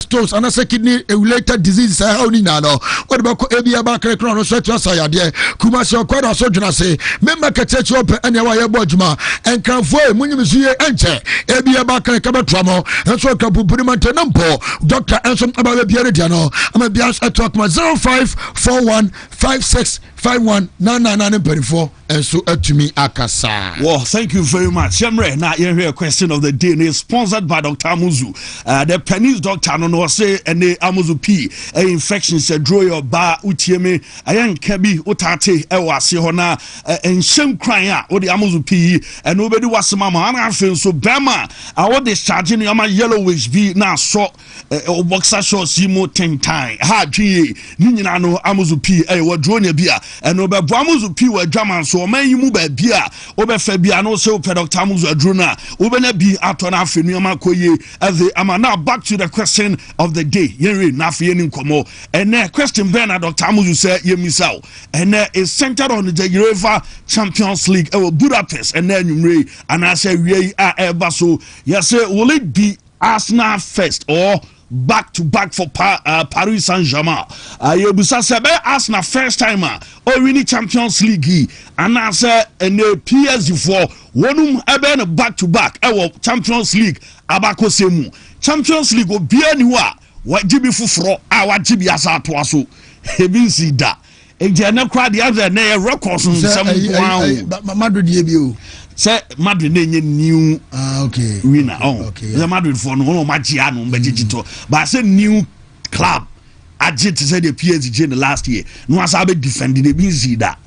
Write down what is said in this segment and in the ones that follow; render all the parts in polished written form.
stones and a kidney related disease how ni na no what about ebia ba kre kro no so to asayade kuma se okwada so dwuna se member ketechi open ene wa ye bodjuma enkanfo munyim suye enche ebia ba kre ka betramo enso ka bubuni mantenampo doctor enso aba biare dia no ama bia talk ma 054156519994 and so to me akasa. Well, thank you very much. Shemre, now you hear a question of the day is sponsored by Dr. Amuzu. The Penny's doctor no say and the Amuzu P infection said draw your bar utieme ayan kebi utate ewase hona and shem crying or the Amuzu P and nobody was mama and I feel so bama I want discharging my yellowish be now so boxer shorts mo 10 time hard G Nina no Amuzu P what draw your beer and no Amuzu P were German so man you move a beer over Fabia no so Dr. Amuzu Adruna Ubena be atona fenuma koye as the am now back to the question of the day yeri na fieni komo and the question Bernard Dr. Amuzu said yemisao and is centered on the UEFA Champions League Budapest and then you and I say we are so yes will it be Arsenal first or back to back for Paris Saint-Germain? Yebusa sebe Arsenal first timer or winning Champions League and I say and the PSG for one ebe back to back Champions League abako semu Champions League obi aniwa wajibi fufuro wajibi asa to aso ebi si da eje na kwa the other na records nsem Madrid ye say Madrid na new okay winner okay the Madrid for no magia no mbejito but I say new club agit say the PSG in the last year no asa be defending the bin see that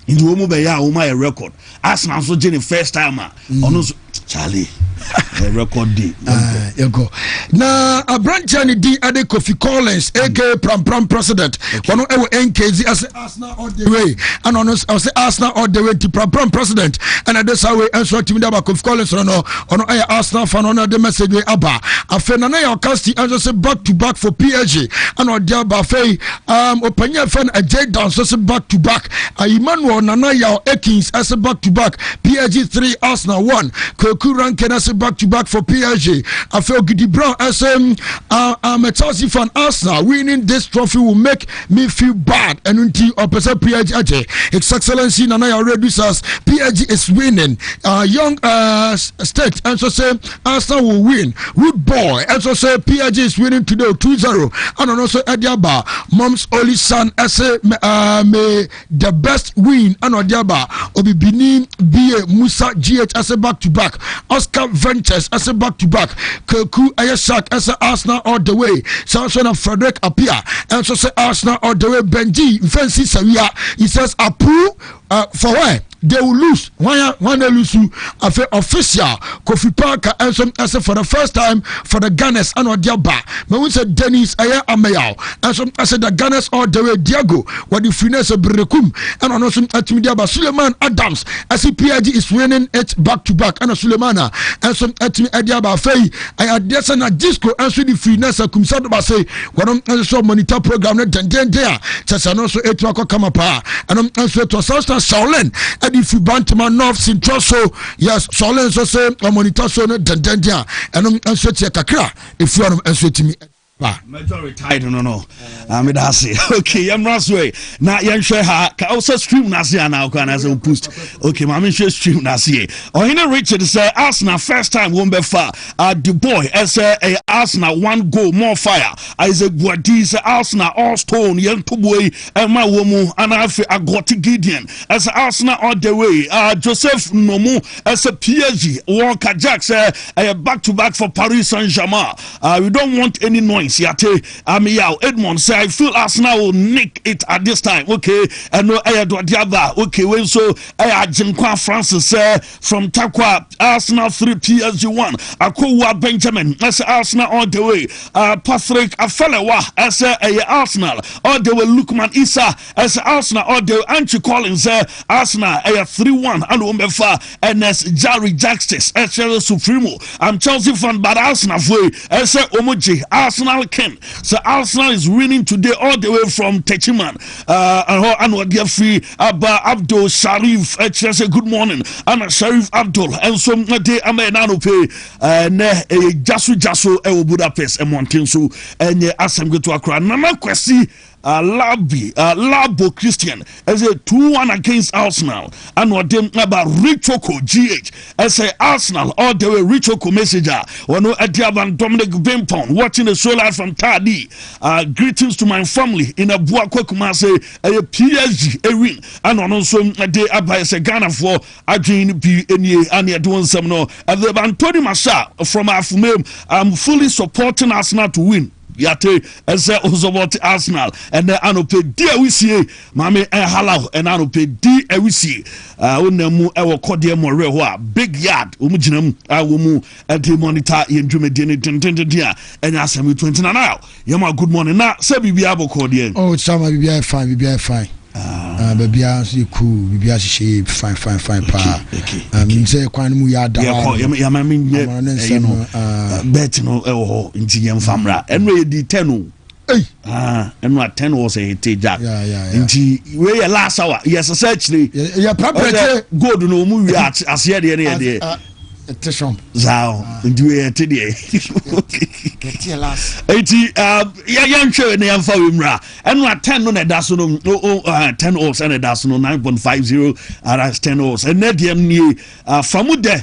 in the omo be ya o my record Arsenal so the first time ono Charlie record day you go na a branch and di ade Kofi Collins aka Pram president ono e NKZ as Arsenal all the way and ono say Arsenal all the way to Pram president and at this way and so team da Kofi Collins ono e Arsenal fan ono the message we aba afena na your cast and say back to back for PSG and o dia ba fei opanya fan a J down so say back to back Emmanuel Nana ya Ekins as back to back PSG 3 Arsenal 1 Koku Rankin as back to back for PSG. I feel Gidi Brown as I'm a Chelsea fan. Arsenal winning this trophy will make me feel bad. And until opposite PSG, His Excellency Nana already says PSG is winning. Young state and so say Arsenal will win. Root boy and so say PSG is winning today 2-0. And also Adiaba, mom's only son as may the best win. And Adiaba Obi Benin BA Musa GH as a back to back. Oscar Ventures as a back to back. Kirku Ayasak as a Arsenal all the way. Samson of Frederick Apia and so say Arsenal all the way. Benji Fancy Savia he says approve for why they will lose. Why they lose? Official Kofi Parker and some as for the first time for the Gunners and Odiaba. But we said Dennis Aya Amayao and some I said the Gunners all the way. Diago what the finesse of Brekum and on some at Midiaba Suleiman Adams as PSG is winning it back to back and Suleimana and some at me Adiaba Fay I had this and a disco and so the finesse of Kumsado Base what I'm also monitor program then there just an also 8 o'clock come up and I'm also to South Shaolin. If you Bantama North Central so yes Solen so say monitor so no dendendia and answer to kakra if you answer to me majority tied no that's it okay I'm Rasway now yan share ha ka also stream na see now can as a post okay mama share stream na see or in Richard say Arsenal first time won be far the boy as a Arsenal 1 goal more fire Isaac Guadi say Arsenal all stone yan to boy and my woman and I got Gideon as Arsenal all the way Joseph Nomu as a PSG Walker Jack say back to back for Paris Saint-Germain we don't want any noise Yate Amiao Edmond say I feel Arsenal will nick it at this time. Okay, and no I do the other. Okay, when so I Jinkwa Francis from Takwa Arsenal 3 PSG 1 Akowa Benjamin as Arsenal all the way. Patrick Afelewa as Arsenal all the way. Lukman Issa as Arsenal all the way. Anchi Collins Arsenal 3-1 and Umbefa and as Jerry Jackson as Supremo. I'm Chelsea fan but Arsenal way as Omoji Arsenal Arsenal Ken. So Arsenal is winning today all the way from Techiman. And dear free Abdul Sharif. Say good morning. Anna Sharif Abdul. And some day Amenano pay Jasu Budapest and Montensu and Assam go to Accra. Nana Kwesi. Labo Christian as a 2-1 against Arsenal and what them about Richoko GH as a Arsenal all the way Richoko messenger one Adiaban Dominic Bimpon watching the show live from Tadi. Greetings to my family in a Kumase a PSG a win and also a day by a Ghana for Adrian B and you're doing some no and the Anthony Masha from Afumem. I'm fully supporting Arsenal to win. Yate as about Arsenal and the anope dear we see mame halal and anope dear we see unemu ewo kodie more ho big yard umujinam awumu at the monitor yendrume dia and asem 29 now yama good morning na say bibia bokodie oh chama bibia fine baby you cool bibia she fine pa say kwan mu ya da ya mamin you know bet no ho nti yem famra enwe di 10 and what 10 was a hit jack nti we ya last hour yes essentially ya property good no mu wi as here dey Tishom Zao ndiwe tedie get last 80 ya nhwe ne yamfa wemra enu 10 no na da so no 10 oz and da so no 9.50 aras 10 oz and nediem ni famude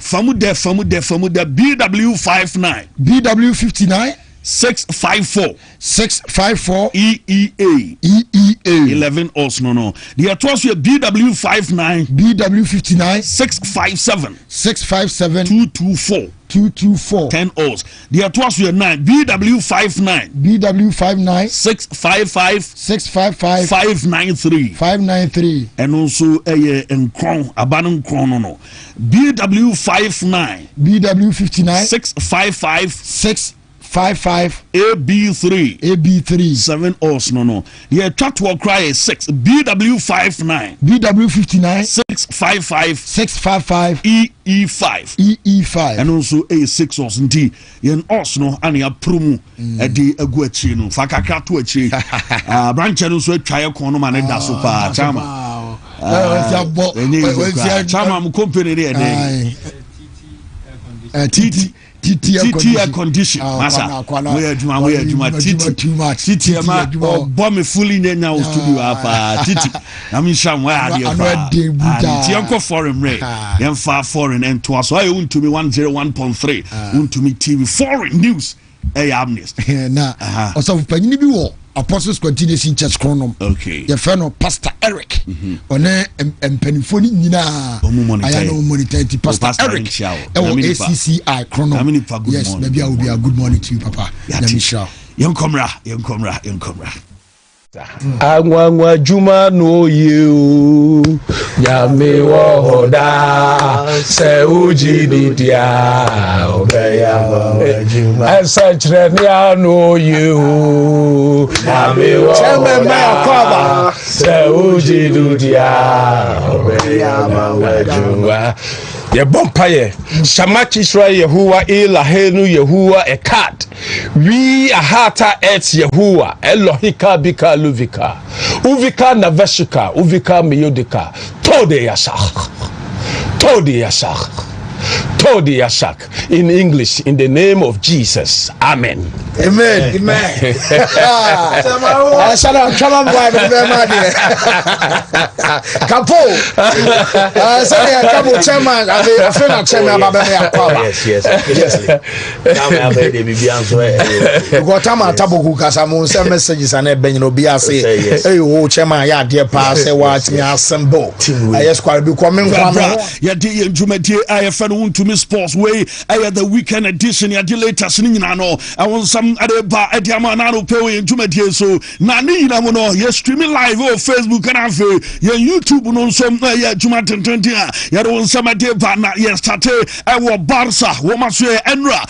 BW59 654 EEA 11 oz no the atwas BW59 657 224 10 oz the atwas 9 BW59 655 593 and also enkron abanon kron no BW59 655 AB3 7 oz no the chat will cry 6 BW59 655 EE5 and also a 6 oz nti yen oz no and ya promo e di agu achi no fakaka to achi branch no so atwa ye kon no ma ne da so pa chama chama mu company dey TT air condition masa we aduma TT ma bomb fully nyanya o studio apa TT na mi sham wa ade fa ti enko foreign re yan fa foreign and to aso ayi Wontumi 101.3 Wontumi TV foreign news amnesty na also panyini bi wo Apostles Continuation Church Chronom. Okay. Your friend Pastor Eric. On empenifoni nyina. I know monitor Pastor Eric. ACCI Chronom. Yes, maybe I will be a good morning to you, Papa. Young Comra. Angwa juma no you nyame wo hoda se uji didia obeya juma ansachre ni no you nyame wo hoda se uji didia obeya juma ye bompaye shamachi Israel Yehovah Elahenu Yehovah Ekad we ahata et Yehovah Elohika bika luvika uvika naveshika uvika meyodika tode yashak in English in the name of Jesus amen. Capo Capo chairman yes messages and hey oh chairman ya dear pass watch me assemble yes quite be coming ya dey Jumadi IFN Wontumi Sports way the weekend edition ya latest ni nyina no I want some adeba ediama na no pay Jumadi so na ni nyina mo no ya streaming live on Facebook and afi ya YouTube no so ya Juma 2020 ya don some adeba na ya start wo Barca wo maso Enra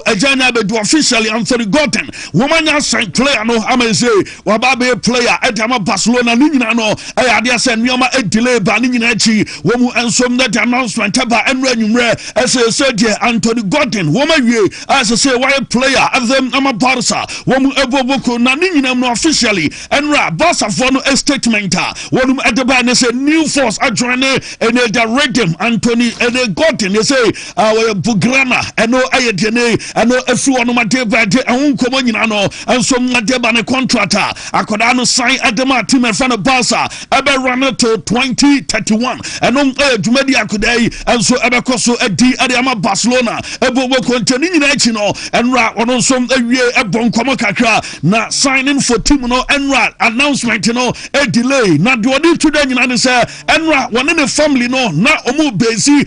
ejanya be do officially Anthony Gordon wo manya sign player no ameze wa ba be player ediama Barcelona ni nyina no ya dey say nyoma delay ba ni nyina chi wo mu ensom na the announcement ba enra nwumre ese se de Anthony Gordon wo ma wie as say why player of them ama Barca wo mu eboboko na ni nyinam no officially enra Barca for no statement wo mu edeba ne say new force adjoin ene the rhythm Anthony ene Gordon they say we bugrana eno ayede ne eno efu ono ma de ba de ehun komo nyina no enso mmadeba ne contract akoda no sign adema team e fa no Barca ebe run to 2031 eno dwumadi akoda yi enso ebe koso edi ade ama Barcelona ebobo kontani nyina echi no enra ono nso awie ebon komo kakra na signing for team no enra announcement no a delay na de odi to da nyina ne say enra one ne family no na omo bezi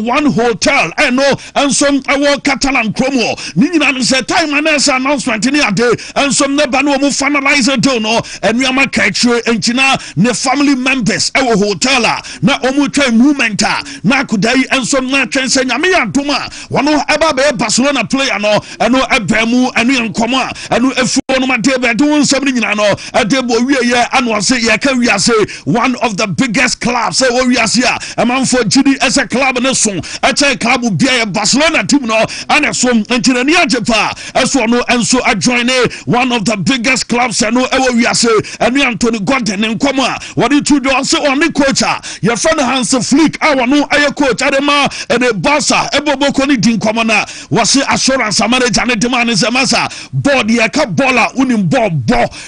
one hotel eno enso awo Catalan Cromo ni nyina ne say time na say announcement ni ade enso ne ba no omo finalize do no enwa ma kakre enchina ne family members ewo hotel na omo twa movement na kudai enso na twense nyame ya doma wono eba be Barcelona player no eno ebemu eno yankoma eno efu no ma de be do nsam ni nyina no ade bo wie ye ano ase ye ka wi ase one of the biggest clubs say wo wi ase a man for gidi as a club ne so a che club bia Barcelona team no ana so entirani ajepa eso no enso adjoin one of the biggest clubs eno ewo wi ase eno Anthony Gordon nkoma what you do say on the coach your friend Hans Flick awano aye coach adema ene Barca eboboko ni din nkoma na wase assurance manager ne demand is masa board ye ka bola unim bo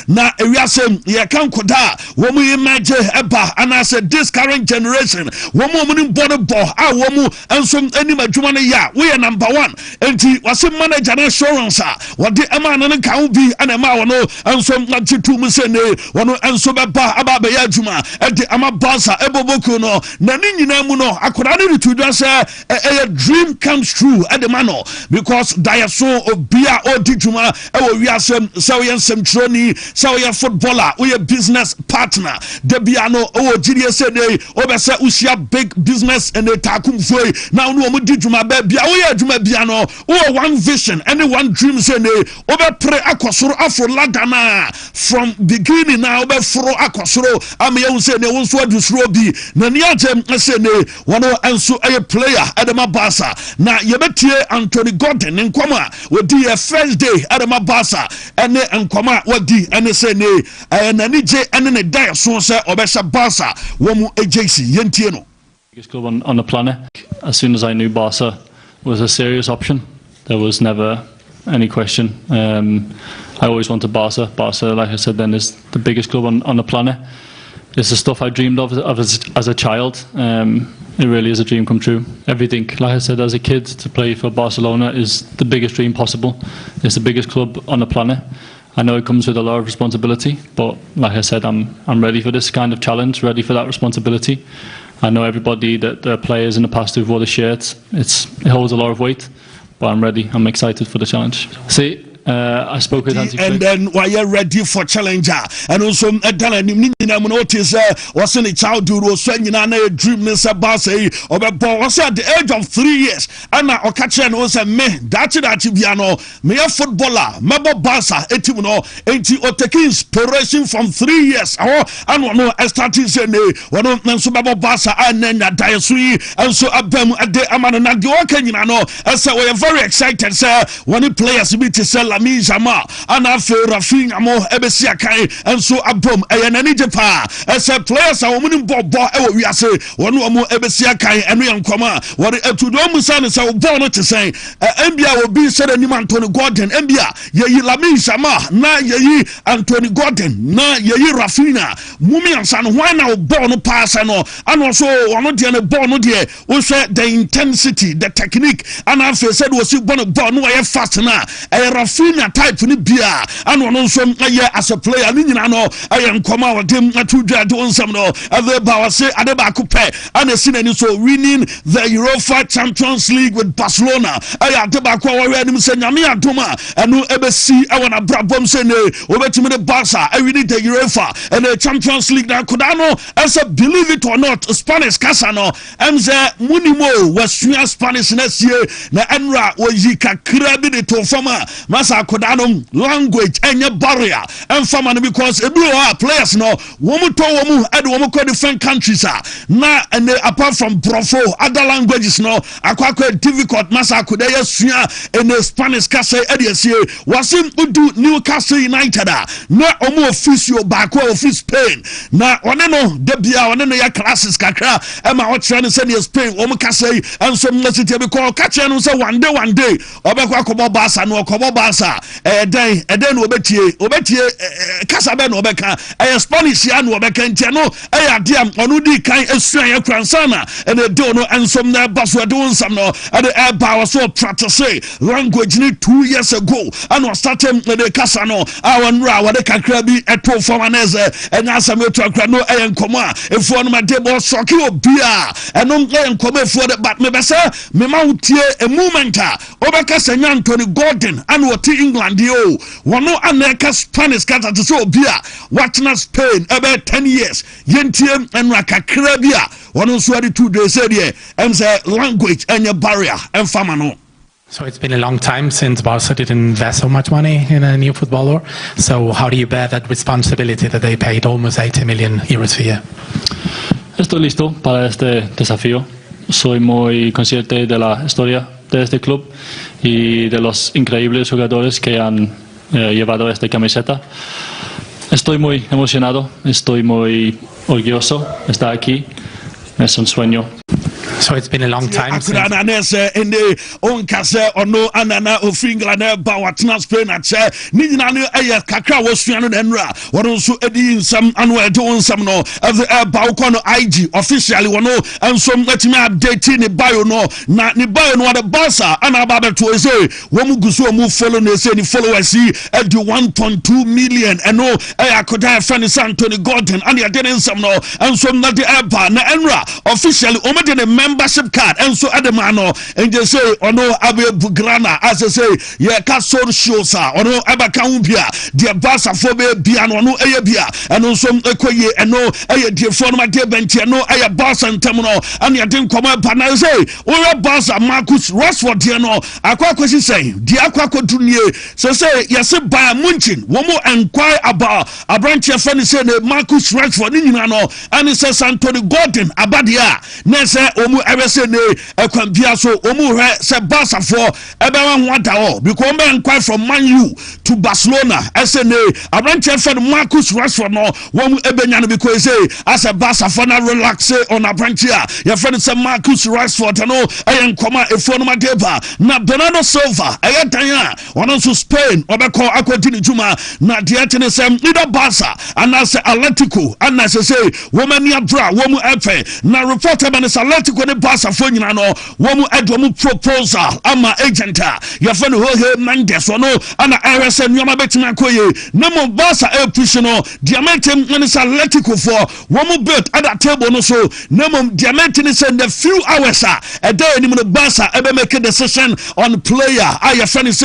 na ewiase ye kan koda wo mu image eba and say this current generation wo mu unim board bo wo mu enso eni madwuma ne ya we number 1 enti wase manager na assurance wode ema ne kan bi ana ma wono enso natitu mu se ne wono enso beba aba be ya adwuma edi ama Barca eboboko no na ni nyina mu no akora ne to do say a dream comes true at the mano because Dayaso obia odijuma ewo wiasem say we ensem troni say we footballer we business partner debiano o gidie say dey obese usia big business and the takum foi now no mo dijuma ba bia we adwuma bia no o one vision and one dream say dey obe pre akosoro afro ladana from beginning now obe fro akosoro am ye say ne won so adusuro bi na ni ajem say ne wono enso a player at the Barca na yebetie Anthony Gordon nkoma wodi ye first day at the Barca ene nkoma wodi ene say ne na ni je ene ne die so say obesha Barca wo mu agency yentie no biggest club on the planet. As soon as I knew Barca was a serious option, there was never any question. I always wanted Barca. Barca, like I said then, is the biggest club on the planet. It's the stuff I dreamed of as a child. It really is a dream come true. Everything, like I said, as a kid, to play for Barcelona is the biggest dream possible. It's the biggest club on the planet. I know it comes with a lot of responsibility, but like I said, I'm ready for this kind of challenge, ready for that responsibility. I know everybody, that the players in the past who've wore the shirts, it holds a lot of weight, but I'm ready. I'm excited for the challenge. See, I spoke with Hansi Flick. And then why you ready for challenger? And also notice was in a childhood was when you know dream Mr. Barca or was at the age of 3 years. And now Okachen was a me that Biano, me a footballer, Mabo Barca, etimono, ain't you taking inspiration from 3 years? Oh, and no starting saying one of them Mabo Barca and then that Diasui and so Abem at the Amana Giokan, you know, and so we're very excited, sir, when the players meet to sell Lami Jama and after Rafinha mo ebesia kai and so abom ayanani jepa as a players a woman bobo we are say one mo ebesia kai and we nkoma what to do musan say born to say NBA will be said any Anthony Gordon NBA ye Lami Jama na ye Anthony Gordon na ye Rafinha mumi ansan why now born pass no and also one de born no de we say the intensity the technique and after said was you born no fast na Rafinha type ni bia and one also as a player ni nyina no ayen koma wadem atudwa de onsam no aveba wase adeba kupe and sinani so winning the UEFA Champions League with Barcelona aya adeba kwa wa anim se nyame adoma anu ebesi awona brabom se ne obetimi de Barca I win the UEFA and the Champions League na kodano as a believe it or not Spanish kasa no emze munimo wasua Spanish next year na enra oyika krabi de to fama masa Asa Kodanum language any barrier and family because a blue players no woman to woman and woman call different countries na and apart from Brofo other languages no akwa difficult masa could they sua in the Spanish case ediesie wasim udu Newcastle United na omo officio back office Spain na one no debia one no ya classes kakra e ma o try no say Spain omo kase and some city because catch no say one day obekwa kobo Barca no kobo Barca den no obetie kasa be no obeka Spanish ya no obeka ntia no ade am onu di kan esua ya kransana and do no and some na baso do some no and the power so practice language ni 2 years ago and was starting the kasa no awan ra wade kakra bi eto formanese and asam eto akra no enkoma efo no made bo soki obia enom enkoma efo de but me be say me ma utie a moment obeka senya Anthony Gordon and what England yo wono aneka Spanish kata to so obia watching Spain about 10 years yentie enra kakra bia wono so ade 2 days there and say language and your barrier and famano. So it's been a long time since Barca didn't invest so much money in a new footballer. So how do you bear that responsibility that they paid almost 80 million euros a year? Estoy listo para este desafío. Soy muy consciente de la historia de este club y de los increíbles jugadores que han llevado esta camiseta. Estoy muy emocionado, estoy muy orgulloso de estar aquí. Es un sueño. So it's been a long time since in the on kase ono anana ofingla na ba watna Spain at ni nyina no eye kakra wosuano denra wono so edi nsam anu edo nsam no of the ba ukono IG officially wono ensom atimi update ni bio no na ni bio no the Barca ana ba beto say womu guso mu follow na say ni followers edi 1.2 million eno akoda fan Anthony Gordon and ya den nsam no ensom na the ba na enra officially o me the membership card and so ademano and they say ono abe bugrana as I say yeah castle shows ono abaka umbia the Barca for be bia no eye bia and so ekoye eno eye the former de bench no eye Barca ntemno and ya den koma pana say o Barca Marcus Rashford de no akwa kwesi say the akwa kodunie so say yes Bayern Munich wo mo enquire about a branch of friend say Marcus Rashford ni nyina no and it says Anthony Gordon abadia na say omu ebese ne ekwambia so omu hwe se Barca for ebe wan wada o because me enquire from Man U to Barcelona SNA abranche friend Marcus Rashford no womu ebenya no because say as a Barca for na relax on a branch here your friend say Marcus Rashford no enkoma efo no madeba na Bernardo Silva dan wono so Spain obeko akodini juma na dietene sem either Barca and as Atletico and as say woman ya bra womu efe na reporter man is Atletico ne Barca for nyina no womu edomu proposal ama agent your friend Jorge Mendes no ana RSN nyoma betima koye na mo Barca push no diamentem ne is Atletico for womu built at that table no so na mo diamentem is in the few hours a day ni mo Barca ebe make a decision on player your friend is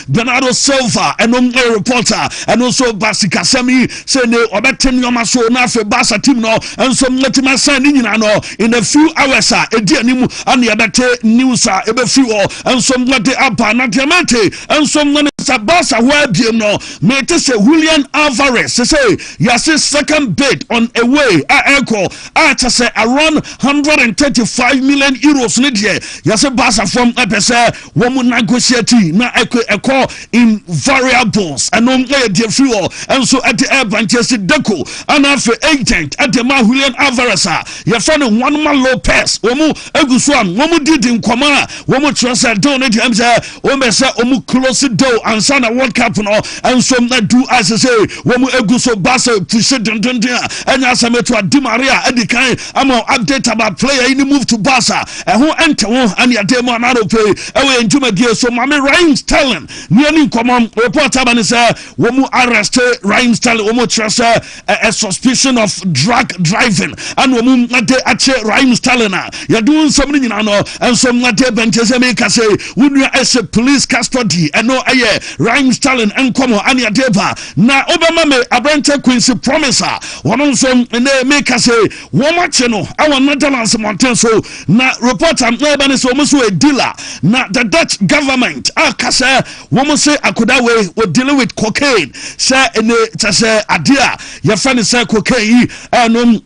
Bernardo Silva and reporter and also Basika Semi say ne obetem nyoma so na fe Barca team no and so metima sign nyina no in a few hours edi animu and yabate news ebe fi o and so ngade apa na diamante and so ngane Barca where biem no me te say Julian Alvarez say yes second bid on away echo to say around 135 million euros ne die yes Barca from epese wo mu negotiate na echo in variables and on the free and so at the air Manchester Deco and after agent at the Julian Alvarez your friend Juan Lopez omu eguswan omu did in koma omu transfer don it him say o me say omu close door and sana World Cup no and so na do as say omu eguso Barca push don and asame to Di Maria edikan amo update about player in move to Barca who enter one and ya demo na pay e ntuma die so mame Ryan Sterling nearly come reporter man say omu arrest Ryan Sterling omu transfer a suspicion of drug driving and omu ade ache Ryan Sterling ya do some ni nyina no enso mate bente se me ka say wonu as police custody eno aye rhyme stalin enkomo ani adeba na obama me abrante Quincy promiser wono so ne me ka say wo mache no awo Netherlands mountain so na reporter eba ne so mo so a dealer na the Dutch government akasa wo mo say akoda we dealing with cocaine say ene say adia ya fa ne say cocaine enom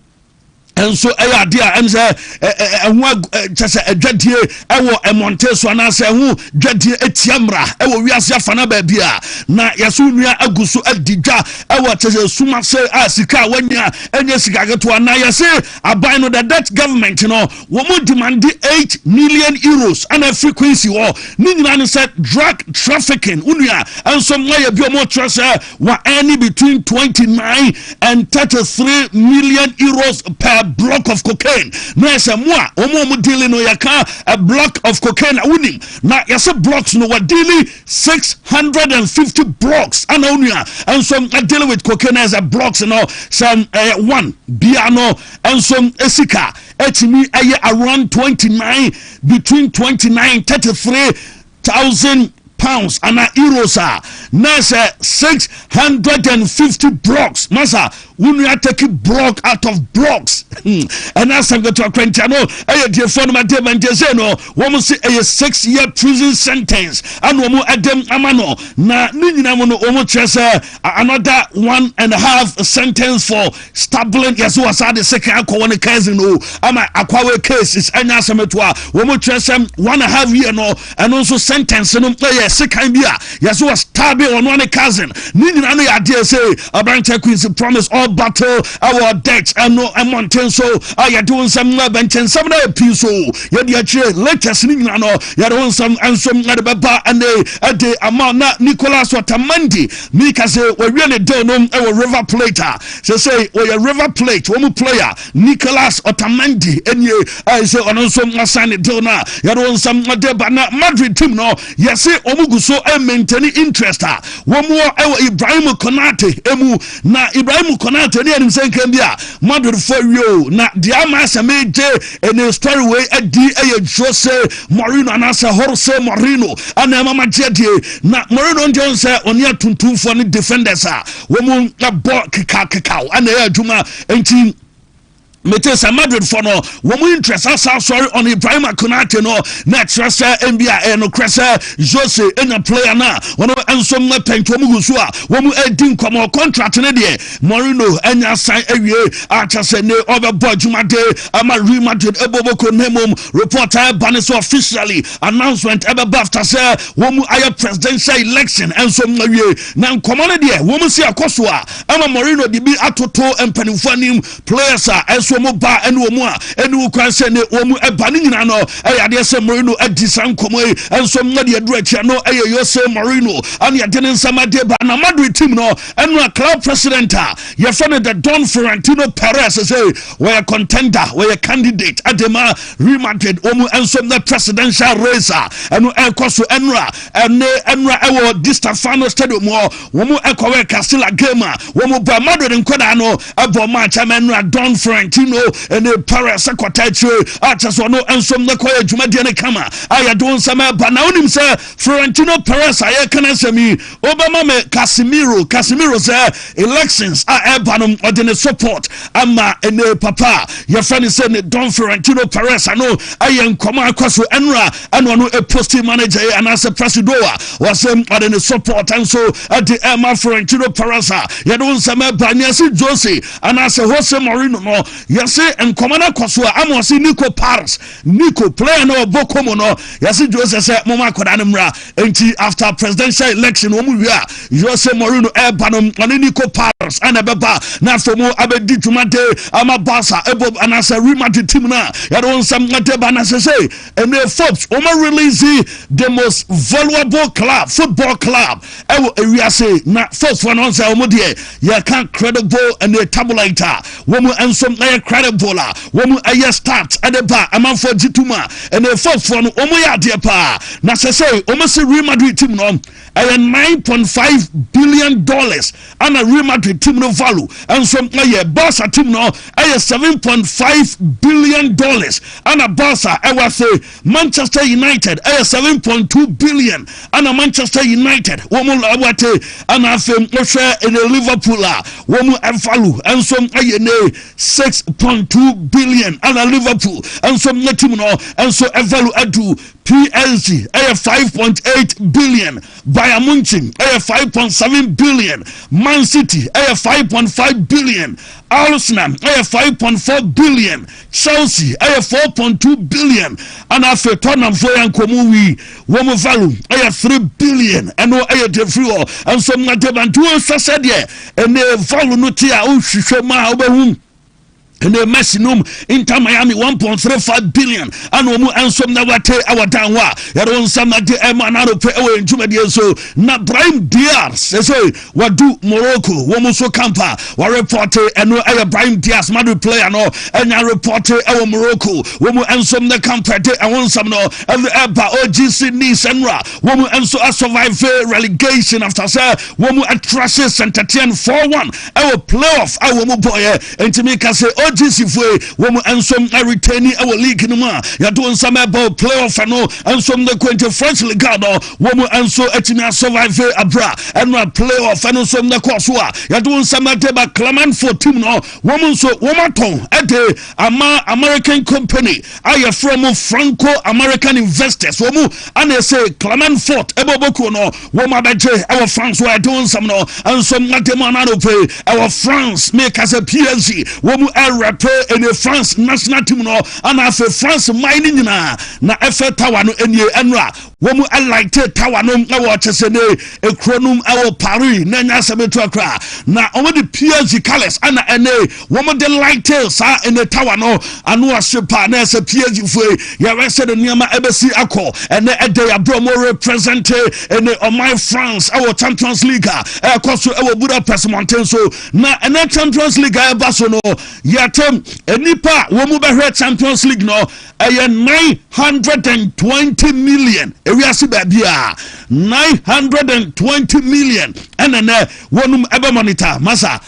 and so idea and say just a jadie ewo emonte so na say hu jadie etiamra ewo wiase afana ba bia na yaso nua aguso adija ewo tese suma say asika wanya enye sika geto na yase aban no the Dutch government no wo mo demand 8 million euros and a frequency wo ni nyina no say drug trafficking unua and so moye bi mo trust wa any between 29 and 33 million euros per block of cocaine. No yasa moi omo dealing no yaka a block of cocaine winning. Na yasa blocks no wa dealing 650 blocks and and some dealing with cocaine as a blocks no some one biano and some esika etimi around 29 between 29 33,000 pounds and euros nasa 650 blocks masa when you take a block out of blocks and as I'm going to Quintano dear phone my dear Manjazeno woman say a 6-year prison sentence and woman Adam Amano na nina mono omo tresa another 1.5 sentence for stabling yes was the second one cousin ama akwawe case is anya sametwa woman tresa 1.5 year no and also sentence no second year yes was stabbing on one cousin nina no idea say Abrante Quincy promise all battle our debts and no mountain so I doing some bench and some piece so yet latest nina no ya doing some and some baba and the amount na Nicholas Watamandi Mika say we really don't know our River Plate say we a River Plate one player Nicholas Watamandi and you I say on some sign it do na ya doing some Madrid team no yes say omuguso maintain interest one more Ibrahim Konate emu na Ibrahim Konate ni anim say kambia Madrid for you na diama sameje in a story way Jose Mourinho and asa Jose Mourinho and mama jedie na Mourinho Jones on ya tuntum for the defenders wo mu ball kika and adwuma enti Metesa Madrid for no woman interest sorry on Ibrahim Konate no na trust NBA no cressa Jose in a player na one and some pentom guso a woman edin komo contract ne de Mourinho anya sign awie acha se ne overboard jumade ama Real Madrid eboboko nemom reporter banis officially announcement ebaba after say woman aya presidential election and some awie na komo ne de woman see akoso a ama Mourinho di bi atoto empanifo anim players so mo ba ene wo mu a ene wo kwan se ne wo mu eba ne nyina no ade se Mourinho adisan komo enso mo de adura chia no Jose Mourinho ani ade ne nsama de ba na Madrid team no eno a club president ye friend the Don Florentino Perez say we a contender we a candidate adema Real Madrid wo mu enso the presidential race eno ekoso enra ewo Di Stefano Stadium wo mu ekowe Castilla game wo mu ba Madrid nkoda no abo match enra Don Florentino and the Paris Secretary so no and some the quiet Jumadian Kama I don't some but now him say Florentino Perez I can answer me Obama me Casemiro say elections are banum or the support ama and the papa your friend is saying Don Florentino Perez I know I am come across Enra and one a posting manager and as a presidoa was or the support and so at the Emma Florentino Perez you don't some Banyasi Jose and as a Jose Mourinho no yes and commander Kosua amosi Nico Paris Nico player no bokomo no yes Jose say mama kodanimra enti after presidential election omu wia Jose Mourinho banom on Nico Paris and baba na fomo abedi tumade ama Barca ebo anasa Real Madrid team na ya don some deba na say and the Forbes omo release the most valuable club football club ewo area say na Forbes one on say omo de ya can credible and the tabulator womo ensom na ɛyɛ credible wɔn ɛyɛ start ɛde amanfoɔ jituma ɛna efɔfoɔ no wɔn yɛ adeɛ paa na sɛ wɔn si Real Madrid team no ɛyɛ $9.5 billion ana Real Madrid team no value ɛnso ɛyɛ Barca team no ɛyɛ $7.5 billion ana Barca ɛwɔ sɛ Manchester United ɛyɛ $7.2 billion ana Manchester United wɔn ɛwɔ ana afɛm wɔhwɛ ɛna Liverpool wɔn value ɛnso ɛyɛ ne $6.2 billion ana Liverpool ɛnso ne team no ɛnso ɛvalue adu PSG ɛyɛ $5.8 billion, Bayern Munich ɛyɛ $5.7 billion, Man City ɛyɛ $5.5 billion, Arsenal ɛyɛ $5.4 billion, Chelsea ɛyɛ $4.2 billion, and after Tottenham for Yankomu wɔn value ɛyɛ $3 billion, ɛno ɛyɛ defrio, and some na debantu sɛ deɛ ɛne value no tia ohwehwɛ ma obehun. And the Messinum Inter Miami $1.35 billion. And we and some never take our down. You don't some that the Emanado pay away in 2 years. So now Brahim Diaz says, what do Morocco, Womoso Campa, what reporter and no Brahim Diaz, Madrid player, no, and I reporter our Morocco, Womo and some the Campa, I want some no, and the Eba OGC Nice and Ra, Womo and so I survive relegation after say, Womo atrocious Saint Etienne 4-1. Our playoff, our boy, and to make us say, OGC for woman and some retaining our league in the man. You're doing some about playoff and some the Quinte French League, woman and so etina survive abra and not playoff and some the Kosua. You're doing some about Clement for team no woman so womaton at the American company. I am from Franco American investors. Woman and they say Clement Fort Eboboko no woman our France were doing some no and some Matemanado pay our France make us a PSG woman rapper in the France national team no and after France mining na efe tower no enye enra womu alike tower no na watch se ne ekronum ewo Paris na nya sabeto akra na omo the PSG colors ana ene womu the light sa in the tower no anu ashepa na se PSG fue ya rese de niama ebesi akọ ene ede ya bro mo represent in my France our Champions League koso ewo Budapest Mountain so na ene Champions League e ba so no ya enipa womu behwe Champions League no eye 920 million ewiase babia 920 million enene wonum ebe monitor masa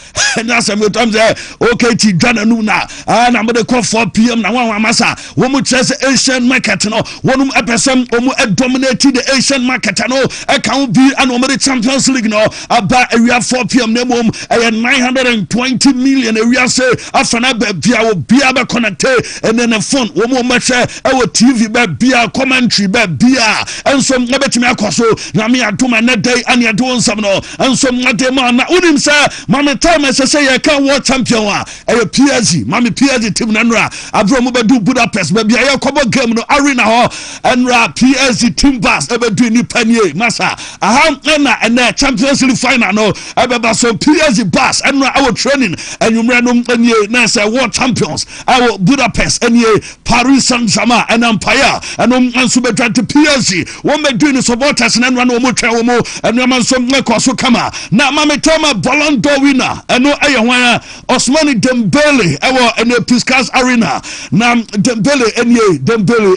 na some times okay ti dwana nu na na me de call 4 pm na wan masa womu chese Asian market no wonum epesem omu dominate the Asian market no e kan bi and omu the Champions League no aba ewia 4 pm na mom eye 920 million ewiase afana babia wo bia be connect and then the phone womu mehwe e TV babia commentary babia enso nabetimi akoso na me adoma na day and ya do some no enso ngade ma na unim say mama time say ya kan world champion a PSG mama PSG team na nra abro mo bedu Budapest babia ya kobo game no arena ho enra PSG team bus e bedu ni panie masa aha na Champions League final no e be ba so PSG bus enra our training enumre no anie na say world champions our Budapest anie Paris Saint-Germain and Empire and so be try to PSG one be doing supporters and run omo twa omo and man so so kama na mama tama Ballon d'Or winner and no aye wan Ousmane Dembele ewo in the Puskas Arena na Dembele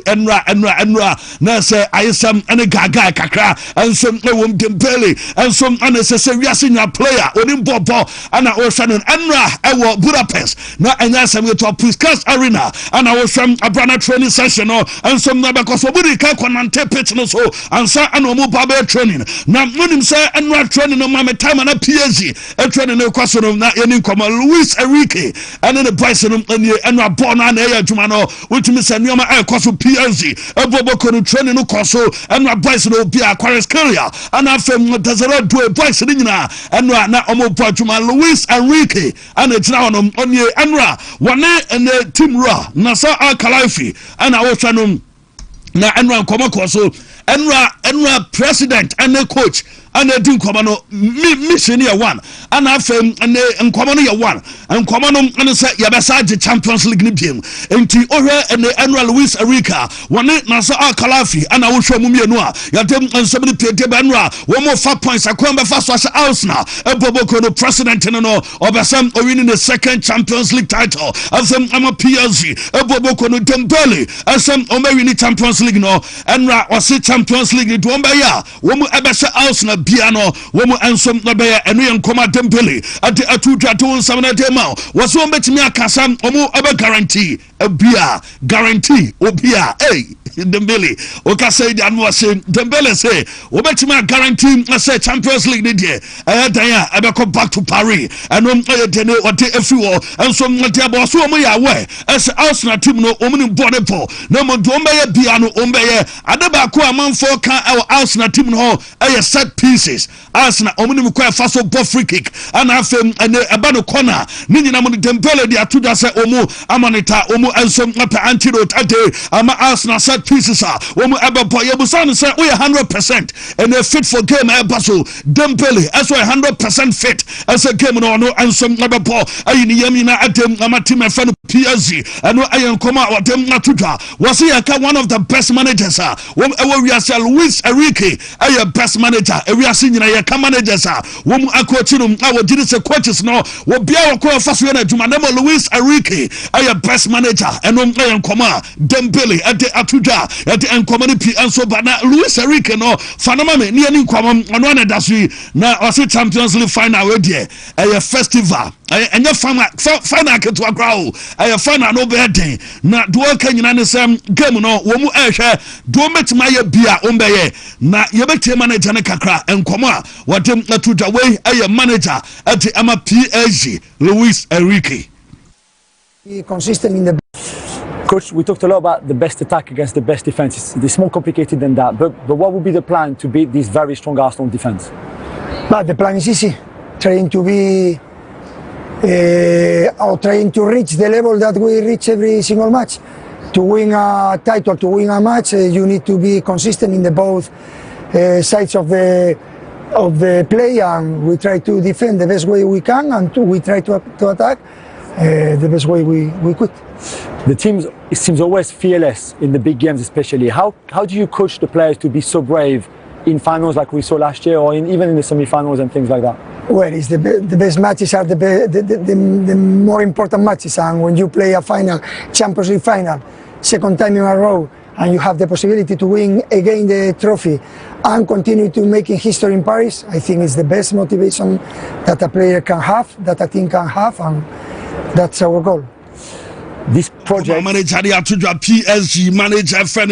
enra na say ayesam and gaga kakra and some Dembele and some unnecessary senior player onim bobo and I was enra ewo Budapest na enya some to Puskas Arena and I was from a brand training session and some because obudi ka konante pitch no so ansa anomu babe training na munim say enra training no mama time na PSG e training no kwaso no na yeni nkoma Luis Enrique and the boys no enra born na e adwuma no which me say nioma e kwaso PSG e boboko no training no kwaso enra boys no bi Aquarius Career and afem Desire do boys ni nyina enra na omo adwuma Luis Enrique and e gina no onye enra wane ene team ra na sa Al-Khalifi and I was trying na enra komo so enra president and coach ana di nkɔmɔ no mission yɛ 1 ana afɛm ne nkɔmɔ no yɛ 1 nkɔmɔ no ne sɛ yɛbɛsa agye Champions League ne biem enti ohwɛ ne Enra Luis Enrique wɔne Nasser Al-Khelaifi ana wohwɛ mu mienu a yɛdem nsɛm ne pete ba Enra wɔn 4 points akɔn bɛfa so ahyɛ Arsenal eboboko no president no ɔbɛsɛm owini ne second Champions League title asɛm ama PSG eboboko no Dembele asɛm ɔmɛwini Champions League no Enra ɔse Champions League do ɔmbɛyɛ wɔn ɛbɛhyɛ Arsenal bia no wɔn nsom ɛbɛyɛ ɛno yɛ nkɔmɔ Dembele ade atudwa to nsɛm na de ma wɔso wɔn bɛtumi akasa wɔn ɛbɛ guarantee ebia guarantee obia Dembele oka say the anwa say Dembele say obetimi guarantee say Champions League ni de dan ya ebeko back to Paris eno de ne ote efiwo enso mte abo so omo ya we as Arsenal team no omo ni body po na mo do ombe bia no ombe adeba ko amanfo kan Arsenal team no set pieces Arsenal omo ni ko fa so ball free kick ana afem ene eba no corner ni nyina mo Dembele de atuda say omo amonita omo enso mpe antidote ade ama Arsenal set pieces are woman ever boy Yabusan say we 100% and a fit for game Basso Dembele as well 100% fit as a game no and some other ball I Yamina at them team and fan PSG and I am come out with them Natuta was he one of the best managers we are Luis Enrique a best manager we are senior managers woman I coach him I did say coaches no will be our call first winner to my name Luis Enrique a best manager and I am come out Dembele at the Atuja at the community and so but now Luis Enrique no fanama me ni ani kwam ono na dasui na o se Champions League final we there a festival enye final keto akra o a final no be den na do ka nyina ne sem game no wo mu ehwe do metima ye bia o be ye na ye betie manager ne kakra enkomo a wotem atuja we a manager at ama PSG Luis Enrique consistent in the Coach, we talked a lot about the best attack against the best defense. It's more complicated than that. But what would be the plan to beat this very strong Arsenal defense? But the plan is easy. Trying to be or trying to reach the level that we reach every single match. To win a title, to win a match, you need to be consistent in the both sides of the play, and we try to defend the best way we can, and we try to attack the best way we could. The team seems always fearless in the big games, especially. How do you coach the players to be so brave in finals like we saw last year, or even in the semi-finals and things like that? Well, it's the best matches are the more important matches, and when you play a final, Champions League final, second time in a row, and you have the possibility to win again the trophy and continue to making history in Paris, I think it's the best motivation that a player can have, that a team can have, and that's our goal. This project manager the Atuja PSG manager friend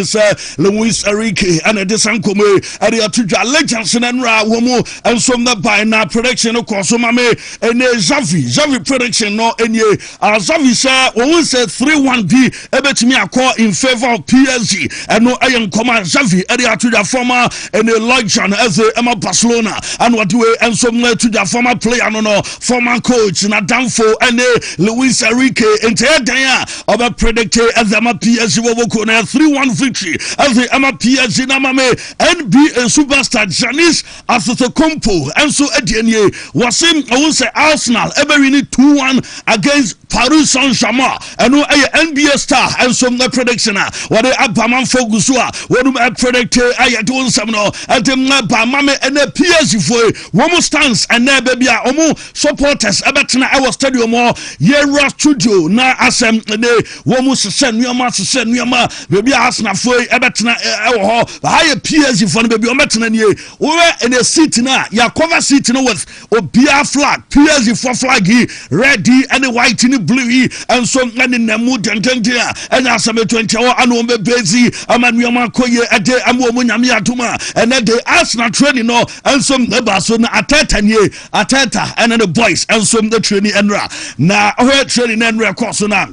Luis Enrique and a desankome at the Atuja legends and Enra womo and some that by na prediction of course mame and Xavi prediction no any Xavi say we say 3-1 B ebetimi akọ in favor of PSG and no ayen command Xavi at the Atuja former and a legend as Emma Barcelona and what way and some to the former player no former coach na Danfo and Luis Enrique entire Oba predicted as the PSG will na 3-1 victory as the PSG na mame NBA superstar Giannis Antetokounmpo and so Edienye was him I will say Arsenal ever win 2-1 against Paris Saint-Germain and no NBA star and some prediction what they abaman fogusua what predicted I don't some no at the mame and the PSG for one stands and there baby omo supporters abetna our stadium or Yera studio na asem de womu send nyama baby Arsenal for ebetna ho high PSG for baby ometna nie we in a seat na ya cover seat no with obia flag PSG for flag red and white and blue and so and in the mood and asem 20 and o bezi amanuama koye ade amo nyame atuma and the Arsenal training no and some so na ateta and the boys and some the training enra na training enra course na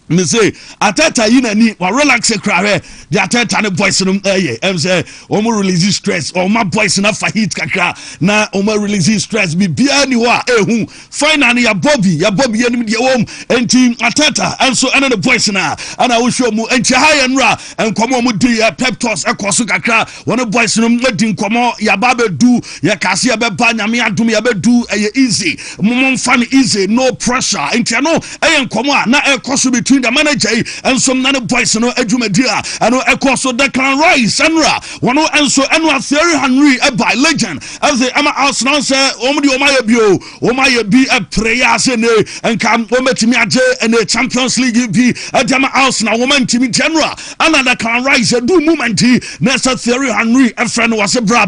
me say Ateta yina ni wa relax kra the Ateta ne boys no em say o mo release stress o ma boys na fa hit kakra na o ma release stress bi bia ni wa ehu finally ya Bobby enim de wom enti Ateta enso ene the boys na ana wo show mu enti high enra enkomo mu di pep talks ekoso kakra one boys no di nkomo ya ba bedu ya kase ya be ba nyame adum ya bedu easy mum fan easy no pressure enti no nkomo na ekoso between the manager and some nane boys no adwumadia ano ekoso Declan Rice enra wono enso enwa Thierry Henry by legend as the ama Arsenal say omudi omaye bi a prayer say ne enka ometimi age and the Champions League bi adama Arsenal womentimi general another Declan Rice do moment na Thierry Henry a friend was a bra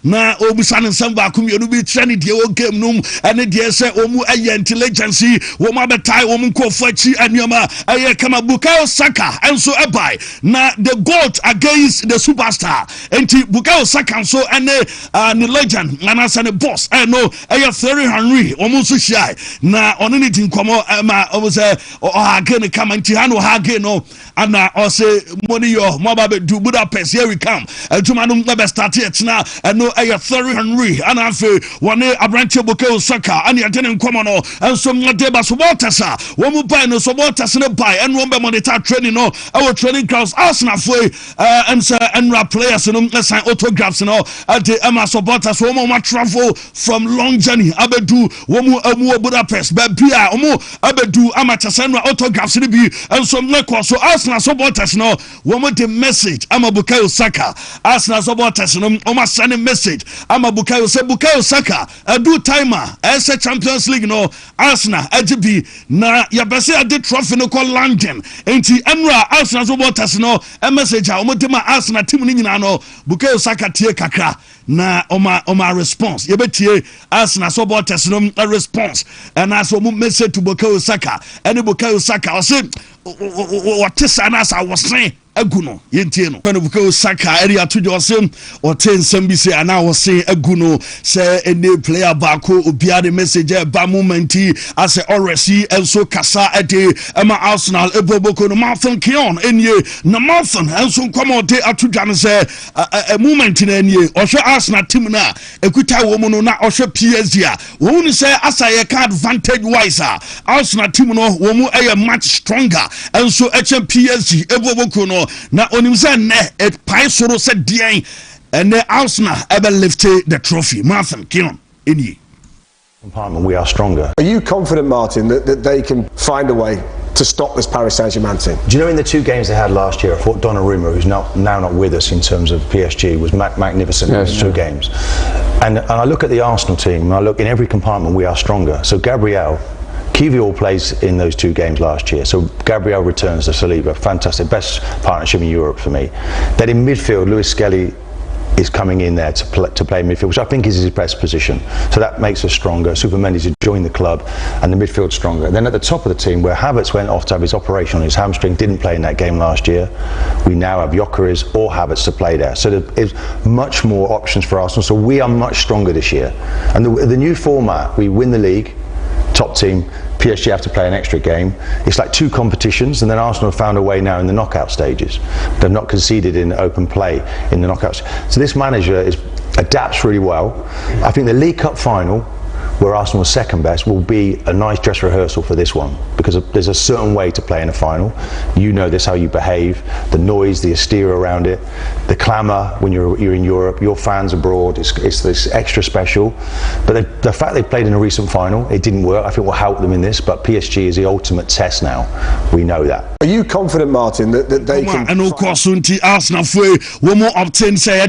na obusan nsamba akomienu bi training de o game num ene de say omu aye intelligence wo ma betai wo nkofo achi anioma aye kama Bukayo Saka enso ebai na the goat against the superstar enti Bukayo Saka so ene ni legend na say ne boss no aye Thierry Henry omu so shai na ono ni tinkomo ma omu say o hage kama nti hano hage no ana o say money yo mo ba be do Budapest here we come entuma no be start it na no aye Thierry Henry ana fe wone abranche Bukayo Saka ani atene nkomo no enso ngade ba supporters wo mu bai no supporters ne bai and one be monitor training no our training grounds Arsenal for and players no sign autographs no at the Emma supporters wo mu travel from long journey abedu wo mu Budapest be bia wo mu abedu amateur sign autographs ni bi and so so Arsenal supporters no wo mu the message ama Bukayo Saka Arsenal supporters no o ma send a message ama Bukayo Saka adu timer as Champions League no Arsenal AGB na ya bese ade trophy no call London enti enra Arsenal supporters no a message a omotema Arsenal team ni nyina no Bukayo Saka tie kakra na oma response yebetie Arsenal supporters no a response and as o message to Bukayo Saka and Bukayo Saka o say what sana sa was saying aguno yentie no when Bukayo Saka area to Josem or 10 sembisi ana was saying aguno say any player bako obia the message ba momenti as already and so kasa ade ama Arsenal eboboko no mouthon kion enye na mouthon and so come out atudwane say a moment na enye o hwe Arsenal team na ekuta wo mu no na o hwe PSG a wo ni say asa ye card advantage wise Arsenal team no wo mu much stronger and so PSG eboboko no na onimza ne et pai soro se dien and the Arsenal ever lifted the trophy Martin Kion any compartment we are stronger. Are you confident, Martin, that they can find a way to stop this Paris Saint-Germain team? Do you know in the two games they had last year, I thought Donnarumma, who's now not with us in terms of PSG, was magnificent in those two games. And I look at the Arsenal team, and I look in every compartment we are stronger. So Gabriel Kivior plays in those two games last year, so Gabriel returns to Saliba, fantastic, best partnership in Europe for me. Then in midfield, Luis Skelly is coming in there to play midfield, which I think is his best position. So that makes us stronger. Supermendy's joined the club, and the midfield stronger. Then at the top of the team, where Havertz went off to have his operation on his hamstring, didn't play in that game last year. We now have Gyökeres or Havertz to play there. So there's much more options for Arsenal. So we are much stronger this year. And the new format, we win the league, top team. PSG have to play an extra game. It's like two competitions, and then Arsenal have found a way now in the knockout stages. They've not conceded in open play in the knockouts. So this manager adapts really well. I think the League Cup final, where Arsenal was second best, will be a nice dress rehearsal for this one, because there's a certain way to play in a final. You know this, how you behave, the noise, the hysteria around it, the clamour when you're in Europe, your fans abroad, it's this extra special. But the fact they played in a recent final, it didn't work, I think will help them in this, but PSG is the ultimate test now. We know that. Are you confident, Martin, that they can... And of course, Arsenal one more obtain say a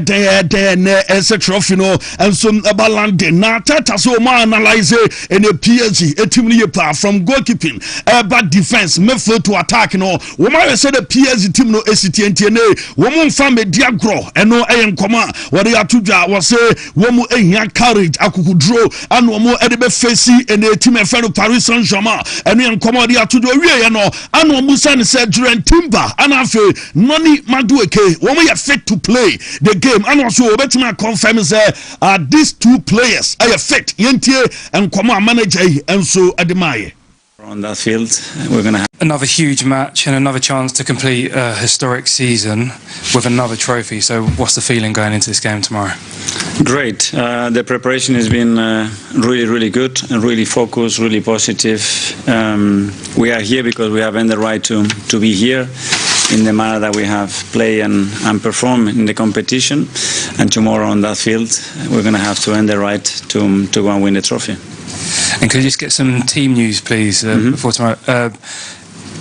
trophy no and some balande na tata so man analyze in a PSG a team from goalkeeping bad defense midfield to attack no woman say the PSG team no STNTN woman from a diagro and no ayen command what they are to was say woman a courage akukudro and woman at the face and the team of Paris Saint-Germain and then come they are to do we no and woman said during timber and after money madueke woman you fit to play the game and also betima confirm say these two players are fit yentie and come manager and so admire On that field, we're going to have another huge match and another chance to complete a historic season with another trophy. So what's the feeling going into this game tomorrow? Great. The preparation has been really, really good and really focused, really positive. We are here because we have earned the right to be here in the manner that we have played and performed in the competition. And tomorrow on that field, we're going to have to earn the right to go and win the trophy. And could you just get some team news, please, before tomorrow?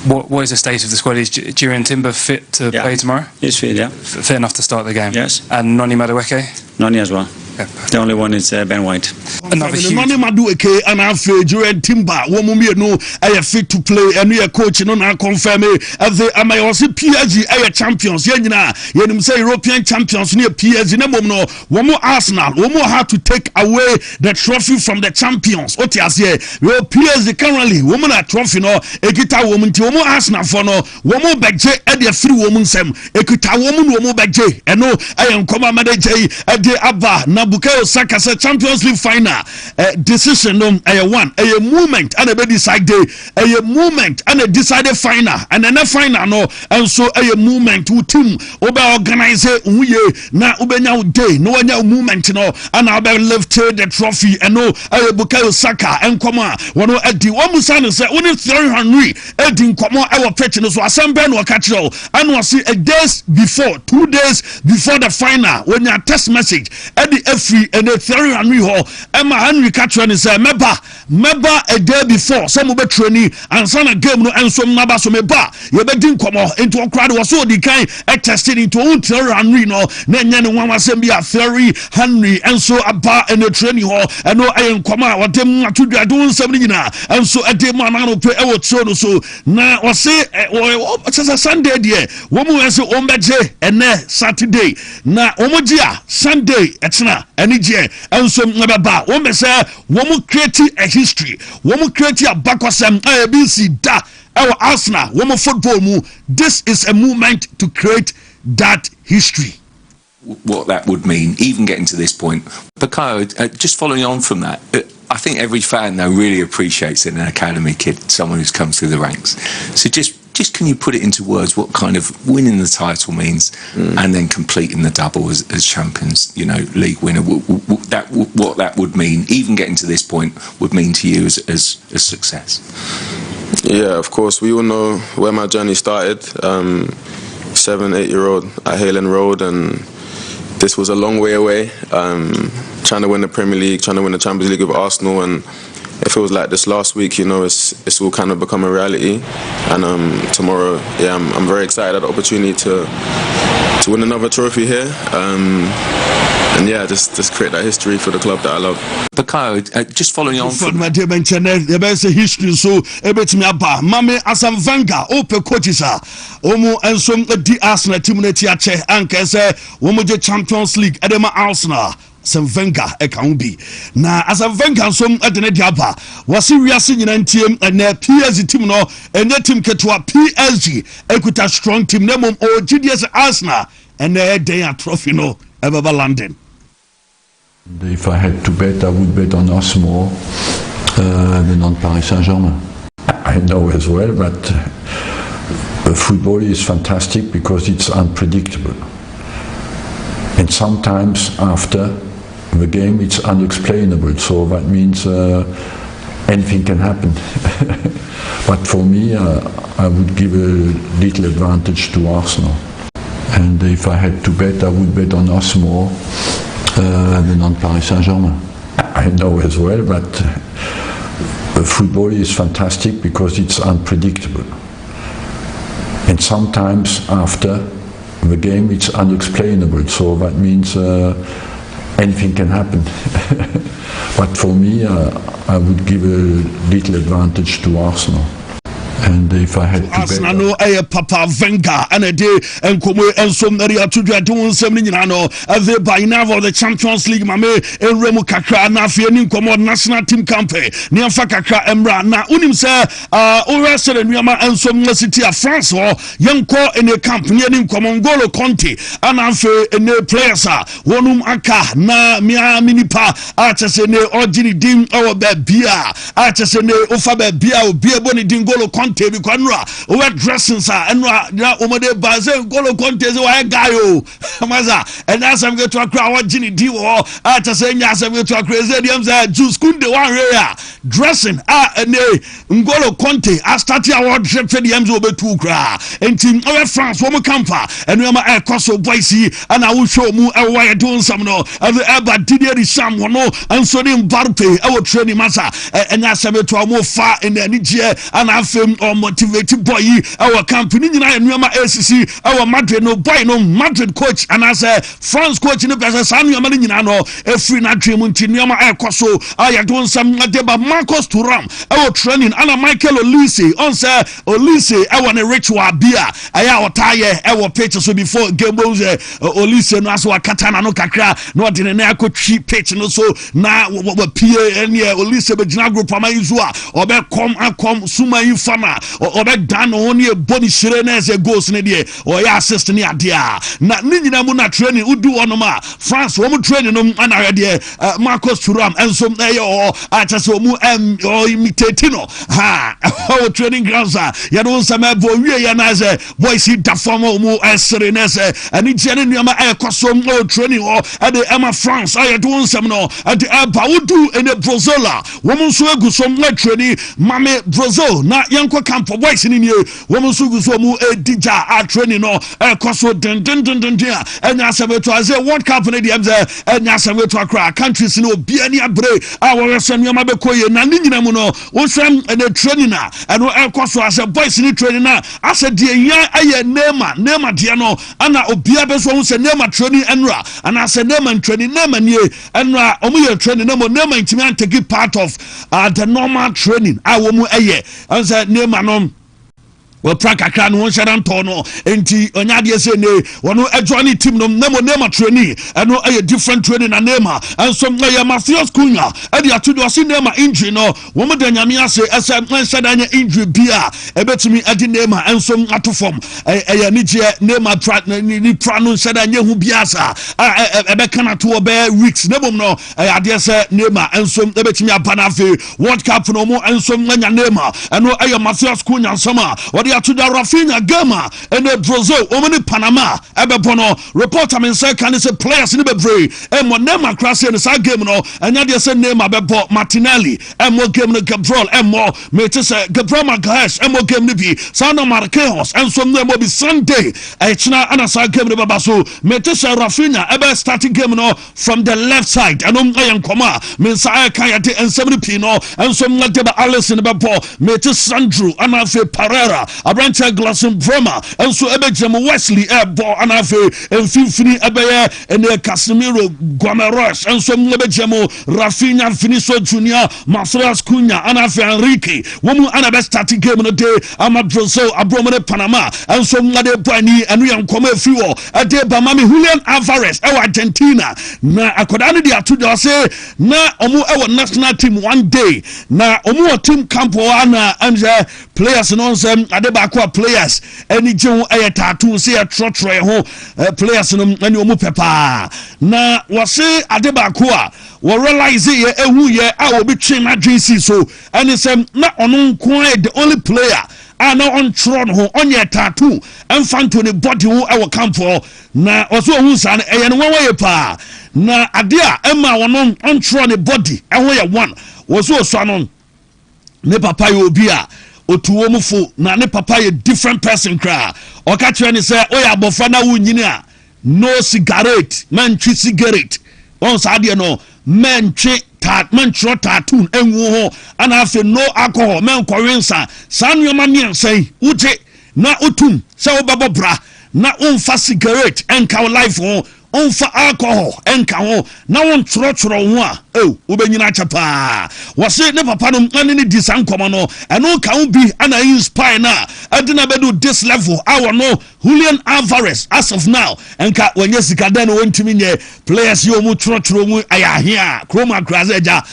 What is the state of the squad? Is Jurien Timber fit to play tomorrow? He's fit, yeah. Fit enough to start the game? Yes. And Noni Madueke? Noni as well. The only one is Ben White. Another huge. Noni Madueke and after Jurien Timber, I fit to play, and we are coaching on our confirm. As the also PSG are champions. You say European champions near PSG. No, one more Arsenal. One more have to take away the trophy from the champions. What you say? Your PSG currently woman a trophy no. Ekita woman to one more Arsenal for no. One more bagje at the free woman sem. Ekita woman one more bagje. And no, I am comma manager at the Abba. Bukayo Saka said Champions League final decision a movement and a decided a movement and a decided final and then a final no and so a movement to team oba organize na ubenya day no anya movement no and I lifted the trophy and no Bukayo Saka and come on one edi one musan say only Thierry Henry edi come on our pitch no so assemble no catch all and was a days before 2 days before the final when your text message edi free and the Thierry Henry hall Emma Henry Catron is meba a day before some be training and son a game no and some naba so meba you be din come into a crowd was so the kind tested into Thierry Henry no na nya no wan wasem be a Thierry Henry and so about in the training hall and no I come what them to do don some nyina and so a day man no pay e so no so na o say o Sunday there wo mu say o mbeje and Saturday na o mo dia Sunday etna anije enso mbeba wo me say wo mu create a history wo mu create a bakwasem ABC da our Arsenal wo mu football mu this is a movement to create that history. What that would mean, even getting to this point. Bukayo, just following on from that, I think every fan now really appreciates in an academy kid, someone who's come through the ranks. So just can you put it into words what kind of winning the title means and then completing the double as champions, you know, league winner, what that would mean, even getting to this point, would mean to you as success? Yeah, of course, we all know where my journey started. 7-8-year-old at Haylen Road, and this was a long way away. Trying to win the Premier League, trying to win the Champions League with Arsenal, and it feels like this last week, you know, it's all kind of become a reality. And tomorrow, yeah, I'm very excited at the opportunity to win another trophy here. And yeah, just create that history for the club that I love. Bukayo, just following on from my dear there is a history so ebet me aba mame asam vanga ope coaches omo ensom di Arsenal team na ti ache anka say omo je Champions League edema Arsenal Sam Venga bi na Asam Venga som edene di aba wasi wiase nyina ntiem na PSG team no enye team ketwa PSG ekuta strong team na mom o GDS Arsenal and dey a trophy no ever London. If I had to bet, I would bet on us more than on Paris Saint-Germain. I know as well that football is fantastic because it's unpredictable. And sometimes after the game it's unexplainable, so that means anything can happen. But for me, I would give a little advantage to Arsenal. And if I had to bet, I would bet on us more than on Paris Saint-Germain. I know as well that football is fantastic because it's unpredictable. And sometimes after the game it's unexplainable, so that means anything can happen. But for me, I would give a little advantage to Arsenal. And if I had to Arsenal no Papa Venga and a day and come and some area to do something by now of the Champions League mame and Remo Kakra na fianin komo national team campaign near Fakakra Emra na unim say Orasel and Yama and some city of France or young call in a camp near Ngolo Conte and Anfe and the players wonum aka na mia minipa archesene origini dim our bia archesene ofa bia obi boni dingolo Conte bi kwanra we dressing sa enra na omode baze Ngolo Conte se wa guy o maza and as I'm going to akra origini di wo archesene as I'm going to akra stadium say juice kunde one area dressing ne Ngolo Conte a start our trip for the MZ obetu kra enti our France wo camper and we ma ekoso boys and I will show mu why doing some no and the Didier Deschamps no and so the Mbappe our training master and as I'm to more far in the Niger and I film or motivated boy our company and we ACC our Madrid no boy no Madrid coach and as a France coach in the best Samuel Manina no a free na dream until Nyama ekoso I doing some deba Marcus Thuram our training and Michael Olise on say Olise I want a ritual beer I tire our pictures so before game was Olise no aso katana no kakra no de na akotwi pitch no so na PA and Olise be gina group ama yuzua obe kom suma infana obe dan oni e boni shire na as goals ne de o ya assist ne ade a na nyina mu na training udu onoma France wo mu training no ana de Marcus Thuram enso na ye o atase mu imitate no ha o training grounds ya don sama bo wie ya na ze boys da form mu sereness ani jene nyama ekosom o training o ade Emma France I do some no ade Baudu in the Brozola woman so agusom na training mame Brozo na yanko camp boys ni nie woman so agusom mu edija a training no ekoso den enya sabeto aze World Cup na di amze enya sabeto akra countries no bia ni abre a wo resem nyama be koye na ni nyina mu no wo swem the training na eno ekoso as boys ni training na as de yan aye Neymar de no ana obia be so se Neymar training enra ana se Neymar training Neymar nie enra omu ye training na mo Neymar ntimi antake part of the normal training a wo mu eye an se Neymar no we prakakra no shadan to no enti onyade se ne wono adjoini team no Neymar training eno aye different training na Neymar and some aye Matthias Cunha e de atudo se Neymar injury no wo mu da nyame ase shadan injury bia ebetumi adi Neymar and some atofom aye ni je Neymar ni prano shadan hu bia sa ebe kana to obe weeks nebom no ade se Neymar and some ebetumi abana fe World Cup no mo and some nya Neymar eno aye Matthias Cunha sama to the Rafinha Gama and the Brazil omani Panama ebebono reporter men say can say players in the bebre and when Neymar crash in the game no and ya dey say Neymar bebo Martinelli and more game no Gabriel and more me to say Gabriel Magalhaes and more game no be Sandro Marquinhos and some them will be Sunday china anasa game no baba so me to say Rafinha ebe starting game no from the left side and ayan koma me say kan ya dey and 70p no and some like the Alisson bebo me to Sandro anafe Pereira Abrancha Glasson Broma and so Ebejam Wesley Ebo Anafe and Fifini Ebeye and Casemiro Guameros and some Lebejamo Rafinha Finiso Junior Matthias Cunha Anafe Enrique woman Anabe starting game in the day Ama Brazil Abromane Panama and some Lade Bani and we come fuel a day Bamami Julian Alvarez Argentina na akodani dia to say na omu our national team one day na omu team campo ana anja players no sem adebakwa players any jewu ayetatu say trotre ho players no ani omu pepa na wase adebakwa we realize ye ehu ye a obi twen adwensi so ani sem na ono nko the only player ana on tron ho onye tattoo emfanto ne body ho e wo campo na oso hu san eye no waye pa na ade a ema wono on tron ne body e ho ye one woso so anon ne papa ye obi a otuwo mufo na ne papa ye different person kra o ka kire ni say o ya bofa na wunyini a no cigarette man twi cigarette on sa de no man twi man tro tattoo enwu ho ana afi no alcohol man korensa sanwoma miensan uje na utum se obabobra na umfa cigarette enka life ho onfa alcohol enka ho na won trotro ho a wobanyina chapa wose ne papa no ane ne disankomo no eno ka ho bi ana inspire na adina bedu this level our no Julian Alvarez as of now enka wanye sika den wontimi nye players yo mu trotro mu ayahia Chroma Grazeja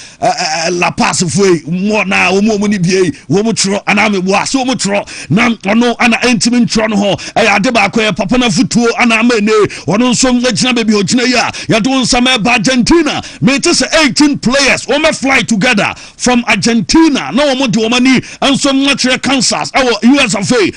La Pass foi mo na wo mu ni bie wo mu tro ana me bo so mu tro na ono ana entimi tro no ho ade ba ko papa na futuo ana amene ono nso ngina bebi ogina ya ya do nsama ba Argentina me te say 18 players o me fly together from Argentina na wo mo de wo mani enso ngatre Kansas US of A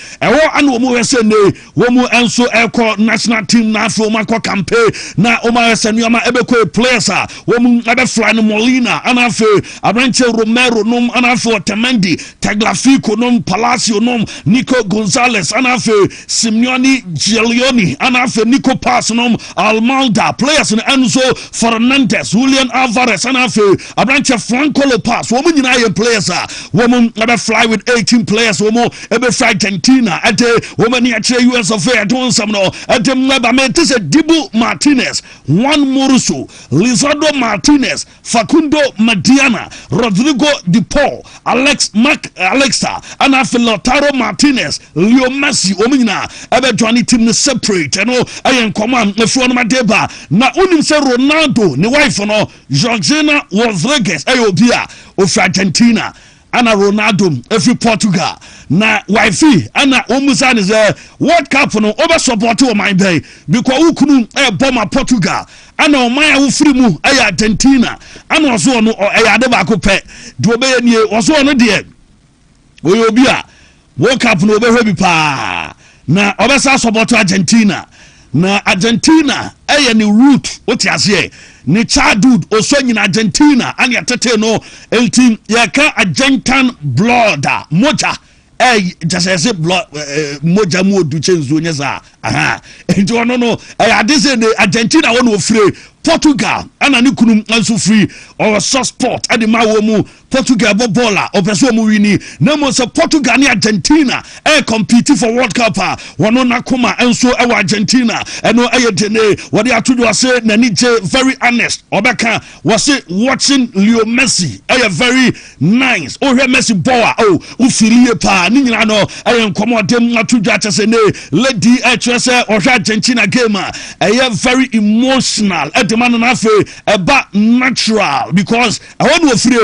ana wo mo wese ne wo mu enso eko national team na afro makọ campaign na o ma wese nuama ebeko players a wo mu ebe fly no Molina ana afe Abranche Romero nom ana afe Otamendi Tagliafico nom Palacio nom Nico Gonzalez ana afe Simeone Giuliani ana afe Nico Pass nom Almalda players in Enzo Fernandez Julian Alvarez ana afe Abranche Franco Lopez wo mu nyina ye players a wo mu ebe fly with 18 players wo mu ebe fly Argentina ate wo mani achire US of A don some no ate mba me te se Dibu Martinez Juan Moruso Lizardo Martinez Facundo Mediana Rodrigo Di Paul Alexa ana Lautaro Martinez Leo Messi omina ebe join team ne separate no ayen command efu no madeba na unim se Ronaldo ne wife no Georgina Rodriguez ayobia of Argentina ana Ronaldo every Portugal na wife ana omusa ne ze World Cup no obe support o man bay because ukunu bomber Portugal ana o man a wo free mu ay Argentina ana oso no ay ade ba ko pe do be nie oso no de obi a World Cup no obe hwe bi pa na obe sa support Argentina na Argentina eye ni root oti ase ni childhood oso nyina Argentina ani atete no eltim yaka Argentine blood moja just say blood moja mu odu chenzo nyesa aha enti ono no adese ne Argentina won ofre Portugal ana ni kunum anso free or soft spot ade ma wo mu Portugal bola opeso mu wini na mo se Portugal ni Argentina compete for World Cup wono na koma enso e Argentina eno dene wode atodo ase na ni je very honest obeka was watching Leo Messi very nice hwe Messi boa ufiriye pa ni nyina no nkomo dem atodo atese ne lady se Argentina game very emotional man na fe eba natural because I want to free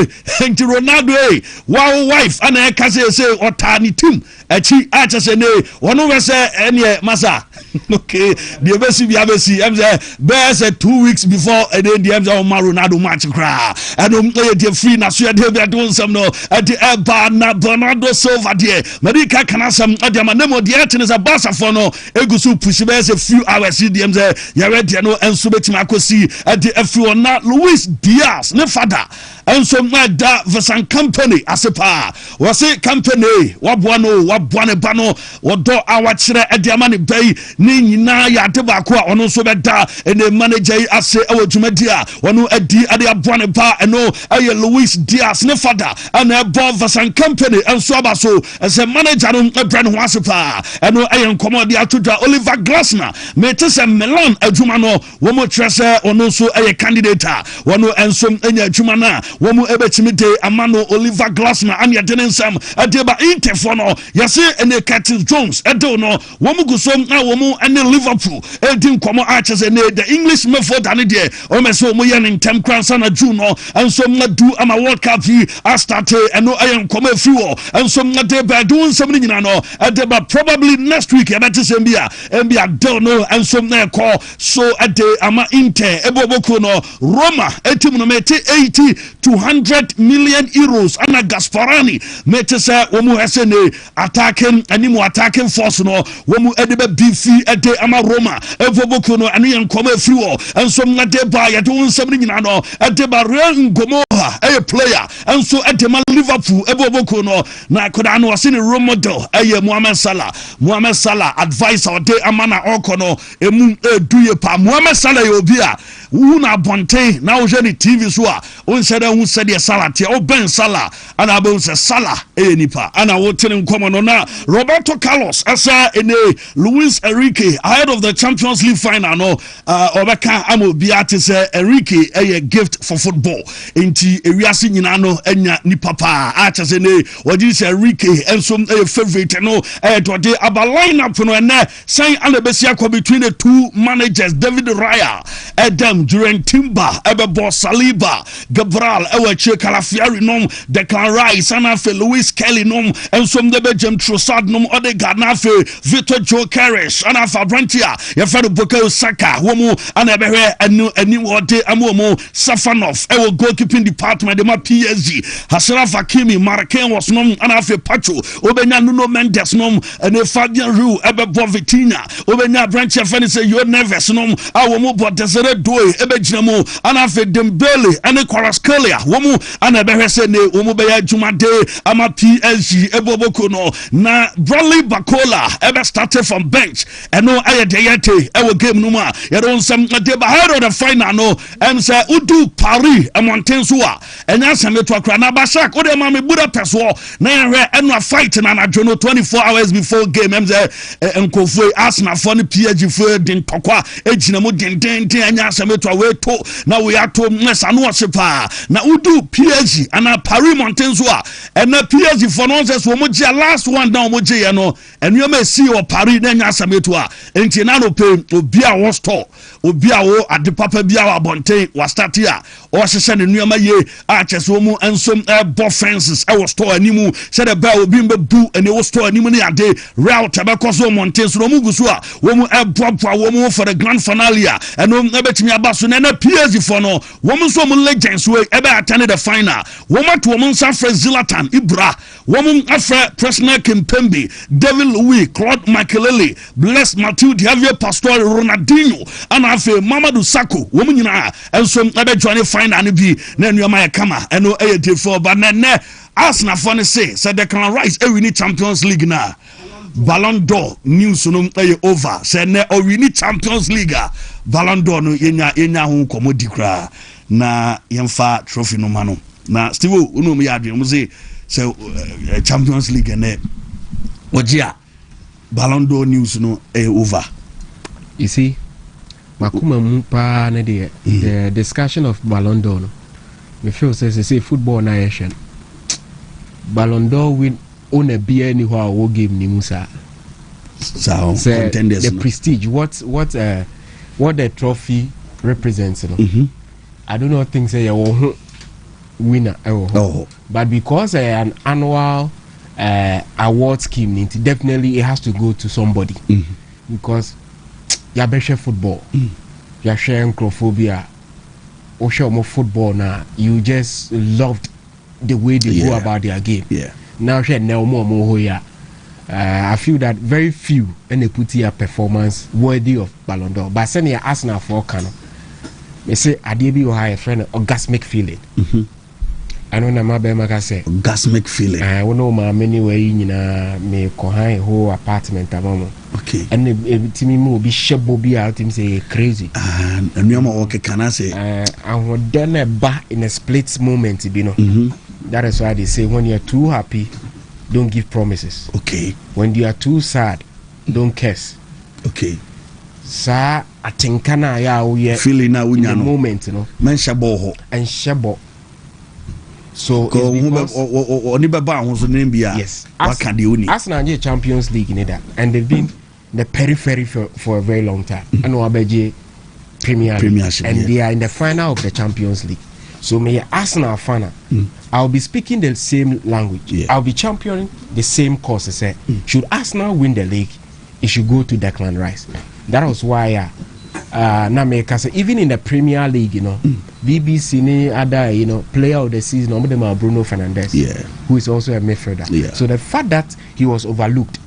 and Ronaldo wow wife and I can say otani team achi achese ne wono we say ene masa okay the best be abesi am say best 2 weeks before and then the am say Ronaldo match cry and the free na so dey do some no at the eba na Bernardo Silva there America kana some adama nemo the etnes abasa for no egusu push be say few hours the am say ya ready no enso betima akosi at the everyone not Luis Diaz ne father and so da Vasan company asepa wase company wabwane bano wodo awachire ediamane bay ni nyina ya de ba ko ono so beda ene manager ase awodwumadi a wono adi ade abwane ba eno aye Luis Diaz ne father and ebo Vasan company and so abaso as a manager no brand ho asepa eno aye nkomo de atoda Oliver Glasner me te se Milan adwuma no wo mo trese ono so aye candidate wono enso enya adwuma na wo mo ebetimi amano Oliver Glasner and yadenensam adeba interfo no yase ene Curtis Jones edo no wo mo gusom na wo mo ene Liverpool edin komo achese ne the English method ane de o meso mo ye ntem kransa na June no enso na du ama World Cup yi astarte eno ayen komo afiwo enso na de ba do nsam ni nyina no edeba probably next week ebetesem bia do no enso na call so ade ama Inter eboboko no Roma etim no mete 80 to 100 million euros ana Gasparani mete say wo mu hese ne attacking force no wo mu edebe bifi ede ama Roma evoboko no anu yen koma afiri wo enso na de ba ye do nsam ni nyina no ede ba real ngomo a player enso ede ma Liverpool eboboko no na koda no wase ne role model Mohamed Salah advisor de ama na oko no emu eduye pa Mohamed Salah ye obi a Who na bonte na wo hwe TV so a won said who said the Salah tie o Ben Salah and abon say Salah nipa ana wo tene nkomo no na Roberto Carlos asa ene Luis Enrique ahead of the Champions League final no obeka amobiate say Enrique a gift for football enti ewiase nyina no anya nipa pa a chese ne wodi say Enrique enso favorite no dode aba lineup no na sign and besia ko between the two managers David Raya Adam during Timber Ebebo Saliba Gabriel Eweche Calafieri nom Declan Rice and afe Luis Kelly nom enso mdebe Jem Trossard nom Odegaard na afe Victor Gyökeres and afa Brantia yefado Bukayo Saka womu and ebehwe eni wode amomo Safanov ewo goalkeeping department de ma PSG Hasraf Hakimi Marquinhos was nom and afe Pacho obenya Nuno Mendes nom ene Fabian Ruiz ebebo Vitinha obenya Brantia fani say you nervous nom awomo Desire Doe ebegyinamo and afe Dembele ene Kvaratskhelia womu and ebehwe se ne womu beya jumade ama PSG eboboko no na Bradley Bacola ebe started from bench eno ayedeyete ewo game no ma yero nsem de ahead of the final no say udu Paris emontenso a enya sameto akra na Bashak ode ma me Budapest wo na yehwe eno fight na na jono 24 hours before game say enkofue Arsenal for ne PSG for den tokwa ejinamo den enya sameto aweto na we ato mesa no sepa na udu PSG ana Paris montenso a ena PSG for no say wo mo gia last one down mo gia no enu ma si o Paris na nya sameto a enti na no pe obi a wo store obi a wo ade papa bia wa bonten wa start here o hye ne nuama ye a cheso mu ensom bo fences e wo store animu se de ba obi mbebu ene wo store animu ne ade route be koso monten so mu gusu a wo mu eboa wo mu for the grand finale a eno ebetimi abaso na PSG for no wo mu so mu legends we ebe attend the final wo mato wo mu nsa fra Zlatan Ibra wo mu afra Presnel Kimpembe David Louis Claude Makelele Bless Mathieu Javier Pastore Ronaldinho ana afe Mamadou Sakho wo mu nyina enso ebe join final ne bi na nuama ya kama eno eye but na Arsenal for ne say Declan Rice e win Champions League na Ballon d'Or news no over say na o win Champions League Ballon d'Or no yenya ho komodi kra na yemfa trophy no mano na Steve unu me yadwe mo say Champions League na ogia Ballon d'Or news no over. You see makuma mu pa na the discussion of Ballon d'Or no me feel say football na yeshen Ballon d'Or win on a beer ni ho a game ni musa so contenders the prestige what the trophy represents I do not think say winner but because an annual award scheme definitely it has to go to somebody because ya beshe football ya share microphobia or share more football now you just loved the way they go about their game now share no more here I feel that very few and they put here performance worthy of Ballon d'Or but send your Arsenal for Kano they say Adebi or high friend orgasmic feeling I don't know my bema say orgasmic feeling I don't know my many way me kohan whole apartment amamo okay and timi mo bi shebo bi out him say crazy and nyoma okay can I say and what then a ba in a split moment you know that is why they say when you're too happy don't give promises okay when you are too sad don't curse okay sa atinkana ya we feeling na unya no moment you know men shebo ho and shebo so yes Arsenal Champions League in that and they've been the periphery for a very long time and Wabeje Premiership and they are in the final of the Champions League so may Arsenal fan I'll be speaking the same language I'll be championing the same cause say should Arsenal win the league it should go to Declan Rice that was why even in the Premier League, you know, BBC ni other, you know, player of the season, Bruno Fernandes, who is also a midfielder. So the fact that he was overlooked,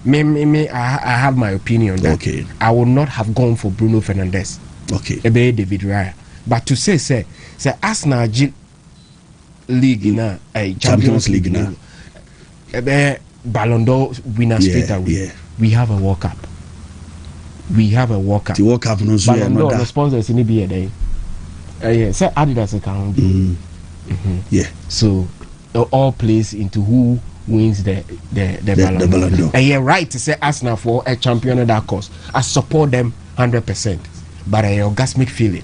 I have my opinion that I would not have gone for Bruno Fernandes. David Raya. But to say Arsenal League na Champions League na Ballon d'Or winner straight away. We have a World Cup. The World Cup no Ballon d'Or sponsors in the day. Yeah, so Adidas account. Yeah. So all plays into who wins the Ballon d'Or. And you're right to say Arsenal for a champion of that cause. I support them 100%, but I orgasmic feeling.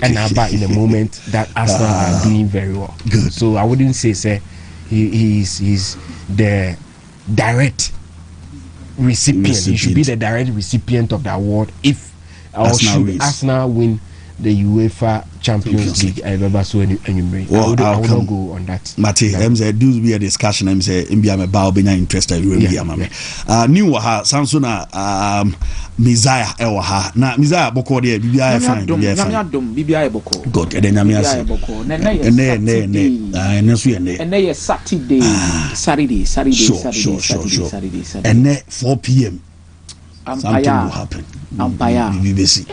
And about in the moment that Arsenal are doing very well. Good. So I wouldn't say he's the direct recipient. He should be the direct recipient of the award if Arsenal win the UEFA Champions League. I remember so I would not go on that. Mate, I'm say do be a discussion. I'm say I'm a bow be interested. New waha Samsona Mizaya ewaha na Mizaya boko de BBI fine. BBI boko. God, and then Yamias. And then Saturday. And then 4 p.m. Something will happen. BBC.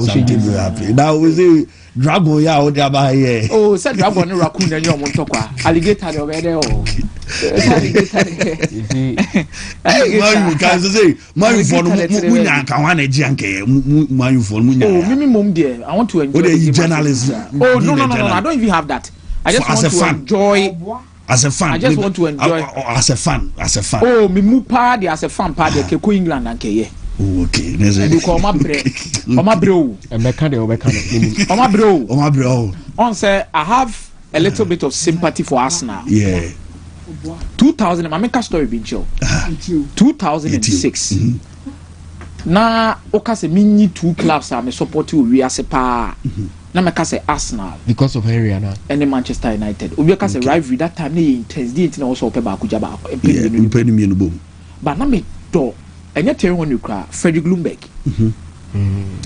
Something will happen. Now we say dragon ya o dia ba here. Oh, said dragon no raccoon and your montokwa. Alligator over there. Alligator. Man, can say man for munya kan wan eji anke man for munya. Oh, minimum there. I want to enjoy the journalism. Oh, no, I don't even have that. I just want to enjoy. As a fan, I just want to enjoy. As a fan. Oh, me mu party as a fan party. Keko England and Keye. Okay, you call my bre. My bro. My bro. On say I have a little bit of sympathy for Arsenal. Yeah. 2000. I make a story being show. 2006. Na okase mini 2 clubs are me support you. We are sepa. Na me say Arsenal because of Henry and Manchester United. Obi ka say rivalry that time na intense. Di na also ope ba kuja ba. But na me do enye terry when you cry Frederick Lumberg.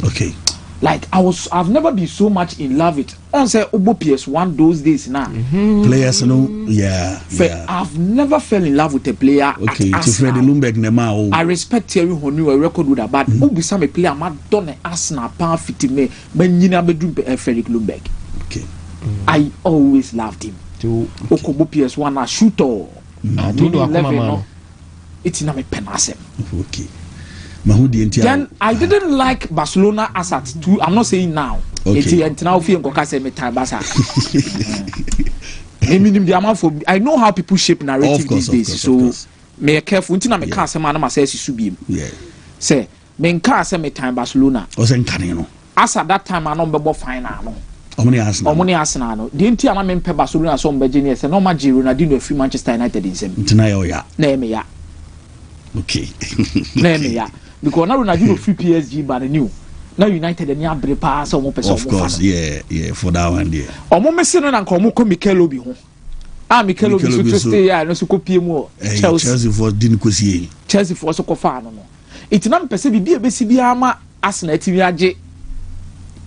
Okay. Like I've never been so much in love with on say Obo PS1 those days now. Players no I've never fell in love with a player. Okay, to Freddy Lumberg nema. I respect Terry Henry a record with that, but Obi some a player ma done Arsenal pan fit me when nyina be do Frederick Lumberg. Okay. I always loved him. Okobo PS1 a shooter. It's na me penasem. Okay. Then I didn't like Barcelona as at 2. I'm not saying now. Okay. I know how people shape narrative these days. So me careful. Until me can't say man say subim. Yeah. Say me can't say me time Barcelona. As at that time I no be final. Omoni Arsenal no. The inti am me Barcelona so mbe genius. No ma Giro na di no free Manchester United in sem. Tonight ya. Na me ya. Okay. Na me ya. Because now Ronaldo free PSG but new. Now United and Yabre pass or person. Of course, yeah, for that one, yeah. Omo messing on and come Mikel Obi ho. Mikel Obi so stay here no so copy mo. Chelsea for didn't kosie. Chelsea for so kofa no. It na mpese bibia besi bia ma Arsenal timi age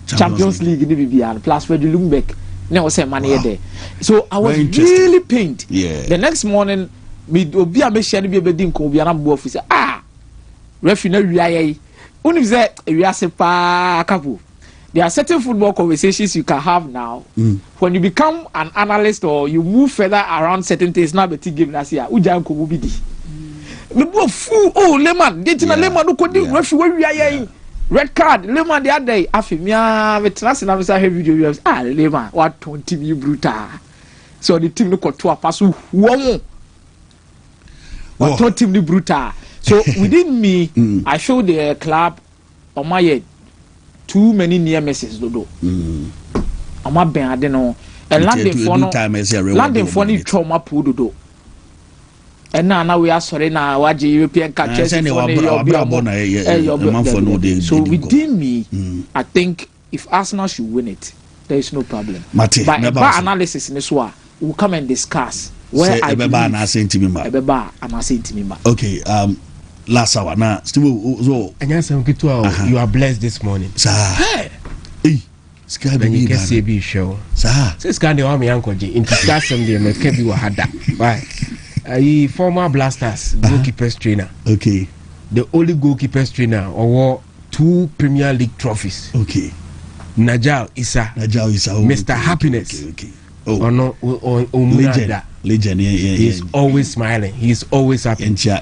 Champions League ni bibia plus Freddy Lumberg. Na was say man here there. So I was really pained. Yeah. The next morning me obi a me share ni bia be din ko obi na bo office. Referee na wiaye. Unu say wiase pa Capo. There are certain football conversations you can have now. When you become an analyst or you move further around certain things, now better game last year. Uja ko bi di. Me bo fu Lehman, get na Lehman no ko di referee wiaye. Red card Lehman the other day afimia veterans na say video Lehman what 20 me brutal. So the team no ko to pass wo. What 20 me brutal. So within me, I showed the club on my head too many near misses dodo. On my ben I don't know. And landing for no trauma pool dodo. And now we are sorry now what European countries. So within me, I think if Arsenal should win it, there is no problem. But analysis in this one, we'll come and discuss where I believe. Okay, last hour now still so you are blessed this morning. Hey, sky be can see be show. Say sky the army uncle G in discussion the me can be what had that. Why? Former Blasters goalkeepers trainer. Okay. The only goalkeepers trainer or 2 Premier League trophies. Okay. Najal Issa. Mr. Happiness. Okay. Legend. Yeah. He's always smiling. He's always happy. Legend.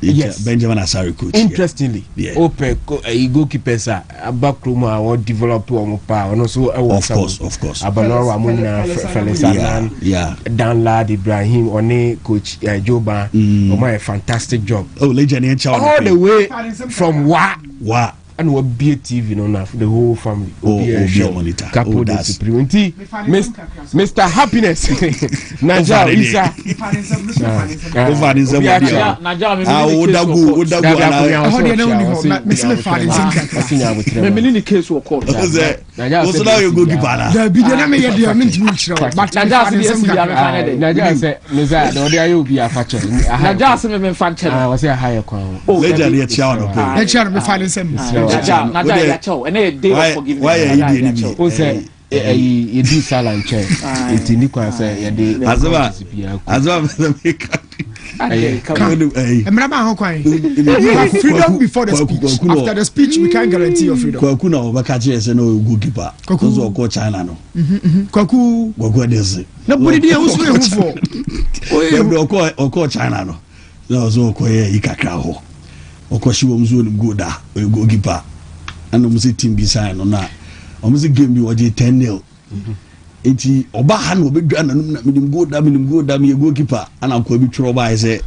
Yes. Benjamin Asari coach. Interestingly, open goalkeepers are back room or develop one power. And also, of course. Abanora Muna, Felisanan, Dan Lad, Ibrahim, One, Coach Joba, my fantastic job. Oh, legend in China. All the way from Wa. And what be a TV on the whole family. Monitor. Capo the Supremo. Mr. Happiness. Naja, Lisa. Why are you doing me? You do silent chair. It's in the answer. Freedom before the speech. After the speech, we can't guarantee your freedom. Kwakuna obakache ese no goalkeeper. Kwaku oko China no. Kwaku desi. Na body dey usu ehufo. Oko China no. Na zo oko ye ikakra ho. Oko shiwo mzo ni goda goalkeeper. And almost team beside no na. Almost game bi waje 10-0. Enti oba ha no be dwa na minim go da me goalkeeper ana ko bi tworo ba say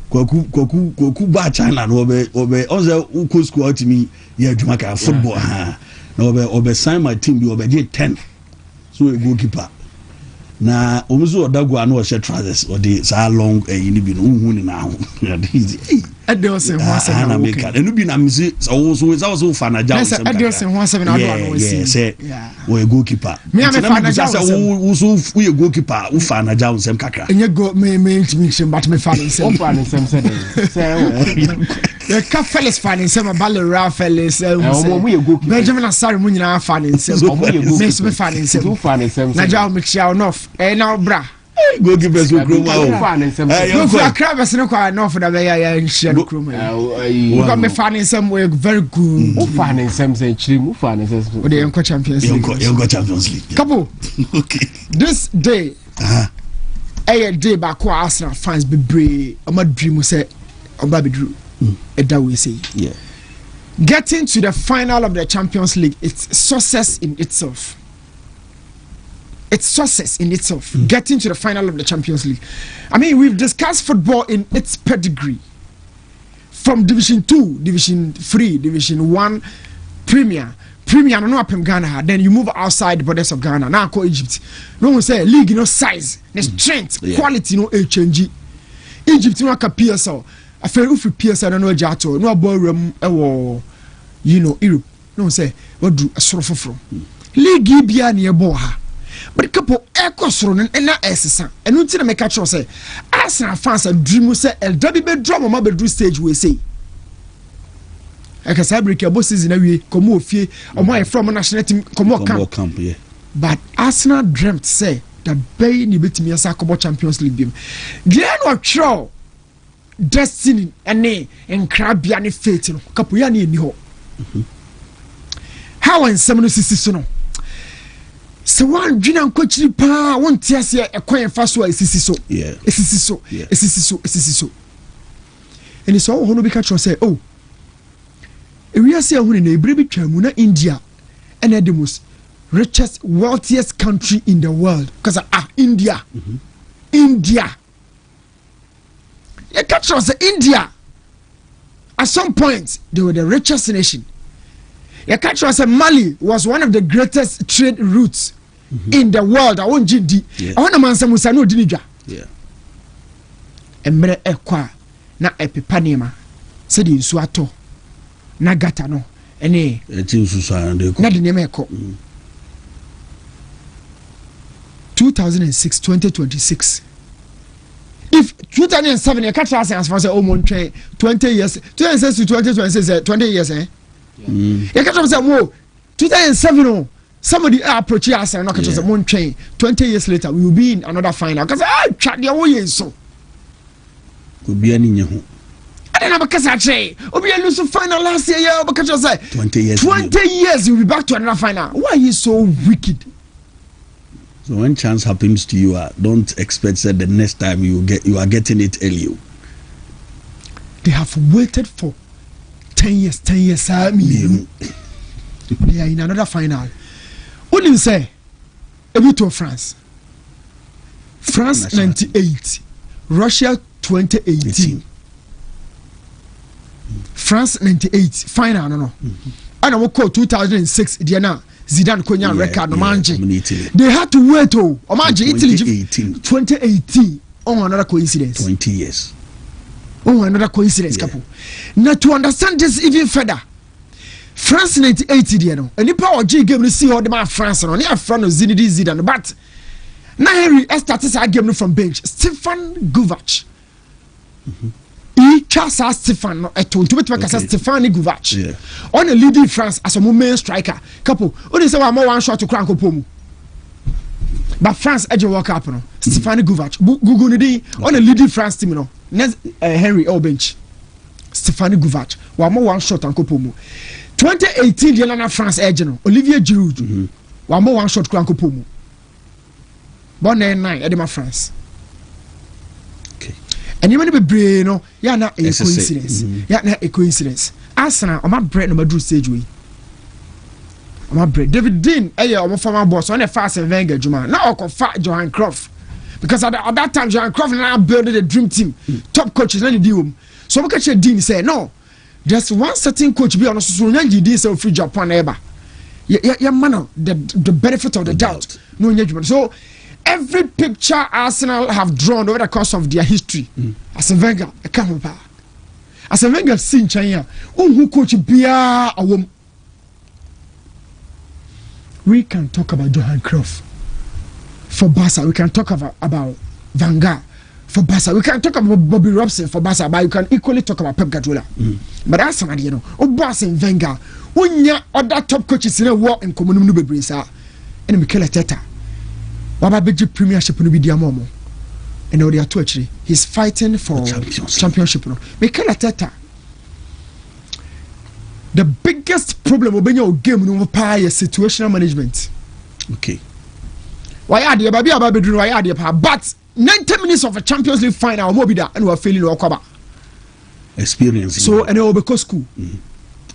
kwaku ba China no obe onze uko school ultimate ya adwuma ka football ha na obe sign my team bi obe 10 so a goalkeeper na omuzo odagwa na o she trousers o dey so long ni bi no hu ni na ho Adelson who has na make and be na misi so fan aja o sem Adelson who has na do no see say we goalkeeper me am fan aja o so we goalkeeper u fan aja o sem kakra enye go me intimation but me fan sem say the Felix fan sem Balera Felix Benjamin Asari mu nyina fan sem me fan sem na ja make sure enough now bra goalkeepers will grow out. You are crabs no quite enough for the way I am share crew. You got me fan in some way very good. Who fan in some say who fan in some the Young Champions League. Young Champions League. Capo. Okay. This day a day back Arsenal fans be brave. I'm a dream say Oba Drew. That we say. Yeah. Getting to the final of the Champions League, it's success in itself. It's success in itself, getting to the final of the Champions League. I mean, we've discussed football in its pedigree. From Division 2, Division 3, Division 1, Premier, no up in Ghana. Then you move outside the borders of Ghana. Now call Egypt. No one say league, size, the strength, quality, HNG. Egypt, no PSL. I feel if PSL, I don't know Jato, no ballroom, Europe. No one say, what do a sort of from? League be near Boha. But Capo Ecosron and not Essence. And until I make a choice, say, Arsenal fans and dream say, LW drama mobile do stage we say. I can say, break your bosses in a way, come off here, or my from a national team, come camp. Yeah. But Arsenal dreamt, say, that Bay ni bit me a Sakobo Champions League game. Glen or Trow, Destiny, and nay, and Crabiani fate, Capuani in ho. How and some season. So one Jina Coaching Pa won't tear a coin fast way, so. Yeah. So. And it's all Honobi Catcher say, oh, we are saying in a baby Chamuna, India, and the most richest, wealthiest country in the world. Because India. India. A catcher say India. At some point, they were the richest nation. A country as Mali was one of the greatest trade routes in the world. I want GD. I want a man some Musano Dinija. Yeah. And mere equa na epipanema said in Suato Nagatano. Ene. Not the name echo. 2006, 2026. If 2007, a country as far as almost 20 years, 2006 to 2026, 20 years, eh? You can't say, whoa, 2007, somebody approached us and knocked us on one train. 20 years later, we will be in another final. Because I chat the way so. Could be any new. I don't know because I say, oh, we lose the final last year because I say 20 years. 20 years, you'll be back to another final. Why are you so wicked? So when chance happens to you, don't expect that the next time you are getting it early. they have waited for 10 years. They are in another final. What do you say? To France 98, Russia 2018. France 98 final no. And I call 2006 Diana Zidane Konya record no manje. They had to wait Italy 2018 on another coincidence. 20 years. Oh, another coincidence, Capo. Now to understand this even further, France 98 Diana, and the power G game to see all the man France on the front of Zinedine Zidane, but now Henry started a game from bench. Stefan Guvac. Chasa Stefan Stefani Guvac on a leading France as a main striker. Couple, only say one shot to crank up. But France edge walk up no. Stefani Guvac Gugunidi on a leading France team no. Next Henry L bench. Stefani Guvac one shot and Kopomu. 2018 the France edge no. Olivier Giroud one shot crank up. 199 Edema France. And you be brain no, yeah, not a coincidence. Yeah, not a coincidence. Arsenal, on my bread no madru stage way. On my bread. David Dean, my former boss, on the fast and Wenger Juma. Now I can fat Johan Cruyff. Because at that time, Johan Cruyff now building a dream team. Top coaches, let deal. So we catch Dean say, no, there's one certain coach be honest, so you did so free Japan ever. Yeah, man, the benefit of the doubt. No engagement. So every picture Arsenal have drawn over the course of their history, as a Wenger, a Capo, as a Wenger seen China, who coach Bia a woman. We can talk about Johan Cruyff for Barca. We can talk about Van Gaal for Barca. We can talk about Bobby Robson for Barca, but you can equally talk about Pep Guardiola. But Arsenal, you know, Barca and Wenger, when you other top coaches in the world in common number brisa, and Mikel Arteta. Wababeji Premiership no be dia momo. And now they are two actually. He's fighting for championship. No. Mikel Arteta. The biggest problem with your game no pa is situational management. Okay. Why are they baby ababedru why are they pa? But 90 minutes of a Champions League final mo be that and we are failing or cover. Experience. So and it because school.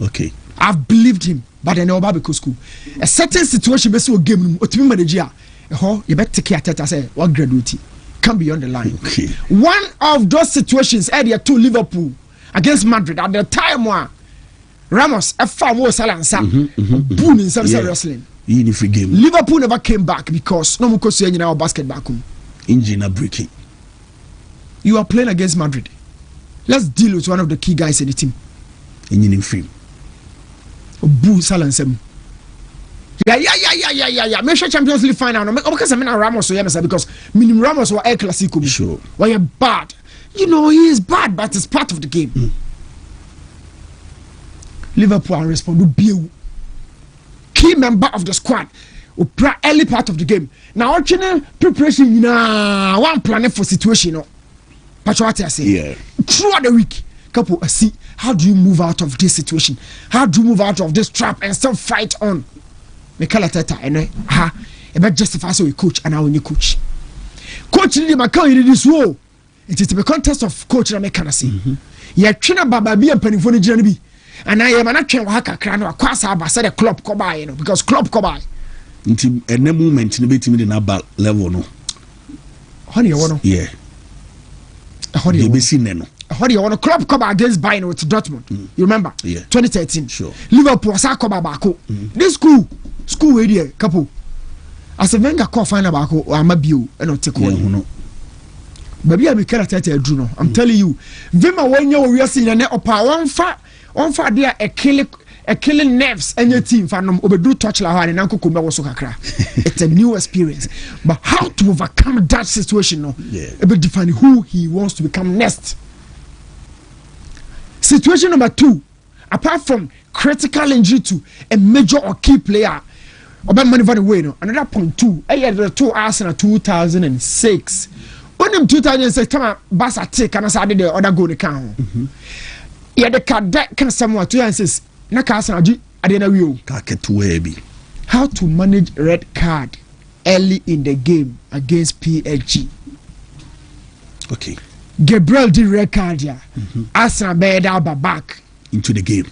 Okay. I've believed him, but I know because school. A certain situation be so game otimi manager. You better take care of say what graduate come beyond the line. Okay. One of those situations area to Liverpool against Madrid at the time one Ramos a far more salansa boom in some wrestling. Game. Liverpool never came back because no more in our basket back home. Engine are breaking. You are playing against Madrid. Let's deal with one of the key guys in the team. Engine free. Boo salansa. Yeah. Make sure Champions League final. No, because I mean Ramos because minimum Ramos were El Clasico. Sure. Why you're bad? You know he is bad, but it's part of the game. Liverpool are responsible. Key member of the squad. Early part of the game. Now, watching preparation. One planning for situation. No, but what I say. Yeah. Throughout the week, Capo, see how do you move out of this situation? How do you move out of this trap and still fight on? Mikel Arteta and about justify so we coach and now we coach. Coach need my call in this war. It is the contest of coach and mechanism. Yeah, China Baba be a penny for the journey. And I am not trying to hack a crown or quasa said a club come by, because club come by. Until a moment in the bit in about level no. Honey, yeah. Honey, be seen no. What do you want a club come against Bayern with Dortmund? You remember? Yeah. 2013. Sure. Liverpool was come back. This school area couple. As a Wenger call final back I'm a view and not take one. Baby I be character drew no. I'm telling you. Vima when you are seeing a net opa one fa there a killing nerves and your team for no obedu touch la and uncle come was so kakra. It's a new experience. But how to overcome that situation no? Yeah. About defining who he wants to become next. Situation number 2, apart from critical injury to a major or key player, another point 2, the 2 Arsenal 2006. When in 2006, come on, Barca take and I said the other goal the count. Yeah, the card that can someone 2006. Na Arsenal I didn't know how to manage red card early in the game against PSG. Okay. Gabriel did record ya. Arsenal bed out back into the game.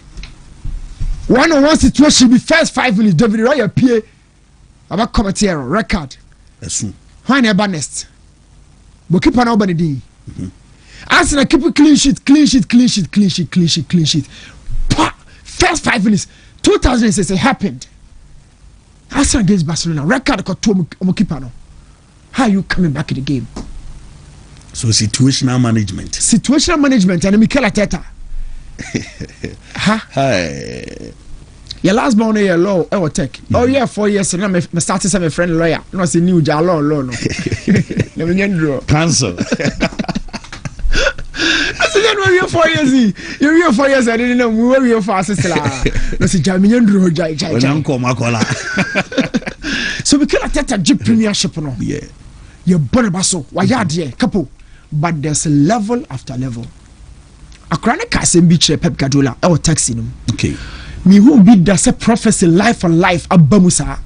1-on-1 situation be first 5 minutes. David Roy appear about committee error record. Soon. Why never next? But keep on opening the. Arsenal keep a clean sheet. First 5 minutes. 2006 it happened. Arsenal against Barcelona record got two keeper no. How are you coming back in the game? So situational management and Mikel Arteta. Hi. Your last born year law I take. Oh yeah, 4 years and I started some friend lawyer. No say new law no. Let me draw. Cancel. I said then we 4 years. You 4 years I didn't know we were fast still. No say Jamie draw jai. So Mikel Arteta G Premiership no. Yeah. You born baso. Why ya Capo. But there's a level after level. Akrana Kasem Beach Pep Guardiola or taxi him. Okay. Me who be that's a prophecy life for life Abamusa.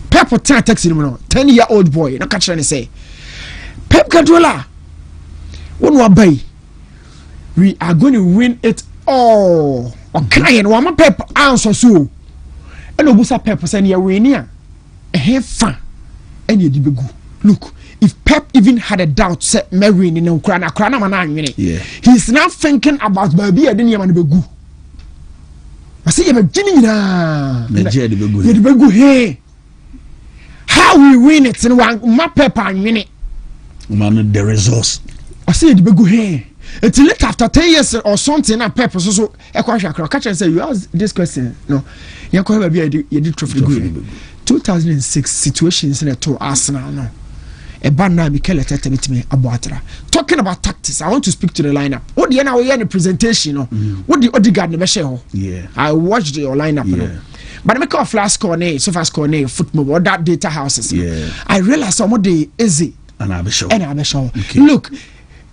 Pep will tell taxi him no 10-year-old boy. No catch any say. Pep Guardiola. One more bay. We are going to win it all. Okay, and one more Pep answer so. And Obusa Pep say you win here. Have fun. And you did go. Look. If Pep even had a doubt, said Marine in Ukraine, yeah, he's now thinking about baby. I didn't even go. I say, you're beginning now. Hey, how we win it in one Pep and win it. Man, the resource. I say, you hey. It's late after 10 years or something. And Pep so a question. Catch and say, you ask this question. No, you're going to be a trophy. 2006 situations in a tour Arsenal. No. A band now Mikel Arteta meet me Abuatra. Talking about tactics, I want to speak to the lineup. What the now we the presentation, what the Odegaard never show. Yeah. I watched your lineup. Yeah. But I make a flash corner, so fast corner, football, or that data houses. Yeah. I realized some of the easy. And I show. Okay. Look,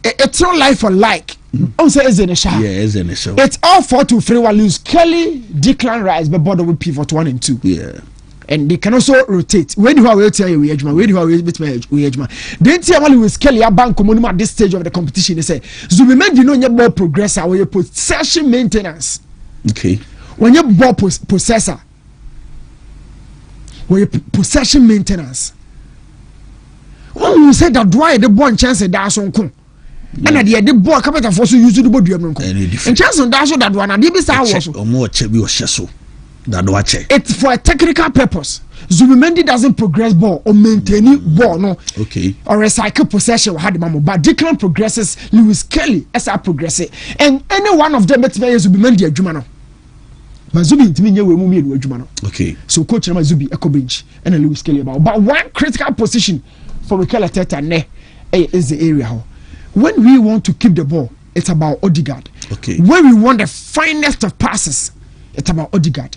it's not life or like. Also, is in a show. Yeah, is in a show. It's all 4-2-3-1 lose. Kelly, Declan Rice, but border with pivot 1 and 2. Yeah. And they can also rotate. When you are tell you we Then tell you with Kelly bank community at this stage of the competition. They say Zubimendi you know you more progress or your possession maintenance. Okay. When you ball possessor, when you possession maintenance. When you say that why the ball chance that so cool. And at the end the ball capital for so use the ball and chance on that so that one and the star was more check your sheso. It's for a technical purpose. Zubimendi doesn't progress ball or maintain ball, no. Okay. Or recycle possession had mamo. But Declan progresses, Lewis Kelly as I progress it. And any one of them better Zubimendi a Jumano. But Zubi to me we move Jumano. Okay. So coach Zubi Echo bench and Lewis Kelly about. But one critical position for Mikel Arteta is the area. When we want to keep the ball, it's about Odegaard. Okay. When we want the finest of passes, it's about Odegaard.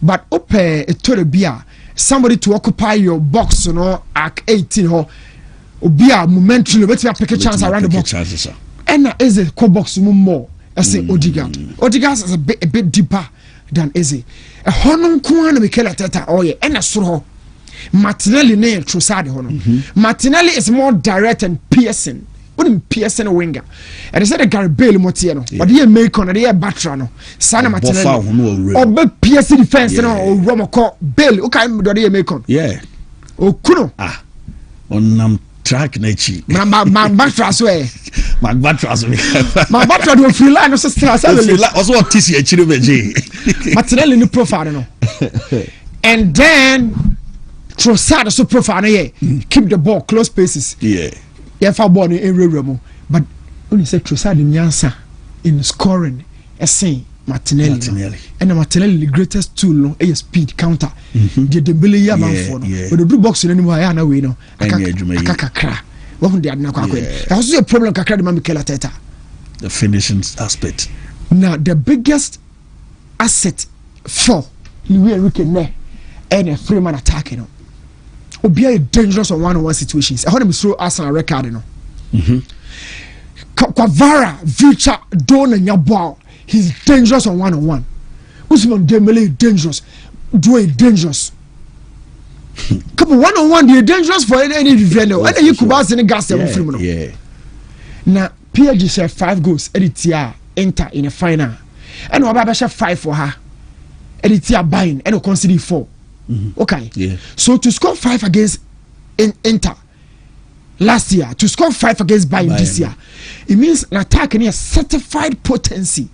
But a total beer, somebody to occupy your box, at 18 or be a momentarily, but you pick a chance around the box. And is a co box more. I say Odegaard. Odegaard is a bit deeper than Eze. A honor kuan Mikel Arteta, oh yeah, and a straw. Martinelli nail Trossard honor. Martinelli is more direct and piercing. Wouldn't Pearson a winger. And they said a Gary Bale Motiano, but he make on a dear Batrano, Sana Martinelli, or Big Pearson defense or Romoco Bale, okay, do you make on? Yeah. Oh, Kuno. Ah, on track Nechi. My Batras way. My Batras. My Batra do feel like no sister. Also, what TC Chirubeji. Martinelli no profile. And then Trossard so profile, keep the ball close spaces. Yeah. Yeah, for born in Remo, but when you say Trossard in Yansa in scoring, Martinelli. And Martinelli the greatest tool, a speed counter. The Dembele Yaman but the blue box in anymore, I know we know. Akakra. What they are now? That's also a problem. Kakra the Mikel Arteta. The finishing aspect. Now the biggest asset for Luis Enrique ne and a free man attacking. Obi a dangerous on one-on-one situations. I want him to throw Arsenal record, you know. Kvara, Vicha, Don and Yabao. He's dangerous on one-on-one. Usman Dembele dangerous. Dwayne dangerous. Couple one-on-one, they're dangerous for any defender. And you could ask any gas them. Yeah. na PSG share 5 goals editia enter in a final and Obaba share 5 for her editia Bayern and concede 4. Okay, yeah. So to score 5 against Inter last year, to score 5 against Bayern this year, it means an attack in a certified potency.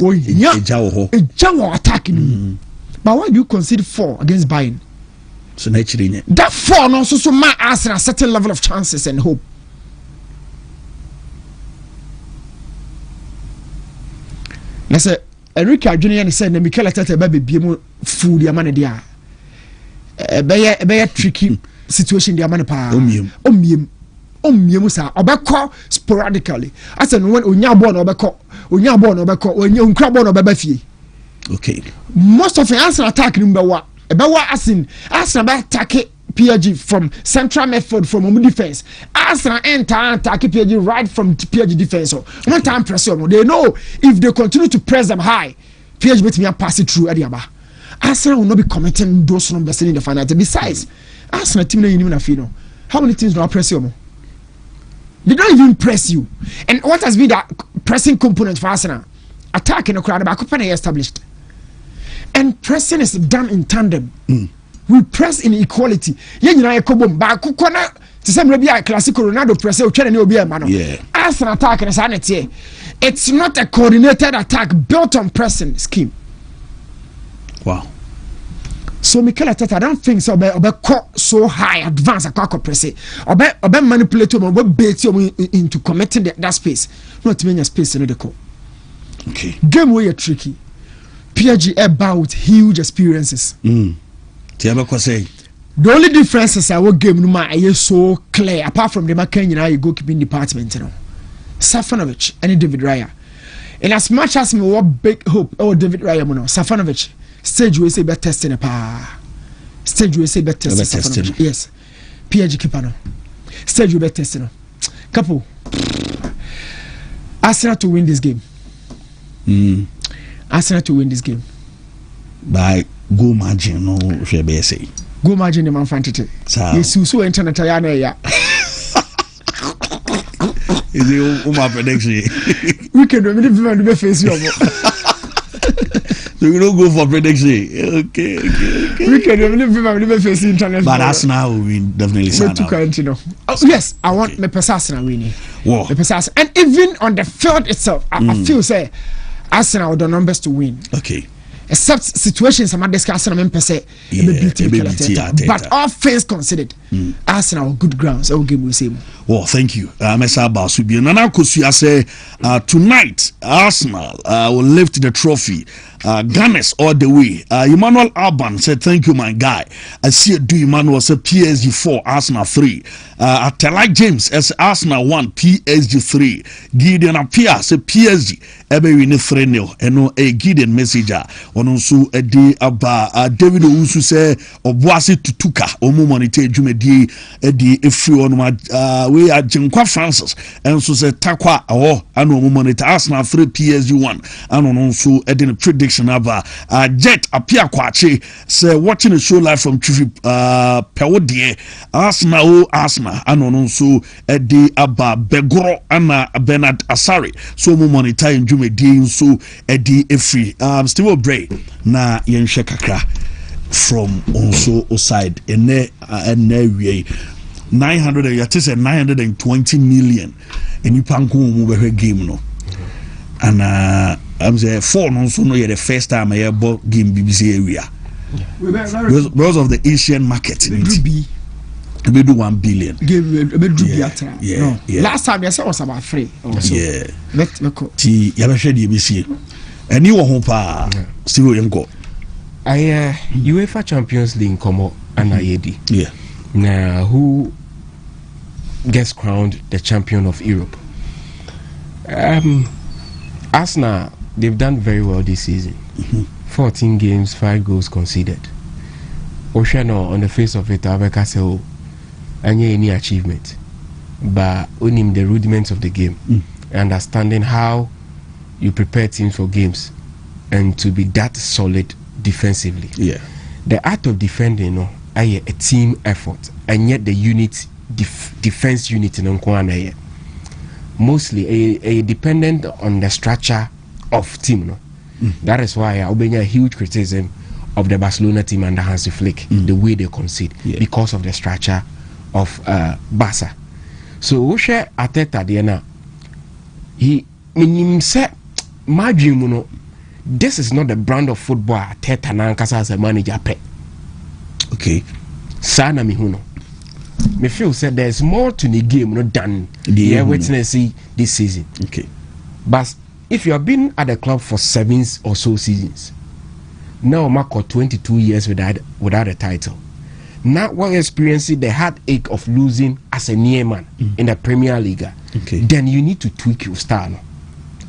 Oh yeah, a Jawa attacking. But why do you concede 4 against Bayern? So naturally, that 4 also so might ask a certain level of chances and hope. Let's say Enrique Junior said, "Mikel Arteta baby be food the money there. Be tricky situation the money pa. Omiem sa obeko sporadically. I said when onya ball no obeko onya unkra ball no beba fie. Okay. Most of the Arsenal attack number one. Arsenal by attack PSG from central midfield from home defense. Arsenal enter attack PSG right from PSG defense. One time press them. They know if they continue to press them high, PSG will me pass it through Adiaba. Arsenal will not be committing those numbers in the final. Besides, Arsenal team no. How many teams do not press you? They don't even press you. And what has been the pressing component for Arsenal? Attack in the crowd back up and established. And pressing is done in tandem. We press in equality. Yeah, you know, I come back. To some maybe a classical Ronaldo press. Yeah. Arsenal attack and sanity. It's not a coordinated attack built on pressing scheme. Wow. So Mikel Arteta, I don't think so. Obe so high advance a quack press. Obe manipulate him. Obe bait him into committing that space. Not to mean space in the call. Okay. Game way tricky. PSG about huge experiences. The only differences I will game no are so clear. Apart from the Kenyan goalkeeping department, you know, Safanovic and David Raya. And as much as me what big hope David Raya, you know, Safanovic stage we say better testing a pa. Stage we say better testing. Yes, PSG keeper no. Stage we better testing. Capo. Arsenal to win this game. Arsenal to win this game by goal margin. No, say goal margin the man fantasy. Yes, so internet ya. Is it my prediction? We can do face you. So we don't go for prediction. Okay. We can do face internet. But Arsenal will win definitely. Yes, I want me Arsenal winning. Wow. And even on the field itself, I feel say Arsenal the numbers to win. Okay. Except situations I'm discussing, but all things considered, Arsenal good grounds. I will give you same. Well, thank you, Mesa Basubi. And now, I say tonight, Arsenal will lift the trophy. Gunners all the way. Emmanuel Alban said, "Thank you, my guy." I see it. Do Emmanuel said PSG 4, Arsenal 3. Like James as Arsenal 1, PSG 3. Gideon Apia said PSG ebe win 3-0. And a Gideon messenger. Ononsu edi aba David Owusu say Obuasi Tutuka omo monite jumedi edi efri onuma we are Jinkwa Francis and so say takwa awo anu omo monite Arsenal 3 PSG 1 and ononsu edi prediction aba Jet Apia Kwache say watching the show live from Chief Pewodie Arsenal and ononsu edi aba Begoro ana Bernard Asari so omo monite jumedi so edi efri Steve O'Bray na yenhwe kakra from also side ene we 920 million enipa nko mu be game no and I'm say 4 no so no the first time I bought game BBC area because of the Asian market we do 1 billion yeah. Last time I said was about 3 also. Yeah ti ya be hwe the BBC eni wo ho pa still yenko UEFA Champions League komo anayedi. Yeah. Now who gets crowned the champion of Europe? Arsenal, they've done very well this season. 14 games, 5 goals conceded. Oshano on the face of it, Abeka say any achievement, but only the rudiments of the game, understanding how you prepare teams for games and to be that solid defensively. Yeah. The art of defending, a team effort, and yet the unit defense unit in mostly a dependent on the structure of team. No? That is why I obey a huge criticism of the Barcelona team under Hansi Flick, the way they concede, because of the structure of Barca. So we share Arteta there he said, my dream, you know, this is not the brand of football Arteta Nankasa as a manager pet. Okay. Sana mihuno. Me feel said there's more to the game not than the witnessing this season. Okay. But if you have been at the club for 7 or so seasons, now Marco 22 years without a title. Now we're experiencing the heartache of losing as a near man in the Premier League. Okay. Then you need to tweak your style.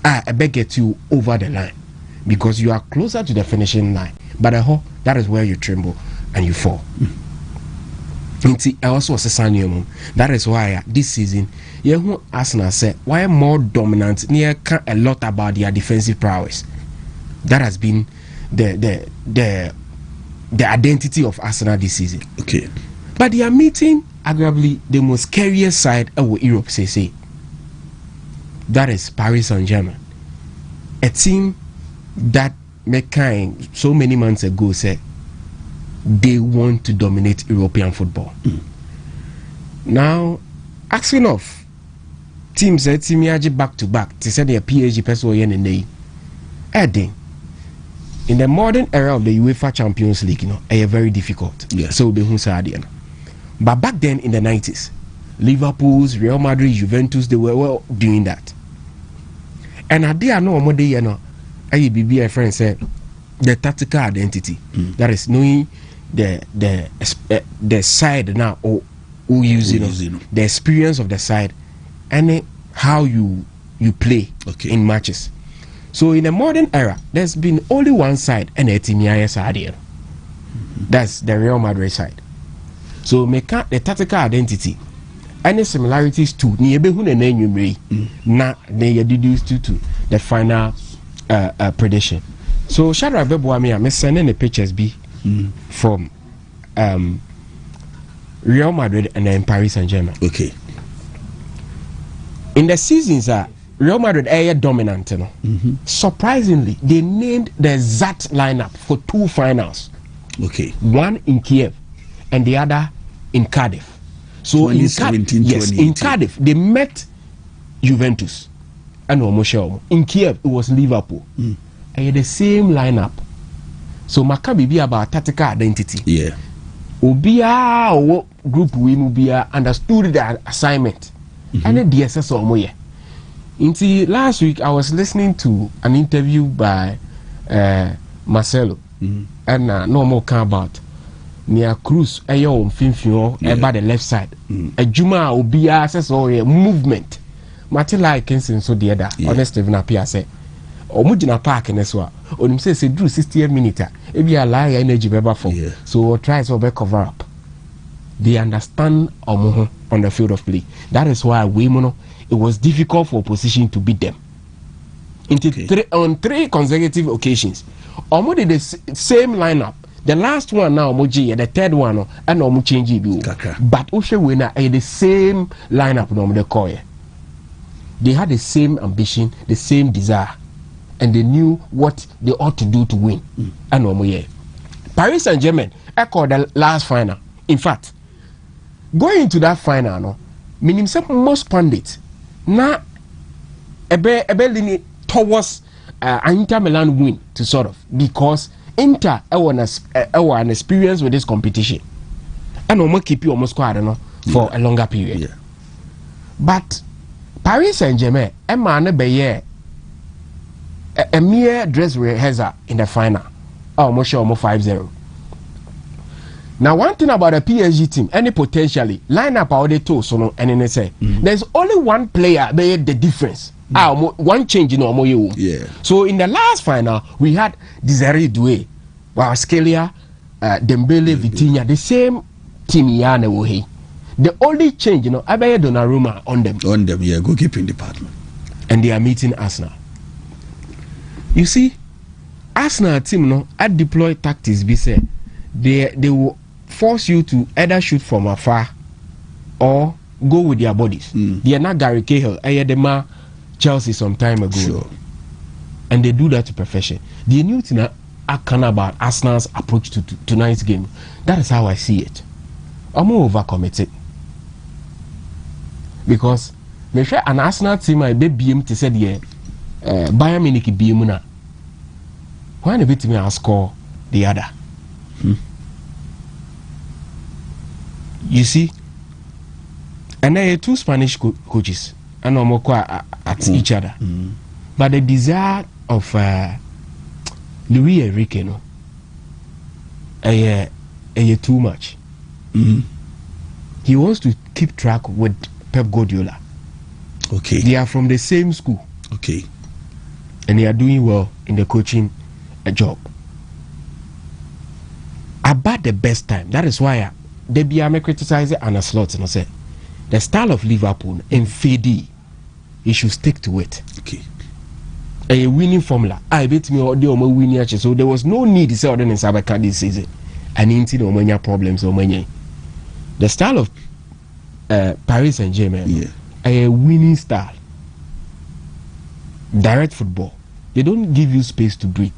I beg get you over the line because you are closer to the finishing line. But that is where you tremble and you fall. I also was a that is why this season, Arsenal said, why more dominant near a lot about their defensive prowess. That has been the identity of Arsenal this season. Okay. But they are meeting arguably the most scariest side of Europe, say. That is Paris Saint-Germain. A team that so many months ago said they want to dominate European football. Now, asking of teams that team back to back, they said their PSG person adding. In the modern era of the UEFA Champions League, very difficult. So but back then in the 90s, Liverpool's, Real Madrid, Juventus, they were well doing that. And I did know more day, a friend said the tactical identity. That is knowing the side now or who using the experience of the side and how you play in matches. So in the modern era, there's been only one side and a team side. That's the Real Madrid side. So make the tactical identity, any similarities to na they deduced to the final prediction. So Shadrach Bebuami, I'm sending the pictures from Real Madrid and then Paris Saint-Germain. Okay. In the seasons Real Madrid are dominant. Surprisingly, they named the exact lineup for 2 finals. Okay. One in Kiev and the other in Cardiff. So in Cardiff, they met Juventus and in Kiev, it was Liverpool. And the same lineup. So Maccabi be about tactical identity. Yeah. Ubia group we understood the assignment. And then DSS or until last week, I was listening to an interview by Marcelo and no more come about near Cruz ayo mfimfio by the left side. A Juma Obia says or movement. Matila Kensin so the other honest Stephen Apia say Omujina Park in this one. On him says drew 60 minutes. It be a lie energy beber for. So try to cover up. They understand on the field of play. That is why it was difficult for opposition to beat them. On 3 consecutive occasions, Omo did the same lineup. The last one now, Moji, the third one, and Omo change it. But Oshe winner the same lineup. No, they had the same ambition, the same desire, and they knew what they ought to do to win. And Omo Paris Saint-Germain echoed the last final. In fact, going into that final, no, meaning most pundits now ebe leaning towards Inter Milan win to sort of because Inter an experience with this competition and almost keep you almost quiet for a longer period. But Paris Saint-Germain a mere dress rehearsal in the final almost 5-0. Now, one thing about a PSG team, any potentially line up our two, so no, and then say there's only one player made the difference. One change in Omoyo. Yeah. So in the last final, we had Desiree Doué, Scalia, Dembele, Vitinha, the same team. The only change, Abaye Donnarumma on them. On them, yeah, goalkeeping department. And they are meeting Arsenal. You see, Arsenal team, I deploy tactics. Be said they will force you to either shoot from afar or go with their bodies. They are not Gary Cahill. I Chelsea some time ago. Sure. And they do that to perfection. The new thing I can about Arsenal's approach to tonight's game. That is how I see it. I'm more overcommitted. Because me sure an Arsenal team I be BM to say Bayern Munich BM na. Why not beat me and score the other? You see, and there are two Spanish coaches and I'm at each other. But the desire of Luis Enrique, no, too much. He wants to keep track with Pep Guardiola. Okay. They are from the same school. Okay. And they are doing well in the coaching job. About the best time. That is why they be criticizing Anna Slot and I say the style of Liverpool and Fede, he should stick to it. Okay. A winning formula. I bet me all the winning, so there was no need to say other than Sabaka this season. And into no many problems or many. The style of Paris Saint-Germain, a winning style. Direct football. They don't give you space to breathe.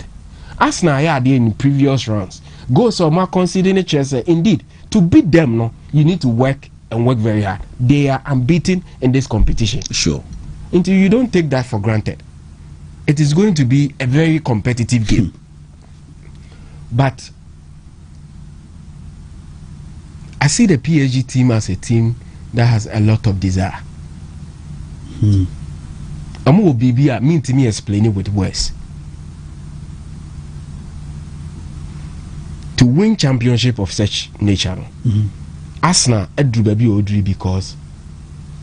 Arsenal are there in previous rounds. Go so much considering the chance. Indeed, to beat them, no, you need to work and work very hard. They are unbeaten in this competition. Sure. Until you don't take that for granted, it is going to be a very competitive game. But I see the PSG team as a team that has a lot of desire. I'm going to mean to me explain it with words. To win championship of such nature, Arsenal drew baby Odri because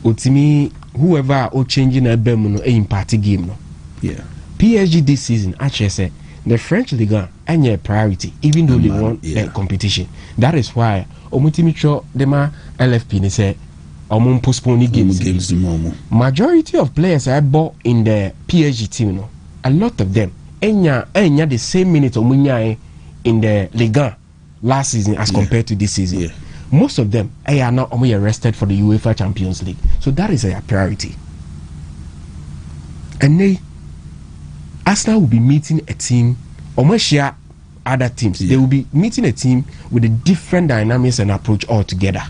ultimately whoever or changing a bem in party game no. Yeah. PSG this season actually said the French Ligue 1 ain't a priority, even though they won the competition. That is why Omutimicho Dema LFP they say postpone games. Majority of players I bought in the PSG team, no, a lot of them enya the same minutes in the Ligue 1 last season as compared to this season. Most of them are now arrested for the UEFA Champions League. So that is a priority. And Arsenal will be meeting a team, almost share other teams. They will be meeting a team with a different dynamics and approach altogether.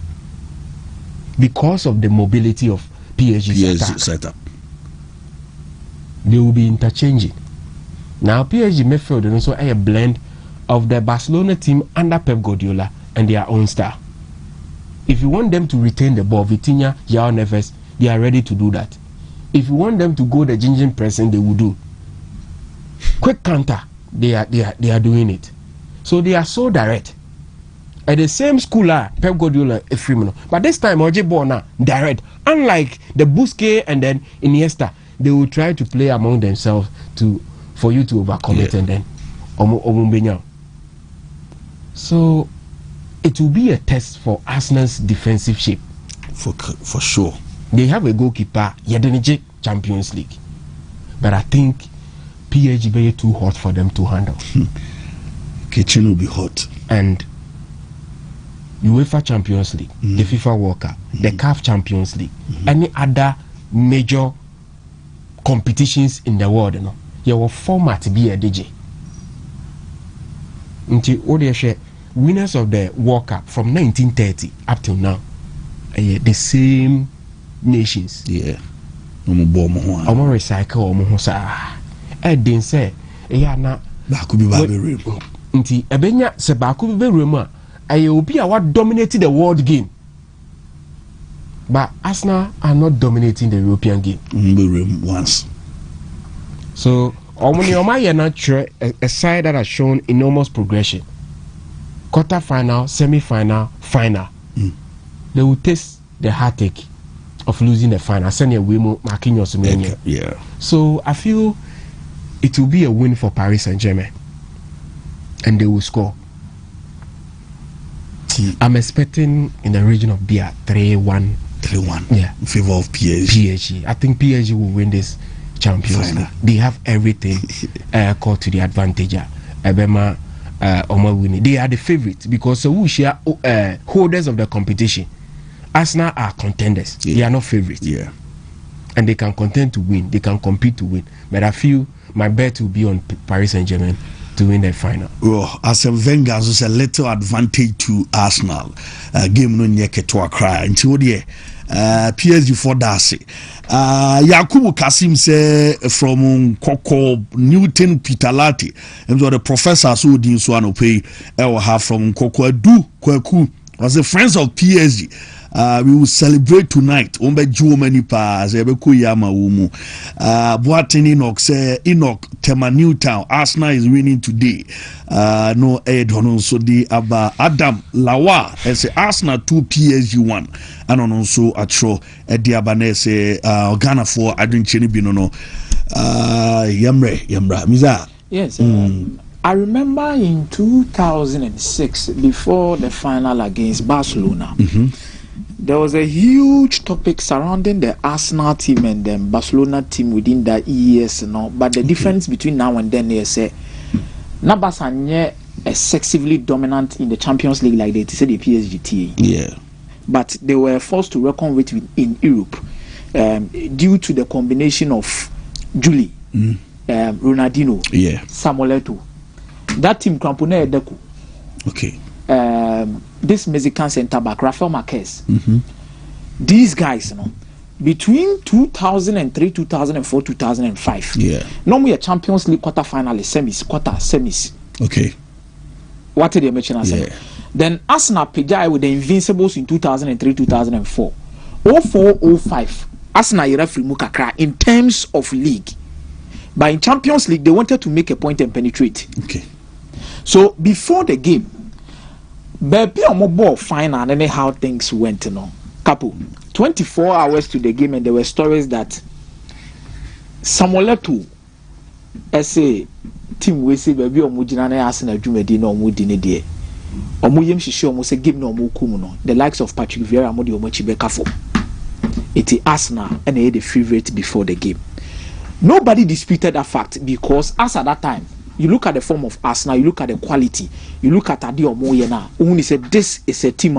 Because of the mobility of PSG's setup. They will be interchanging. Now PSG midfield and also a blend of the Barcelona team under Pep Guardiola and their own style. If you want them to retain the ball, Vitinha, João Neves, they are ready to do that. If you want them to go the ginger pressing, they will do. Quick counter, they are doing it. So they are so direct. At the same school, Pep Guardiola, Firmino. But this time, Oje Bona direct. Unlike the Busquets and then Iniesta, they will try to play among themselves for you to overcome it and then Omumbenya. So it will be a test for Arsenal's defensive shape. For sure. They have a goalkeeper, Yedenije Champions League. But I think PSG be too hot for them to handle. Kitchen will be hot. And UEFA Champions League, the FIFA World Cup, the CAF Champions League, any other major competitions in the world, you know, your format be a DJ. Until winners of the World Cup from 1930 up till now, the same nations. Yeah. Omo recycle omo sa. Didn't say, na baku bi ba be nti ebenya se baku bi be remu a obi a what dominated the world game. But Arsenal are not dominating the European game. Once. So a side that has shown enormous progression. Quarter final, semi-final, final. They will taste the heartache of losing the final. Yeah. So I feel it will be a win for Paris Saint-Germain. And they will score. I'm expecting in the region of 3-1. 3-1. Yeah. In favor of PSG. I think PSG will win this Champions League. They have everything called to the advantage. Ebema they are the favorites because we share holders of the competition. Arsenal are contenders. They are not favorites. Yeah. And they can contend to win. They can compete to win. But I feel my bet will be on Paris Saint-Germain to win the final. Well, as a Wenger, it's a little advantage to Arsenal. Game no nyeke to cry. Until the PSG for Darcy. Yakubu Kasim say from Koko Newton Pitalati, and the professor so din so anope have from Koko Du Kwaku was the friends of PSG. We will celebrate tonight. Ombe juo many pass. Ebeku yama umu. Boatin Enoch say Enoch Tema Newtown. Arsenal is winning today. No Ed Honon so the Aba Adam Lawa. Say Arsenal 2 PSG 1. And on also atro Edi Abane say Ghana for Adrian Chenibino. Yamra Miza. Yes. I remember in 2006, before the final against Barcelona. There was a huge topic surrounding the Arsenal team and the Barcelona team within that years, but the difference between now and then is Nabas are excessively dominant in the Champions League like they said the PSG team. Yeah. But they were forced to reckon with in Europe due to the combination of Julie, Ronaldinho, Samuel Eto'o. That team Crampone Edeku. Okay. This Mexican centre back Rafael Marquez. These guys, between 2003, 2004, 2005. Normally a Champions League quarter finalist, semis. Okay. What did you mention? Then Arsenal Pejai with the Invincibles in 2003, 2004. 04, 05. Arsenal referee Mukakra in terms of league. But in Champions League, they wanted to make a point and penetrate. Okay. So before the game, baby, I'm more final and how things went, Capo. 24 hours to the game, and there were stories that Samuel Eto'o, say team we say baby omujina na Arsenal dwumadi na omudine de. Omuyem hihye omo say game na omukum no. The likes of Patrick Vieira mo de omochi beka for. It is Arsenal and they the favorite before the game. Nobody disputed that fact because as at that time, you look at the form of Arsenal, you look at the quality, you look at Adi Omoyena, who said this is a team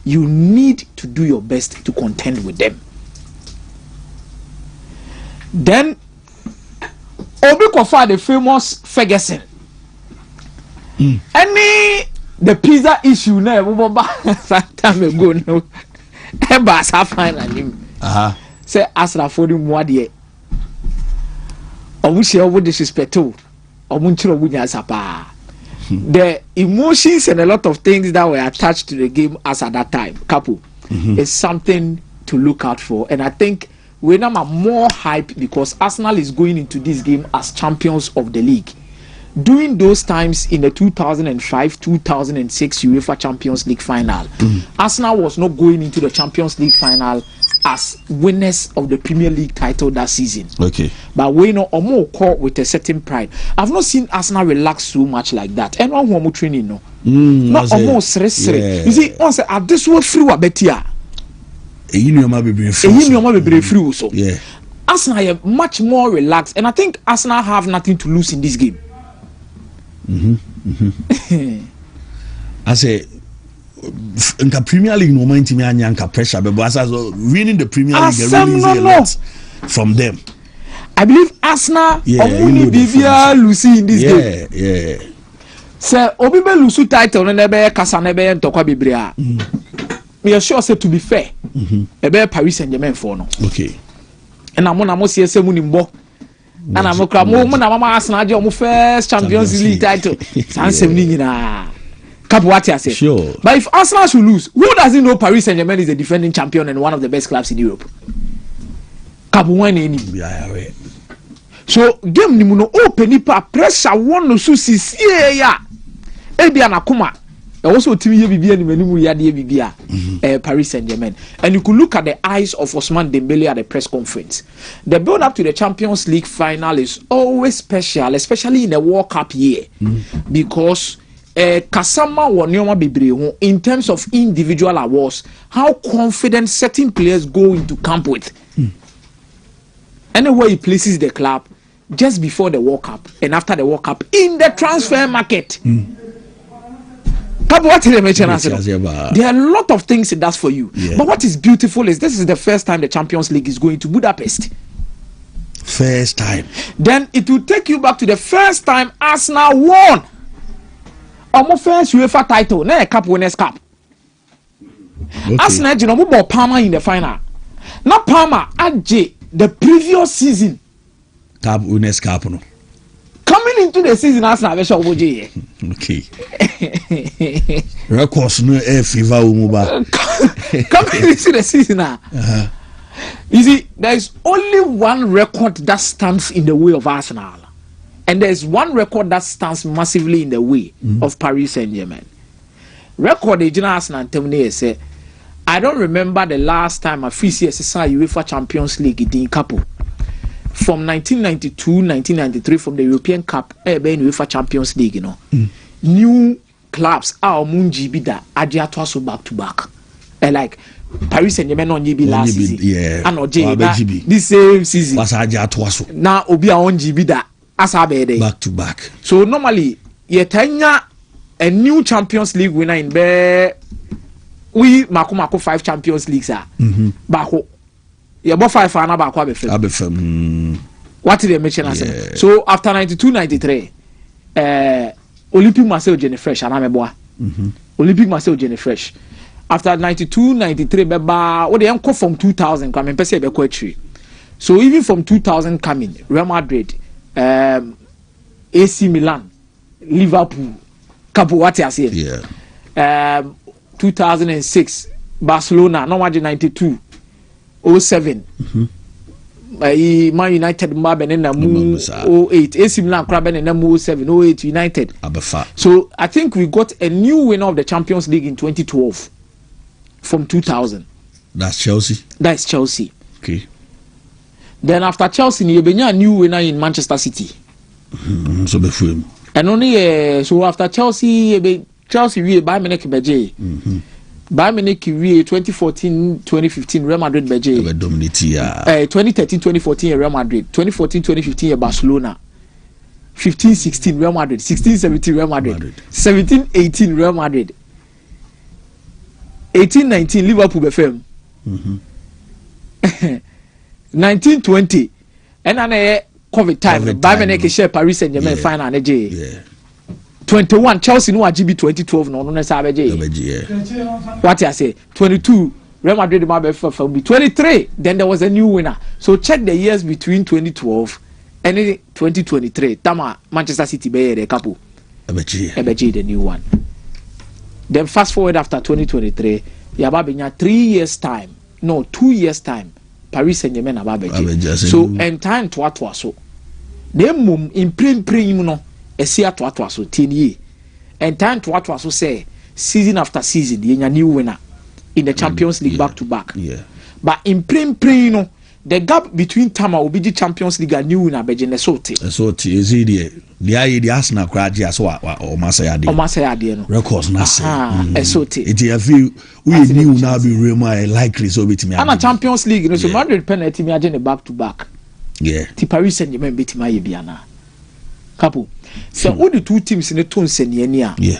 you need to do your best to contend with them. Then Obi Kofa, the famous Ferguson. Any the pizza issue now some time ago no Ebas have fine and him. Say Arsenal for him what year. Omushi over disrespect. The emotions and a lot of things that were attached to the game as at that time, Capo, is something to look out for. And I think we're now more hype because Arsenal is going into this game as champions of the league. During those times in the 2005-2006 UEFA Champions League final, Arsenal was not going into the Champions League final as winners of the Premier League title that season. Okay. But we know Omo caught with a certain pride. I've not seen Arsenal relax so much like that. And one who training no. Not almost stress. You see, once at this word free wa betia. Free so. Yeah. Arsenal are much more relaxed, and I think Arsenal have nothing to lose in this game. I say in the Premier League no mind me anyanka pressure but as winning the Premier League they really a lot from them. I believe Arsenal only Bibia Lucy in this game. Yeah. Say Obibe Lucy title and ebe kasa na ebe ntokwa bibria. Me are sure say to be fair. Ebe Paris Saint-Germain for no. Okay. And I'm on see say munimbo. And I'm a mama Arsenal je omo first Champions League title. Sansem ni nyina. Capo, what I say. Sure. But if Arsenal should lose, who doesn't know Paris Saint-Germain is the defending champion and one of the best clubs in Europe? Capo, when any. So game ni muno open pressure one no susi yeah. Ebi anakuma. Also TV BBA ni menu ya de BBA. Paris Saint-Germain. And you could look at the eyes of Ousmane Dembele at the press conference. The build up to the Champions League final is always special, especially in the World Cup year. Because Kasama Wanyoma Bibre in terms of individual awards, how confident certain players go into camp with. Anywhere he places the club just before the World Cup and after the World Cup in the transfer market. Capo, what did I mention? There are a lot of things it does for you. Yeah. But what is beautiful is this is the first time the Champions League is going to Budapest. First time. Then it will take you back to the first time Arsenal won. Almost first UEFA title. Now a cup winners cup. Okay. Arsenal, you know, Palmer in the final. Not Palmer, AJ, the previous season. Cup winners cup, no. Coming into the season, Arsenal have a okay. Records no air fever umuba. Coming into the season now. You see, there is only one record that stands in the way of Arsenal, and there is one record that stands massively in the way of Paris Saint-Germain. Record the Arsenal terminate say, I don't remember the last time a free CSSI UEFA Champions League in Capo. From 1992-1993 from the European Cup, UEFA Champions League, you know, new clubs are Munji Bida Adiatwaso back to back, and like Paris Saint-Germain on GB last season, yeah, and OJ this same season. Was Adiatwaso now Obi on GB da Asabe back to back. So normally, Yetanya a new Champions League winner in Be we Mako 5 Champions Leagues are Bako. Yeah, but 5 for another Abefem. What did they mention? Yeah. So after 92-93, Olympic Marseille Jenny Fresh, and I'm a boy. Olympic Marseille Jenny Fresh. After 92-93, Beba, what they come from 2000 coming, per se be quite. So even from 2000 coming, Real Madrid, AC Milan, Liverpool, Capo, what I say? Yeah. 2006, Barcelona, no 92. 07 Man United Mabena mu 08 AC Milan Krabena mu 07 08 United Abefa. So I think we got a new winner of the Champions League in 2012 from 2000. That's Chelsea. That's Chelsea. Okay. Then after Chelsea you be a new winner in Manchester City. So be film. And only so after Chelsea we buy Munich beje. Bayern Munich 2014-2015 Real Madrid beje. 2013-2014 Real Madrid, 2014-2015 Barcelona, 15-16 Real Madrid, 16-17 Real Madrid, 17-18 Real Madrid, 18-19 Liverpool BFM, 19-20 and then COVID time Bayern Munich share Paris Saint-Germain final na je. 21 Chelsea no GB 2012 no na sa beje. What I say 22 Real Madrid from 23 then there was a new winner. So check the years between 2012 and 2023. Tama Manchester City be the Capo. Ebeji the new one. Then fast forward after 2023 yaba benya 3 years time. No 2 years time Paris Saint-Germain ababeji. So and time to so. Dem mum in prim no Esia to so 10 years. And time to so say season after season, you a new winner in the Champions League back to back. Yeah. But in you know, the gap between Tama will be the Champions League and new winner Bejen Sote. So is it the Arsenal crowd or Masayadi? Records Nasa. Sote. It's a few we knew now be real likely so with me. I'm a Champions League, you know, so Madrid penalty me again back to back. Yeah. The Paris Saint-Germain beat my Biana. Couple. So all the two teams in the tone Seniania. Yeah.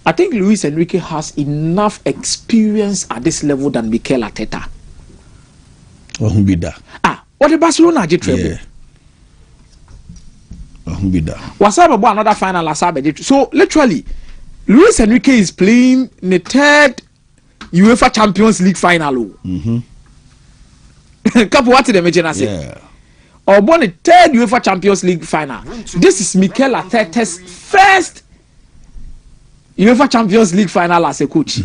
I think Luis Enrique has enough experience at this level than Mikel Arteta. Who be that? What the Barcelona did treble. Yeah. Who be that? Wasaba another final Asabe. So literally, Luis Enrique is playing in the third UEFA Champions League final. Couple what did they mention? Yeah. Or born the third UEFA Champions League final. This is Mikel Arteta's first UEFA Champions League final as a coach.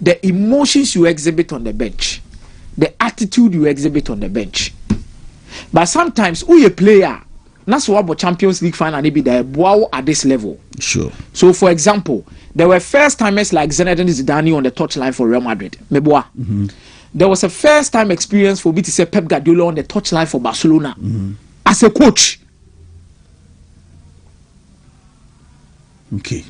The emotions you exhibit on the bench, the attitude you exhibit on the bench. But sometimes, who a player, that's what about Champions League final be there at this level. Sure. So, for example, there were first timers like Zinedine Zidane on the touchline for Real Madrid. There was a first time experience for me to say Pep Guardiola on the touchline for Barcelona as a coach. Okay.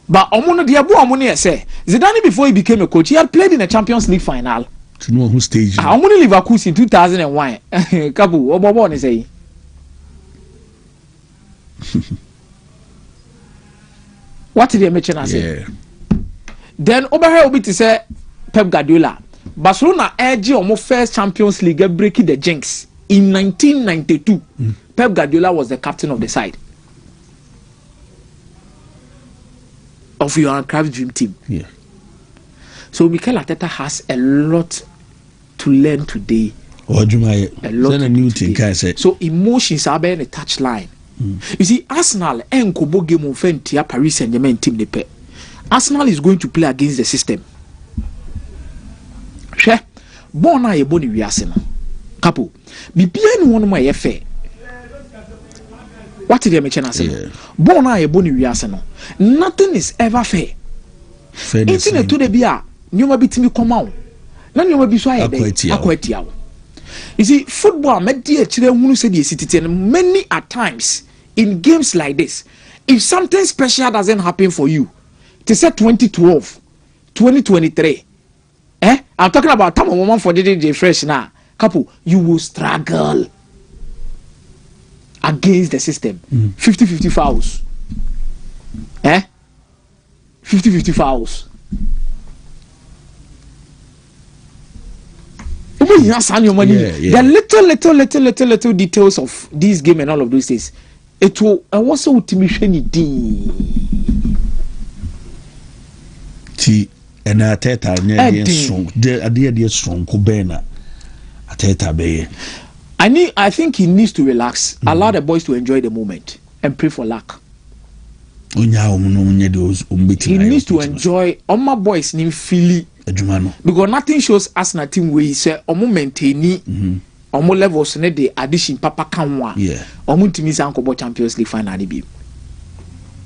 But Omono Diabu Omoni say Zidane before he became a coach, he had played in a Champions League final. To know who stage. Omoni Liverpool in 2001. Capo, Omobo ne say. What did they mention as then over here will be to say Pep Guardiola. Barcelona edge on first Champions League breaking the jinx in 1992. Pep Guardiola was the captain of the side of Johan Cruyff's dream team. Yeah. So Mikel Arteta has a lot to learn today. A lot to learn today. So emotions are being a touchline. You see, Arsenal and Kobo game on Fentia Paris Saint-Germain team de pair. Arsenal is going to play against the system. She born a boni we Arsenal. Capo. Be bien one more fair. What did they mention Arsenal? Born a boni we Arsenal. Nothing is ever fair. Internet to the beer. You may be to come out. None you may be so I You see, football made the children who said the city many at times in games like this. If something special doesn't happen for you, to say 2012, 2023, I'm talking about time of moment for the fresh now. Couple, you will struggle against the system. 50-50 fouls. 50-50 fouls. The little details of this game and all of those things. It will also ultimately and Ateta strong Kubena Ateta Bay. I think he needs to relax, allow the boys to enjoy the moment and pray for luck. He needs to enjoy all my boys named Philly. Because nothing shows us nothing where he say omo maintain omo levels ne the addition papa kanwa omo timi san ko Champions League final bi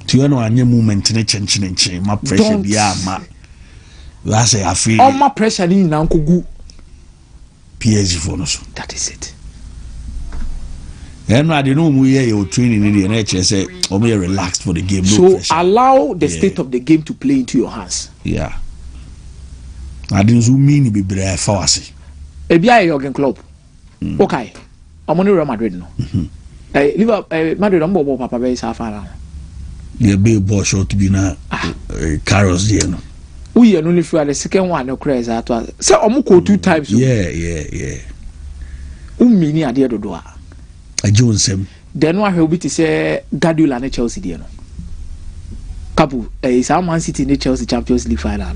ti you know anye movement ne chenchen ma pressure bia ma we say afi omo pressure ni na nkogu PSG for no so that is it. And I don't know your training in the NHS say omo relaxed for the game, so no pressure. Allow the state of the game to play into your hands. I didn't mean to be brave for us. A Jurgen Klopp. Okay. I'm on Real Madrid no. Liverpool Madrid on Bobo Papa Bay Safara. The big boss short to be now Carlos Diano. We are only for the second one no craze at all. So Omuko 2 times. Yeah. Mini idea do do. I Jones him. Then what will be to say Guardiola and Chelsea Diano. Capo is our Man City in the Chelsea Champions League final.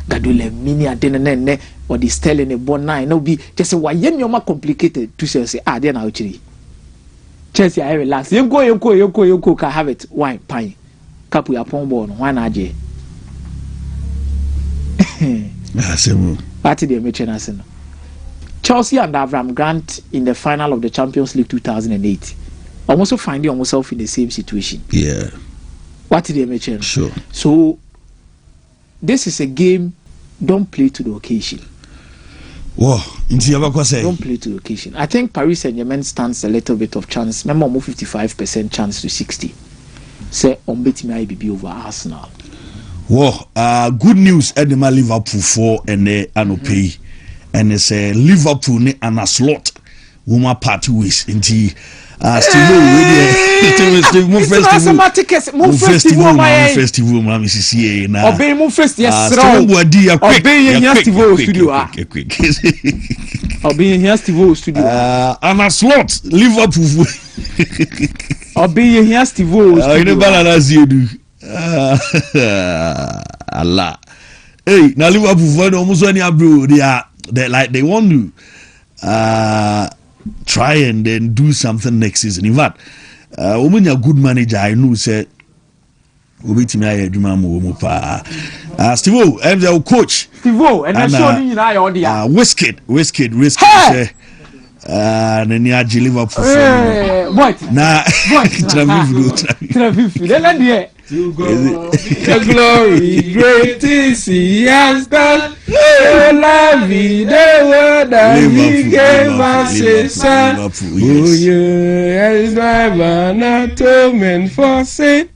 Guardiola mini adene or the Sterling a bon nine. No be just why you're more complicated to say then now Chelsea I relax. You go can have it. Wine pine. Capo ya pon born one AJ. What did they mention us? Chelsea and Avram Grant in the final of the Champions League 2008. Also finding yourself in the same situation. What did they mention? Sure. So this is a game. Don't play to the occasion. Whoa, don't play to the occasion. I think Paris Saint-Germain stands a little bit of chance. Remember, more 55% chance to 60. Say on betting IBB over Arsenal. Whoa, good news. Edema Liverpool for and Anope, and it's a Liverpool and a slot. Woman party ways into. Festival, Mississippi. Obey mo festival, yes, Obey festival studio. And a slot, Liverpool. Obey festival. I never as you do. Allah. Hey, now Liverpool almost any bro. They want to try and then do something next season. In fact, when you're a good manager, I know said Steve I'm the coach. Steve and I'm showing you now Whiskey. And then you Liverpool. What? Nah, To God the glory, great is He has done. La vida, word that He gave us His Son. Oh, yeah, His life an atonement for sin,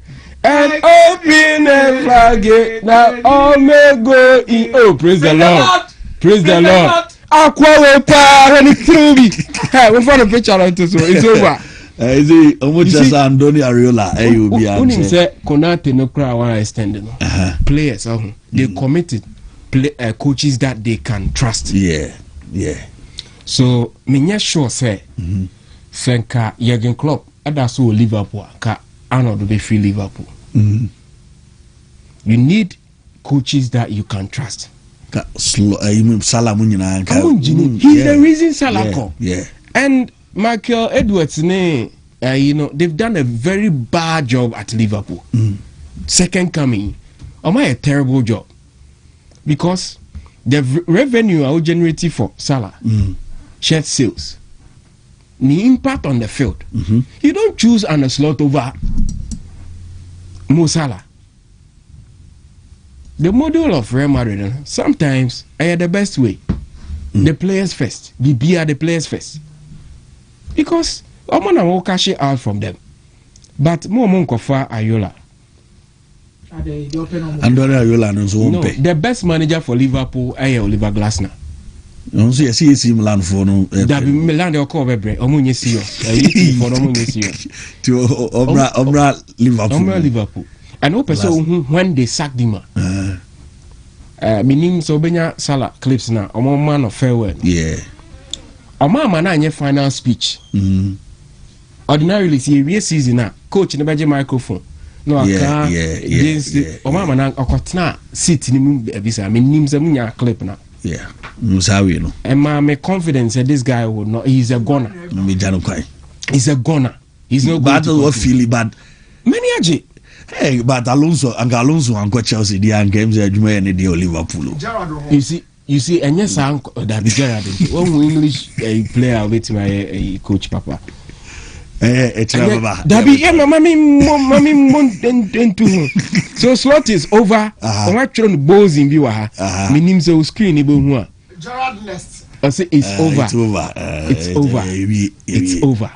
and open a floodgate that all may go in. Oh, praise the Lord! Praise the Lord! Aqua will power and it through me. Hey, we found a picture of it, so it's over. Is it just Andoni Ariola? Unim say Konate no cry one extend no. Players they committed coaches that they can trust. Yeah. So me sure say Senka Jurgen Klopp that's all Liverpool ka Arnold be free Liverpool. You need coaches that you can trust. He's the reason Salah come. Yeah. And Michael Edwards, they've done a very bad job at Liverpool. Second coming, a terrible job because the revenue I will generate for Salah, shirt sales, the impact on the field. You don't choose an slot over Mo Salah. The model of Real Madrid sometimes are the best way. The players first. The players first. Because I'm gonna cash it out from them. But more Monkofa Ayola. The best manager for Liverpool is Oliver Glasner. No, see Milan for no. That be Milan they call Bebre. Omunye serious. For Omunye serious. To Omra Liverpool. And no person when they sacked him. Minim so benya Salah clips na. Omo man of farewell. Yeah. Omo man na nye final speech. Ordinarily see season na coach na beje microphone. No aka Omo man na akotna seat ni mu ebisa. Minim se munya clip na. Yeah. Musawi no. And my confidence that this guy would not. He's a goner. He's a goner. He's no bad or feely bad. Many aji. Hey, but Alonso and Chelsea the games are any deal Liverpool. You see, and yes, that Gerard. One English player with my coach Papa. So slot is over. I'm actually balls in view. My name's a screen. Gerard Nest. I say it's over. It's over. It's over. It's over.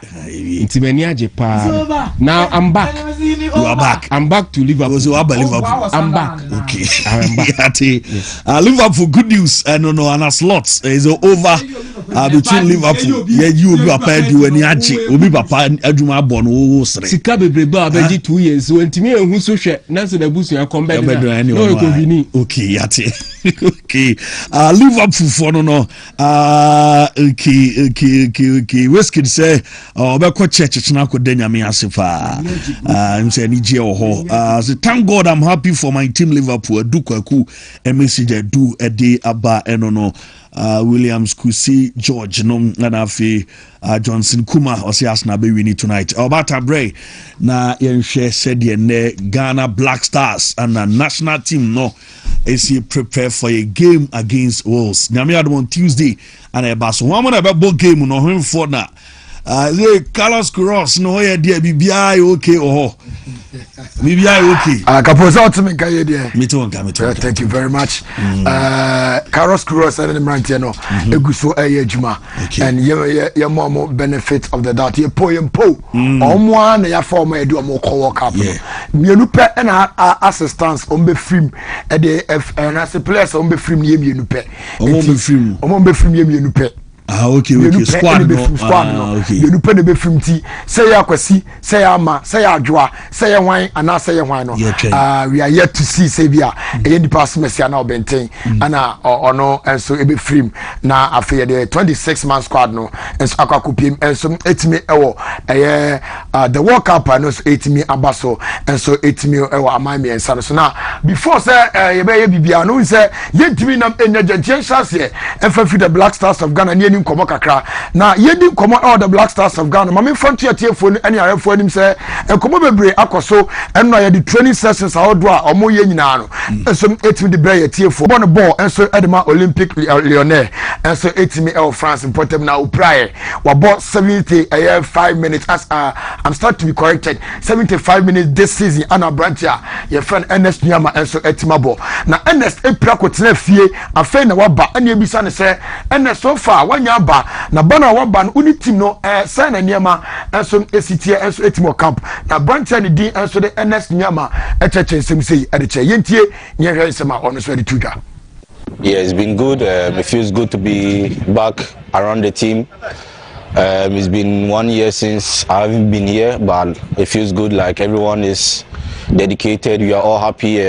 Now I'm back. You are back. I'm back to Liverpool. I'm back. Okay. I'm back. Yes. Liverpool, good news. No, and a slots is over between Liverpool. Yeah, you will be a pair to any achi. Will be papa Aduma Bon. Sika Bebreba beji 2 years. So ntimi ehun so hwe na so da busu ya come back. No okay, yate. Okay. Liverpool for no. Okay. Weskid say obekọ church na ko denya me asefa. I'm saying nije oho. So thank God I'm happy for my team Liverpool. Du kwaku a message do a day aba enono. Williams Kusi George no na afi Johnson Kuma osi Arsenal be winning tonight. Obata Bray na yenhwe said ne Ghana Black Stars and the national team no is prepare for a game against Wales. Nyame adom on Tuesday and e ba so one more about game no him for na Carlos Cross no here there BBI okay BBI okay. Capo out me ka there. Me too. Thank you very much. Carlos Cross and the Marantino eguso ejuma and your mom benefit of the doubt. You po omo na ya form e do omo call work up. Mienu pe na assistance on be film e dey and as a player on be film ye mienu pe. Omo be film ye mienu pe. Okay. Squad no. You do pen be film ti. Say ya kwasi, say ya ma, say ya adwoa, say ya wan ana say ya wan no. We are yet to see say bia e di pass Messi na obenten ana ono enso e be film na afeye the 26 man squad no enso akakopiem enso etimi ewo the World Cup no so etimi abaso enso etimi ewo amami ensa so na before say ye be ye bibia no say yetimi nam enagentian chance e fa fi the Black Stars of Ghana nkomo kakra na yedi nkomo all the Black Stars of Ghana mame frontier tiefo ni ene ayefo anim se nkomo bebre akoso eno ye the training sessions ahodo a omo ye nyina no enso etimi de bre ye tiefo bon ball enso edema Olympic Lyonnais enso etimi el France important na upraye wa ball 5 minutes as I'm start to be corrected 75 minutes this season ana brancha ye friend Ernest Nyama enso etima ball na Ernest epira kotena fie afen na waba ene ebisa ne se Ernest so far nyaba na bana waba no uni team no sign na niema enso esitie enso etimo camp na brancha ni din enso de Ernest Nyama echeche nsem sei edeche yentie nyehwe nsema ono so edituga. Yeah, it's been good. It feels good to be back around the team. It's been 1 year since I haven't been here, but it feels good. Like everyone is dedicated. We are all happy,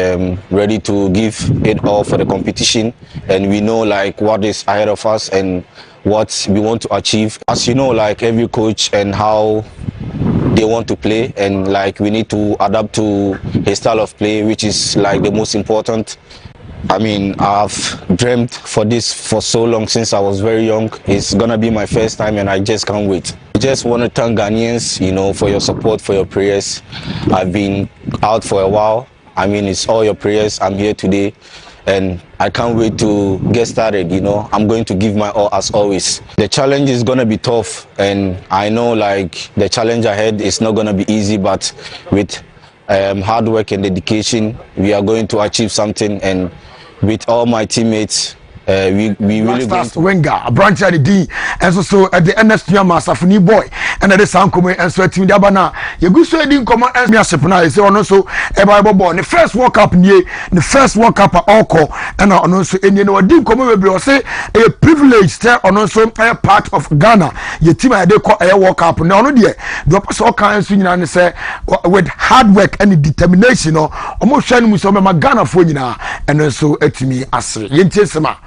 ready to give it all for the competition, and we know like what is ahead of us and what we want to achieve. As you know, like every coach and how they want to play, and like we need to adapt to his style of play, which is like the most important. I mean, I've dreamt for this for so long, since I was very young. It's gonna be my first time and I just can't wait. I just want to thank Ghanaians, you know, for your support, for your prayers. I've been out for a while. I mean, it's all your prayers. I'm here today and I can't wait to get started, you know. I'm going to give my all as always. The challenge is gonna be tough, and I know like the challenge ahead is not gonna be easy, but with hard work and dedication, we are going to achieve something. And with all my teammates, we really going to Wenger, a branch at the D, and so at the NS Safuni boy, and at the Sankome and so Team Dabana. You go so didn't come as me as Sepana, so also a Bible born. The first World Cup near the first World Cup at Oko, and also in you know, didn't come over say a privilege there on also a part of Ghana. Your team I did call a World Cup. Now, no, dear, drop us all kinds of and say with hard work and determination, or almost shining with some of my Ghana for you now, and also at me as Yentisema.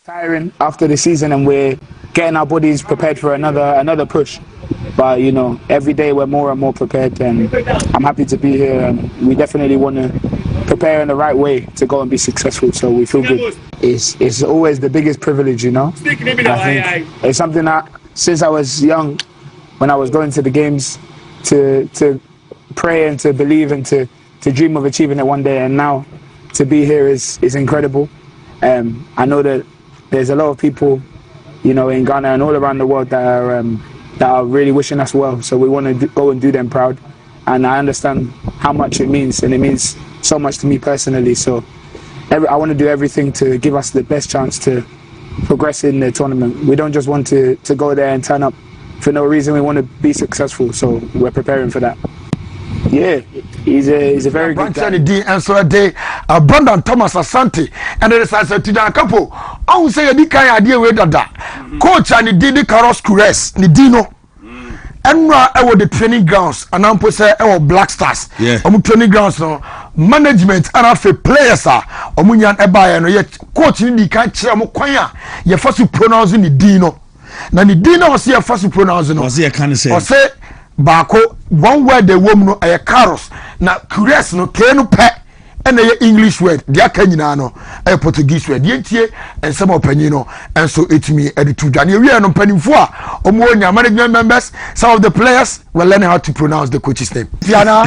Tiring after the season, and we're getting our bodies prepared for another push. But you know, every day we're more and more prepared, and I'm happy to be here. And we definitely want to prepare in the right way to go and be successful. So we feel good. It's always the biggest privilege, you know. I think it's something that since I was young, when I was going to the games, to pray and to believe and to dream of achieving it one day, and now to be here is incredible. I know that there's a lot of people, you know, in Ghana and all around the world that are really wishing us well. So we want to go and do them proud. And I understand how much it means, and it means so much to me personally. So I want to do everything to give us the best chance to progress in the tournament. We don't just want to go there and turn up for no reason. We want to be successful. So we're preparing for that. Yeah, he's a very good guy. And so they Brandon Thomas Asante, and there is a Capo. I will say a kind idea with that. Coach and the Carlos Cures, Nidino. And I the training grounds, and I'm say Black Stars. Yeah, training grounds no management and have players are Omunyan Ebaya no yet coach ni can cheer mo kwanya. You first to pronounce Nidino. Na Nidino was here first to pronounce no. Was here can say Bako, one word the woman no a caros na curious no kenu pe and a English word dia kanyina no a Portuguese word yentie and some opinion and so it me editu dwane we no panimfo a omo nya management members, some of the players were learning how to pronounce the coach's name. Fiana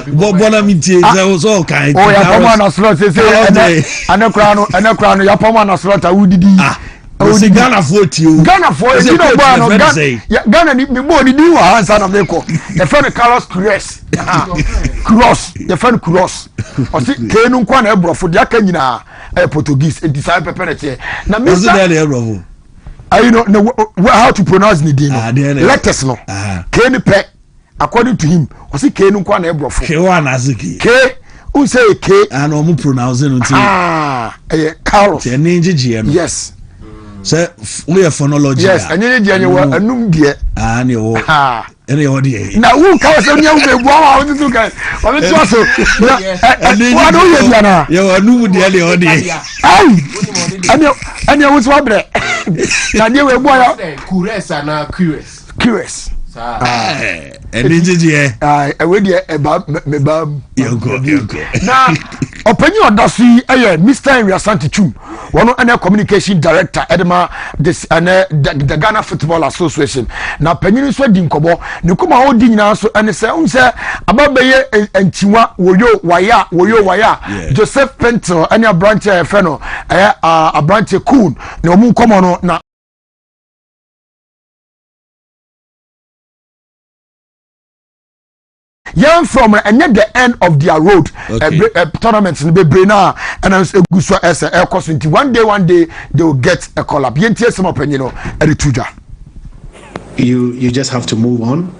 Bobola mitie there was all kind. Oh ya pama na slot say anakra no ya pama na slot awudidi. Oh, the Ghana for you. Ghana for you know Ghana ni mo ni di wa answer na meko. The friend Carlos Cures. Cross, the friend Cross. O si kenu nkwa na ebrofo de aka nyina Portuguese e decide pepenete. Na me say the ebrofo. I know how to pronounce ni di no. Letters no. Kenu pe according to him. O si kenu nkwa na ebrofo. K one aziki. K who say K and o mu pronounce no ti. Carlos. Yes. Say we are phonology. Yes, and you dey anum die. Ne wo. Ene wo die. Na wo ka so nya wo be bo wa wo tu kan. O be to so. Wa do ye dia na. Ye wo anum die le wo die. Ai. Ane wo so bre. Na die we bo ya. Curious na curious. Curious. Ene jije. We die e ba me ba. You go. Na opanyi odasu eh Mr. Asante Chum. One and communication director Edema this and the Ghana Football Association. Now Penny so dinkobo nikuma ho di nyina so and say ababeye enchiwa woyo waya Joseph Pentel and a branch feno a branch cool na omu komo no na young from and at the end of their road tournaments in the now and as a cost one day they will get a call up some opinion you just have to move on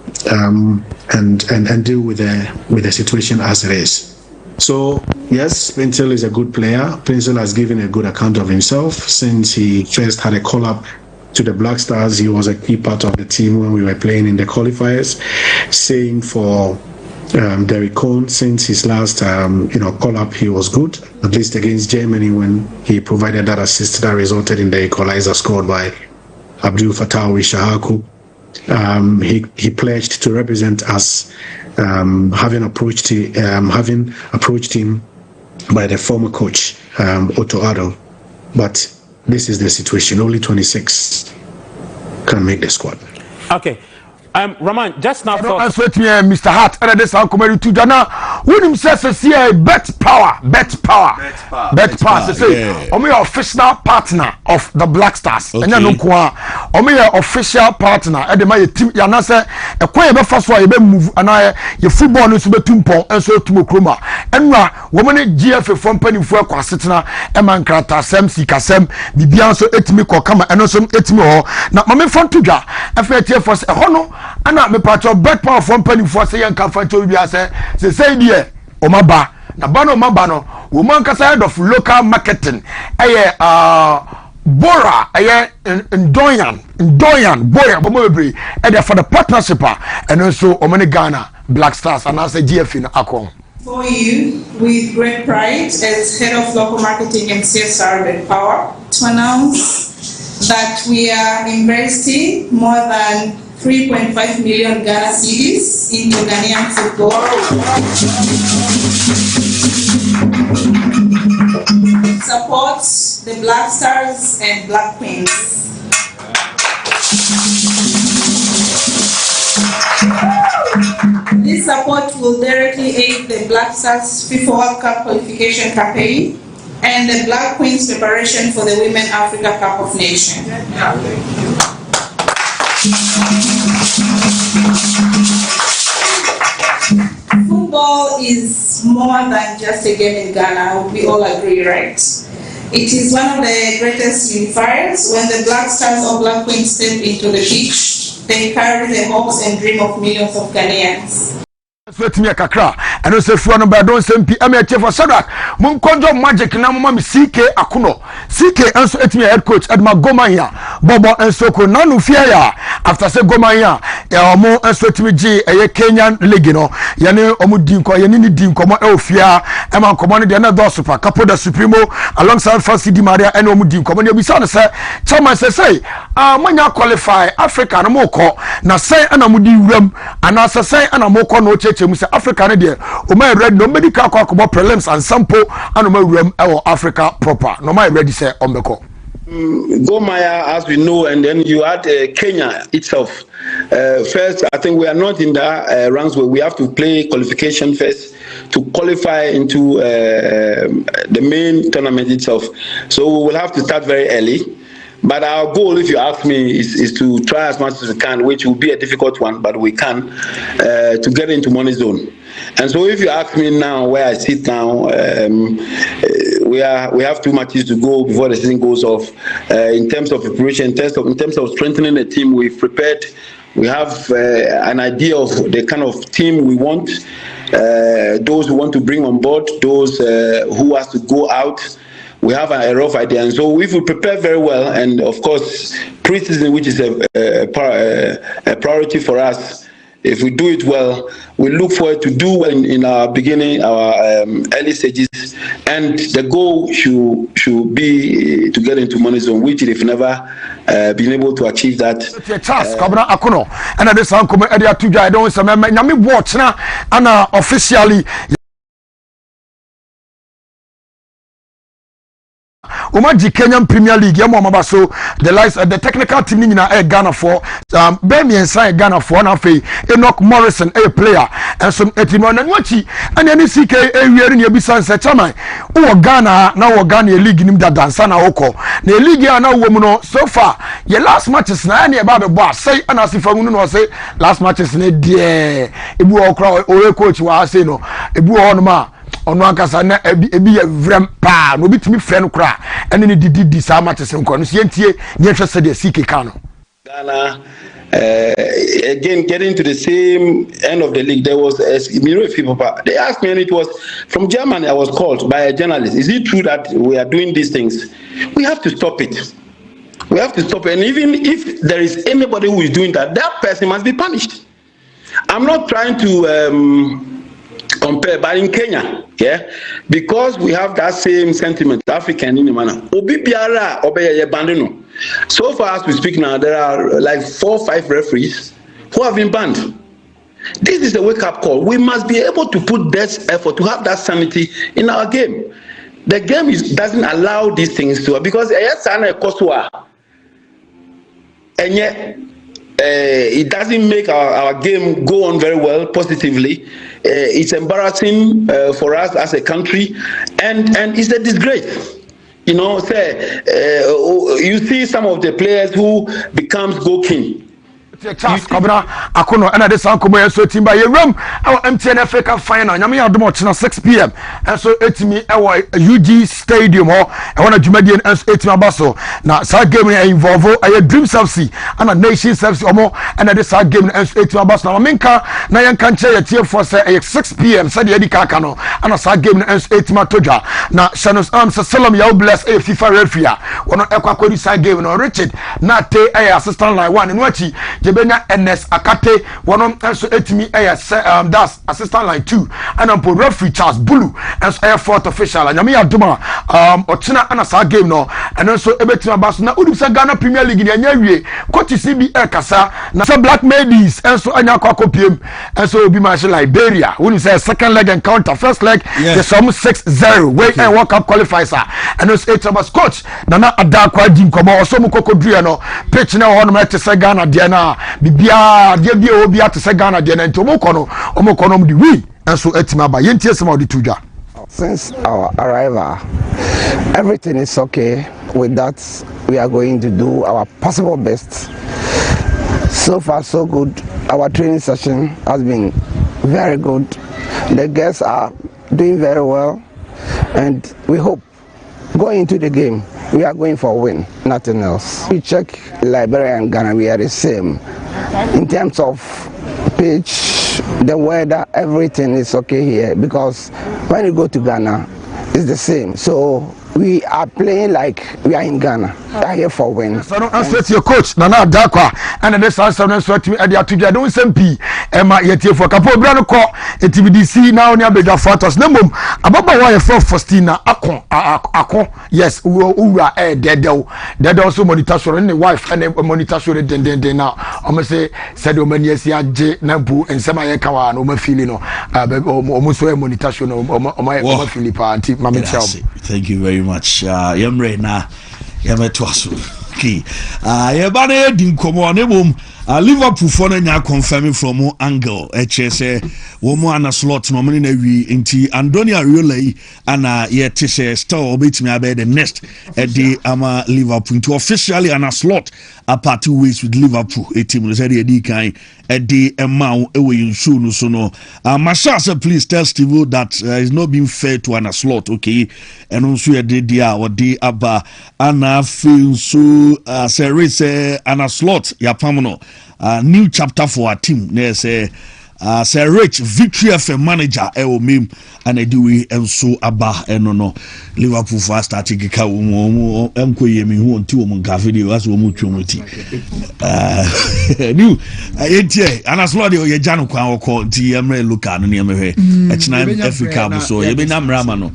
and deal with the situation as it is. So yes, Pentel is a good player. Pentel has given a good account of himself since he first had a call up to the Black Stars. He was a key part of the team when we were playing in the qualifiers. Same for Derek Cohn. Since his last call-up, he was good, at least against Germany when he provided that assist that resulted in the equalizer scored by Abdul Fattah Wishahaku. He pledged to represent us, having approached him by the former coach Otto Addo. But this is the situation. Only 26 can make the squad. Okay. Roman, just now. Mr. Hart, and this how come to Jana. When him says bet power. Say, I'm your official partner of the Black Stars. And you know, I'm your official partner. And the my team, you know, say, a quite be first one, you be move, and your football news be tumpo, and so to Mukroma. And woman GF from penny for Quasitna, and man krata, Sam Sikasem, the Bianso etimi kama, and also etimi. Now, my friend Tuja, if I tell for a hono. Ana me patcho bet power from penny for say yan kafa to bia say die o maba na ba no maba no woman kasa head of local marketing Bora Ndoyan Boya Bomobre and for the partnership and also Omani Ghana Black Stars and as a GF in Akon. For you, with great pride as head of local marketing and CSR Bet Power, to announce that we are investing more than 3.5 million Ghana cedis into Ghanaian football. Supports the Black Stars and Black Queens. This support will directly aid the Black Stars FIFA World Cup qualification campaign and the Black Queens preparation for the Women Africa Cup of Nations. Football is more than just a game in Ghana, we all agree, right? It is one of the greatest unifiers. When the Black Stars or Black Queens step into the pitch, they carry the hopes and dream of millions of Ghanaians. Sweat me a kakra, and also for no bad don't send P. for Sadak. Mun conjure magic na mama CK Akuno. CK and so et me head coach at my Gomaya. Bobo and Soko Nanu Fiaya. After say Gomaya, mo and sweat me G a Kenyan Legino. Yane Omudinko, Yanini Dinko, Elfia, Emma commanded the another super, Capo the Supremo, alongside Fancy Di Maria and Omudinko. When you be son, say, Chama say, when you qualify Africa and Moko, na say and Amudi Rum, and as I say and Amoko no check. Mr. Africa there, my red no medical about prelims and sample and my room our Africa proper. No my ready say on the call. Gomaya, as we know, and then you add Kenya itself. First, I think we are not in the ranks where we have to play qualification first to qualify into the main tournament itself. So we will have to start very early. But our goal, if you ask me, is to try as much as we can, which will be a difficult one, but we can, to get into money zone. And so if you ask me now where I sit now, we have 2 matches to go before the season goes off. In terms of preparation, in terms of strengthening the team, we've prepared. We have an idea of the kind of team we want, those who want to bring on board, those who has to go out. We have a rough idea, and so if we prepare very well, and of course pre-season, which is a priority for us, if we do it well, we look forward to do well in our beginning, our early stages, and the goal should be to get into money zone, which they've never been able to achieve that. And at the sound come I don't say me watch now, and officially. Umaji Kenyan Premier League yamo mabaso the technical team in Ghana for Bemi and Ghana for na fe Enoch Morrison a player and some etimo na nwachi and any CK wiere ne bisa nse chairman wo Ghana na wo Ghana league nim da dansa na woko na league na wo mu no so far your last matches na na e ba be bo asai ana asifa mu no say last matches na die ebu okra o coach wa say no ebu ho no ma ono akasa na ebi ye vrem pa no bitimi frɛ no kra ene ne didi sa matches nko no yentie ne hwɛ sɛ de CK kan no Ghana again getting to the same end of the league. There was people they asked me, and it was from Germany. I was called by a journalist. Is it true that we are doing these things? We have to stop it. We have to stop. And even if there is anybody who is doing that, that person must be punished. I'm not trying to compare, but in Kenya, yeah, because we have that same sentiment, African in the manner. So far as we speak now, there are like 4 or 5 referees who have been banned. This is a wake-up call. We must be able to put that effort to have that sanity in our game. The game doesn't allow these things to, because and yet it doesn't make our game go on very well positively. It's embarrassing for us as a country, and it's a disgrace. You know, you see some of the players who becomes go king. Charles Kabra Akono and the Sankomo so team by your room. Our MTN Africa final. Yami Adomo 6 p.m. And so 8 our UG Stadium or I want to Jumadian and 8 Basso. Now side game involve a Dream Selfie and a Nation Selfie or more and the side game and 8 Basso. Now Minka Nayan Kanche at TF for say 6 p.m. Said Yedi Kakano and a side game and 8 Matoja. Now Shanos Arms Salam Yao bless a FIFA referee. One of Equakodi side game no Richard Nate a assistant line 1 in Wachi. Jebenya NS Akate one also 8 that's assistant line 2 and I'm referee Charles Bulu and air fourth official and Yami Aduma Ochina and a game no and also Ebetima Bass na Udisa Ghana Premier League in Yanyawie Coach CBA Kasa na Black Ladies and so Anya Kwakopiem and so be match Liberia when you say second leg encounter first leg the sum 6-0 way and World Cup qualifiers and also 8 of us coach Nana Adakwa Jim Komo also Mukoko Driano pitch now on to say Ghana Diana Bibia Debia Obia to say Ghana Diana and Tomokono Omokonom the win and so Etimaba Yentia some of the Tuja. Since our arrival, everything is okay. With that, we are going to do our possible best. So far, so good. Our training session has been very good. The guests are doing very well, and we hope going into the game, we are going for a win, nothing else. We check Liberia and Ghana, we are the same. In terms of pitch, the weather, everything is okay here, because when you go to Ghana, it's the same. So we are playing like we are in Ghana. We are here for win. So don't answer to your coach, Nana Dakwa, and this answer to me at the Atuja. Don't SMP, Emma Yeti for Capo Brano Call, a TVDC now near Bega Fatos. No mum, Ababa Wire for Faustina, Akon, yes, Ura, dead also monitor and the wife and a monitor then now. Almost say, said Omanias J. Nambu and Samayakawa, no more feeling, almost a monitor or my Philippa and Mammy. Thank you very much. Yamre na yametwaso. Okay. Yebane din komo ne Liverpool for na confirming from one angle. Say womo ana slot no money na wi nti Andonia Riolei ana yete say still obetimi abe the next the ama Liverpool to officially ana slot a party ways with Liverpool a team no say the kan the amount away in show no so no Masha say please tell Steve that it's not being fair to ana slot, okay, and also the dia or the aba ana feel so say race ana slot ya pamono new chapter for our team. There's a Rich Victory FM manager meme and I do we and so aba and no Liverpool for starting ka emko yemi hu onti o monka video as wo mutwomoti new etie anaslo de ye janu kwan okọ nti emre local no ne emhwe echina Africa so ye be nyamrama no.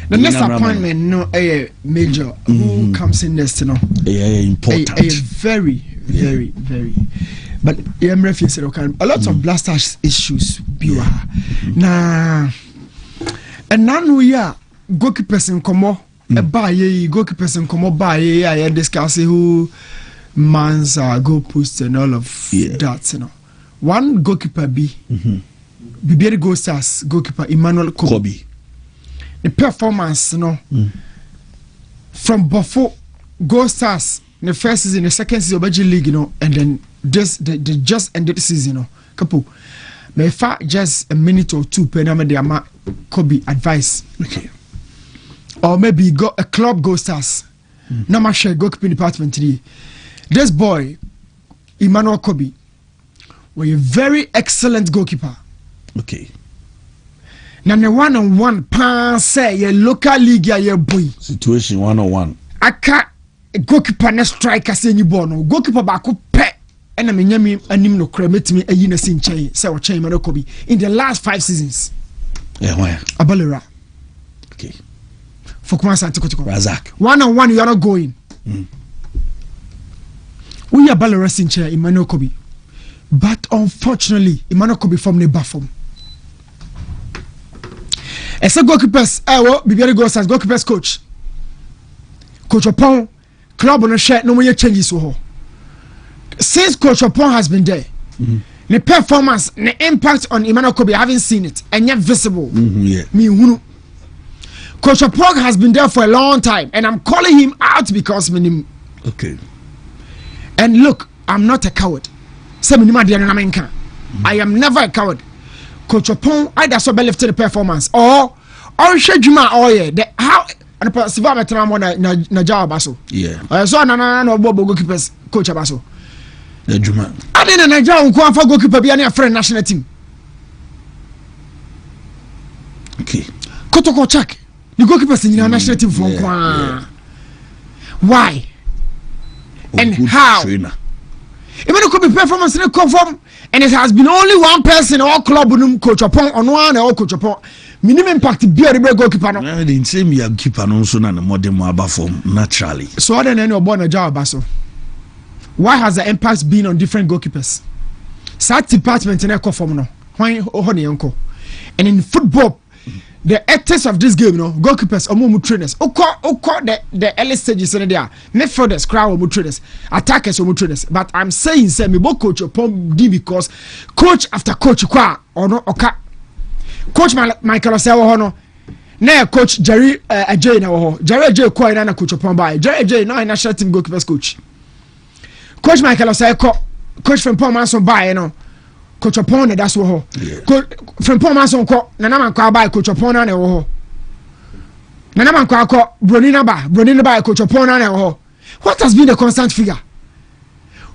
The next appointment, no, a major who comes in next, no, important, a very, very, very. But a lot of blasters issues, nah, and now we are goalkeepers in Como, a buy goalkeepers in Como buy. I discuss who mans goal posts and all of that, you know. One goalkeeper be Gold Stars goalkeeper Emmanuel Kobe. The performance, you know, from Buffalo Gold Stars in the first season, the second season of the league, you know, and then they just ended the season, you know. Capo, may fa just a minute or two, pename de ama Kobe advice, okay, or maybe go a club Gold Stars. No matter share goalkeeping department 3. This boy, Emmanuel Kobe, was a very excellent goalkeeper. Okay. Now the 1-on-1 pan say your local league ya boy. Situation 1-on-1. Aka goalkeeper na striker say ni ball no goalkeeper ba ko pe na me nyame anim no kra metimi ayi na sin chen say o chen Emmanuel Kobe in the last 5 seasons. Why? Abalera. Okay. Fokuma Santikotiko. Razak. 1-on-1 you are not going. We are Abalera sin chen Emmanuel Kobe. But unfortunately, Emmanuel Kobe from the bottom. As a goalkeepers, Bibiari goes as goalkeepers coach. Coach Opon, club on a shirt, no more changes. Since Coach Opon has been there, the performance, the impact on Emmanuel Kobe, I haven't seen it, and yet visible. Coach Opon has been there for a long time, and I'm calling him out because okay. And look, I'm not a coward. I am never a coward. Coach Opon either so lifted the performance or Shejuma or the how and Siva Metram na job baso. Yeah. So no Bobo goalkeepers coach Abaso. The Juma. I didn't Nigeria unko for goalkeeper be any friend national team. Okay. Kotoko check. The goalkeepers in the national team for why? And how? Trainer. Emmanuel Kobe performance in conform, and it has been only one person or club coach upon on one or coach upon minimum impact be a goalkeeper. No, the same year keeper no so na modern mobile form naturally. So other than any born a job baso. Why has the impact been on different goalkeepers? That department in a conform no. Why honey uncle? And in football, the ethics of this game, goalkeepers or trainers. The early stages in there. Midfielders, crowd or trainers, attackers or trainers. But I'm saying, say me coach upon D because coach after coach or no Coach Michael Osewa na coach Jerry Ajay na Jerry Ajay ko na coach upon by Jerry Ajay na national team goalkeepers coach. Coach Michael Osewa coach from Paul Manson by Coach Opon that's wo from Paul Manson ko nana man kwa ba Coach Opon na wo nana man kwa ko Bronina ba Coach Opon na wo. What has been the constant figure?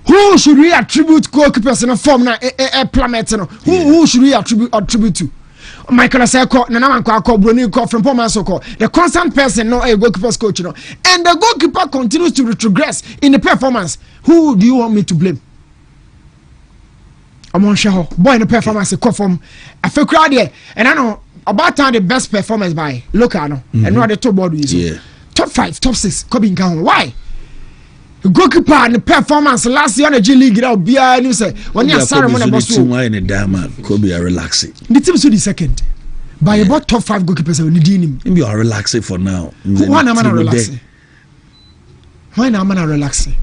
Who should we attribute goalkeepers in a form na planet no? Who should we attribute to? Michael Aseko nana man kwa ko Bronina ko from Paul Manson ko the constant person no a goalkeepers coach no, and the goalkeeper continues to retrogress in the performance. Who do you want me to blame? Amon Shaho, boy in the performance, conform. I feel crowded, and I know about time the best performance by Locano, and not the top board is top 5, top 6, Kobe Town. Why? Goalkeeper and the performance last year on the G League, you say when you're sorry when I was why in a damn Kobe are relaxing. The team should be second by about top 5 goalkeepers. We need him. Maybe are relaxing for now. Why am I relaxing? Why am I relaxing?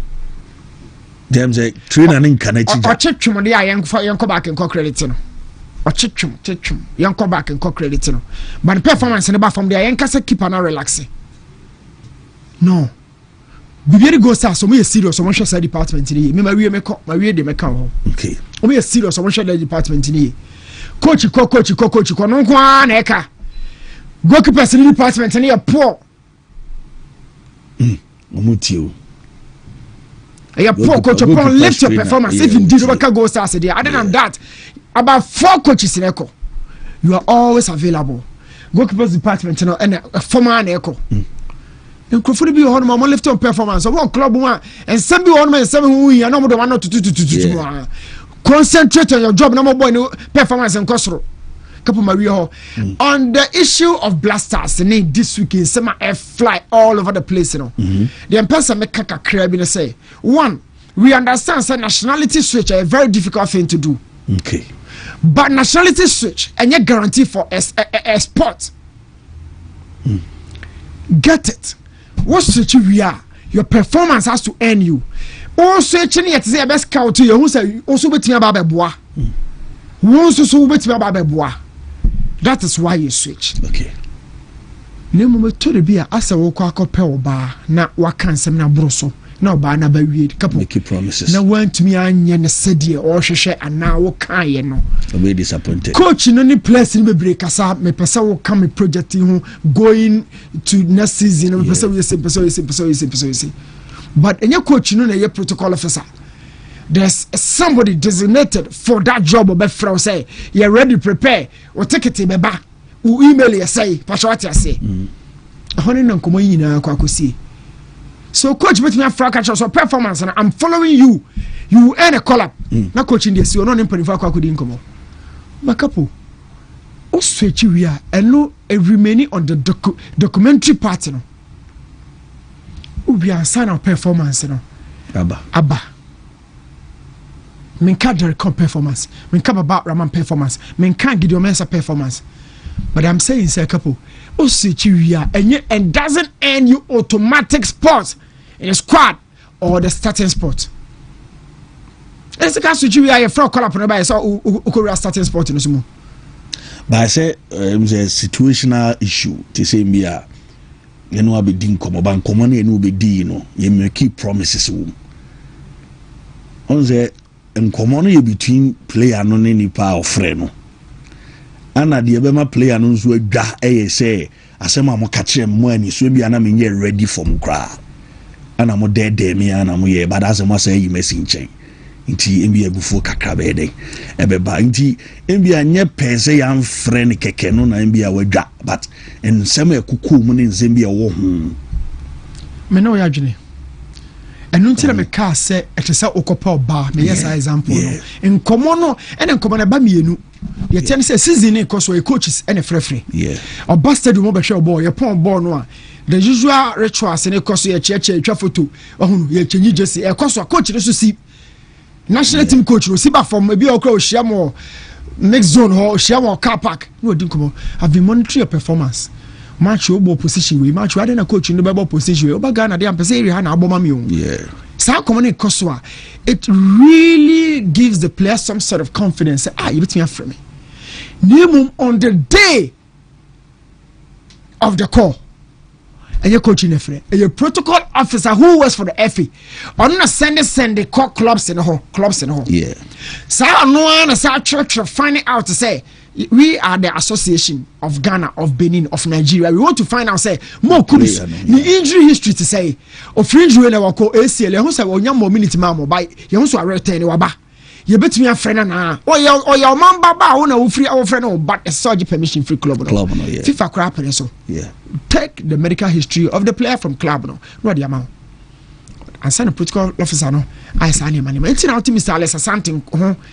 Them say trainer in Canada. Or chitchum the young go back and credit no. Or chitchum young go back and credit no. But the performance in the back from the young keeper not relaxing. No. Bibiari goes so we serious so much say department ni. Me we make de make ho. Okay. We serious so much the department ni. Coach no kwa na eka. Goalkeepers in the department ni poor. Omutio. You poor coach upon lift your performance. If indeed Rebecca goes there, other than that, about 4 coaches in Echo, you are always available. Goalkeepers department, and a former Echo. And Crawford be on my lift on performance. So one club one and some be on my 7 who are number 1 or 2. Concentrate on your job, number boy, no performance and Costro. Capo Maria on the issue of blasters this week in summer air fly all over the place, The person make a crab in say one, we understand that nationality switch are a very difficult thing to do. Okay. But nationality switch and you guarantee for a sport. Get it. What switch we are, your performance has to earn you. Also, yet say best scout to you who say also bet me about bois. So bet me about bois. That is why you switch. Okay. Nemu to the beer as a walk bar na wakan sem na broso na ba na ba wie Capo make promises na want me anya na sedie or hwehwe ana wo kan ye no be disappointed. Coach no ni place ni be break asa me pesa wo kan me project hu going to next season me pesa we say but any coach no na ye protocol officer. There's somebody designated for that job or from say you're ready prepare or take it be back or email you say pastor what you say honey nan komo yina kwa kosi So coach bet me afra catch so performance and I'm following you. You earn a call up. Na coaching dey see no nimpa nifa kwa kodi nkomo. Makapo. O switch we are and no remaining on the documentary part no. Ubi answer performance no. Abba. Minka Derek performance. Minka Baba Raman performance. Minka Gideon Mensah performance. But I'm saying, say, Capo, and doesn't earn you automatic spots in a squad or the starting spot. It's a case you are a frog call up on a starting spot in the sumo. But I say, it's a situational issue to say, me, you know, I be doing come about common and will be you may keep promises. On the common between player no any power of friend. Ana the Ebema player no so dwa say asema mo ka kire mo ani so bia na me ready for mo kra ana mo de me ana mo ye but asema say yi mesi nchen nti embi ebufu kakra be den ebeba nti embi anye pese ya friend keke no na embi awadwa but ensem ekuku mu ne nsem bia wo hu me no ya dwene enu ntira me ka se etese okopa oba me yes example no enkomo no ene enkomo na ba mienu ye tell say season e cause we coaches ene frefre o bastard mo be hwe ball ye pon ball no a the usual rituals ene cause ye cheche twa photo ohunu ye chenyi jesi e cause coach no so si national team coach no si ba from e bi okra o hia mo next zone ho hia mo car park no di nkomo have been monitoring your performance match obo position we match we na coach no be position we obaga na dey am pese area na aboma mi o so common cause it really gives the player some sort of confidence. You bet me after me. Minimum on the day of the call. And your coaching and your protocol officer who works for the FA. On na send the call clubs in the hall. Yeah. So no one is our church finding out to say we are the association of Ghana, of Benin, of Nigeria. We want to find out, say, more kunis. The injury history to say, of injury na wako ACL. You say, "Oh, more minute mamo by." You also return waba. You bet me a friend na. Oh, your man baba. Oh, no, free our friend. Oh, but a surgery permission free club. Club no. Yeah. FIFA crap and so. Yeah. Take the medical history of the player from club no. What the amount? And send a protocol officer no. I sign him money. It's not Mr. Alex something.